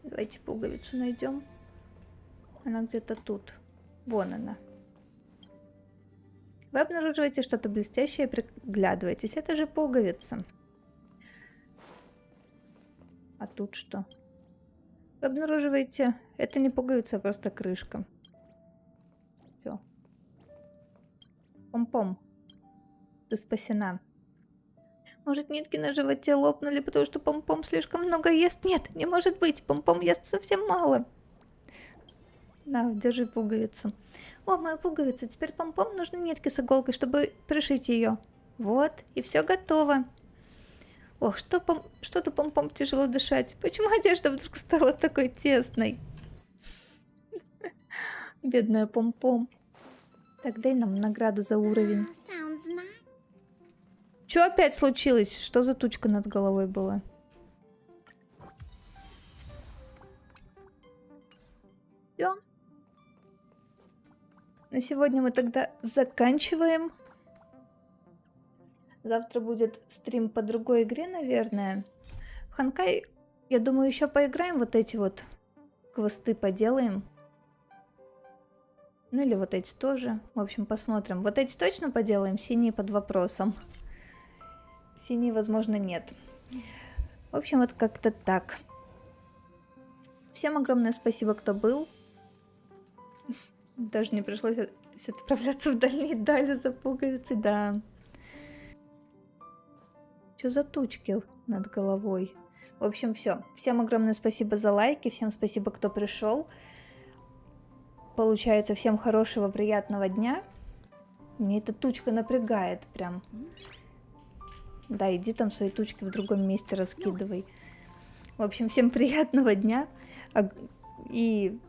Давайте пуговицу найдем. Она где-то тут. Вон она. Вы обнаруживаете что-то блестящее и приглядываетесь. Это же пуговица. А тут что? Вы обнаруживаете... Это не пуговица, а просто крышка. Все. Пом-пом. Ты спасена. Может, нитки на животе лопнули, потому что Пом-пом слишком много ест? Нет, не может быть. Пом-пом ест совсем мало. На, держи пуговицу. О, моя пуговица. Теперь Пом-пом нужны нитки с иголкой, чтобы пришить ее. Вот, и все готово. Ох, что-то Пом-пом тяжело дышать. Почему одежда вдруг стала такой тесной? Бедная Пом-пом. Так, дай нам награду за уровень. Что опять случилось? Что за тучка над головой была? Все. На сегодня мы тогда заканчиваем. Завтра будет стрим по другой игре, наверное. В Honkai, я думаю, еще поиграем, вот эти вот квесты поделаем. Ну или вот эти тоже. В общем, посмотрим. Вот эти точно поделаем, синие под вопросом. Синий, возможно, нет. В общем, вот как-то так. Всем огромное спасибо, кто был. Даже не пришлось отправляться в дальние дали за пуговицы, да. Что за тучки над головой? В общем, все. Всем огромное спасибо за лайки, всем спасибо, кто пришел. Получается, всем хорошего, приятного дня. Мне эта тучка напрягает прям. Да, иди там свои тучки в другом месте раскидывай. В общем, всем приятного дня. И...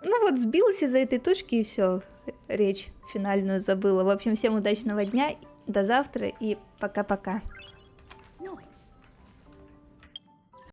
Ну вот, сбилась из-за этой тучки, и все. Речь финальную забыла. В общем, всем удачного дня. До завтра и пока-пока.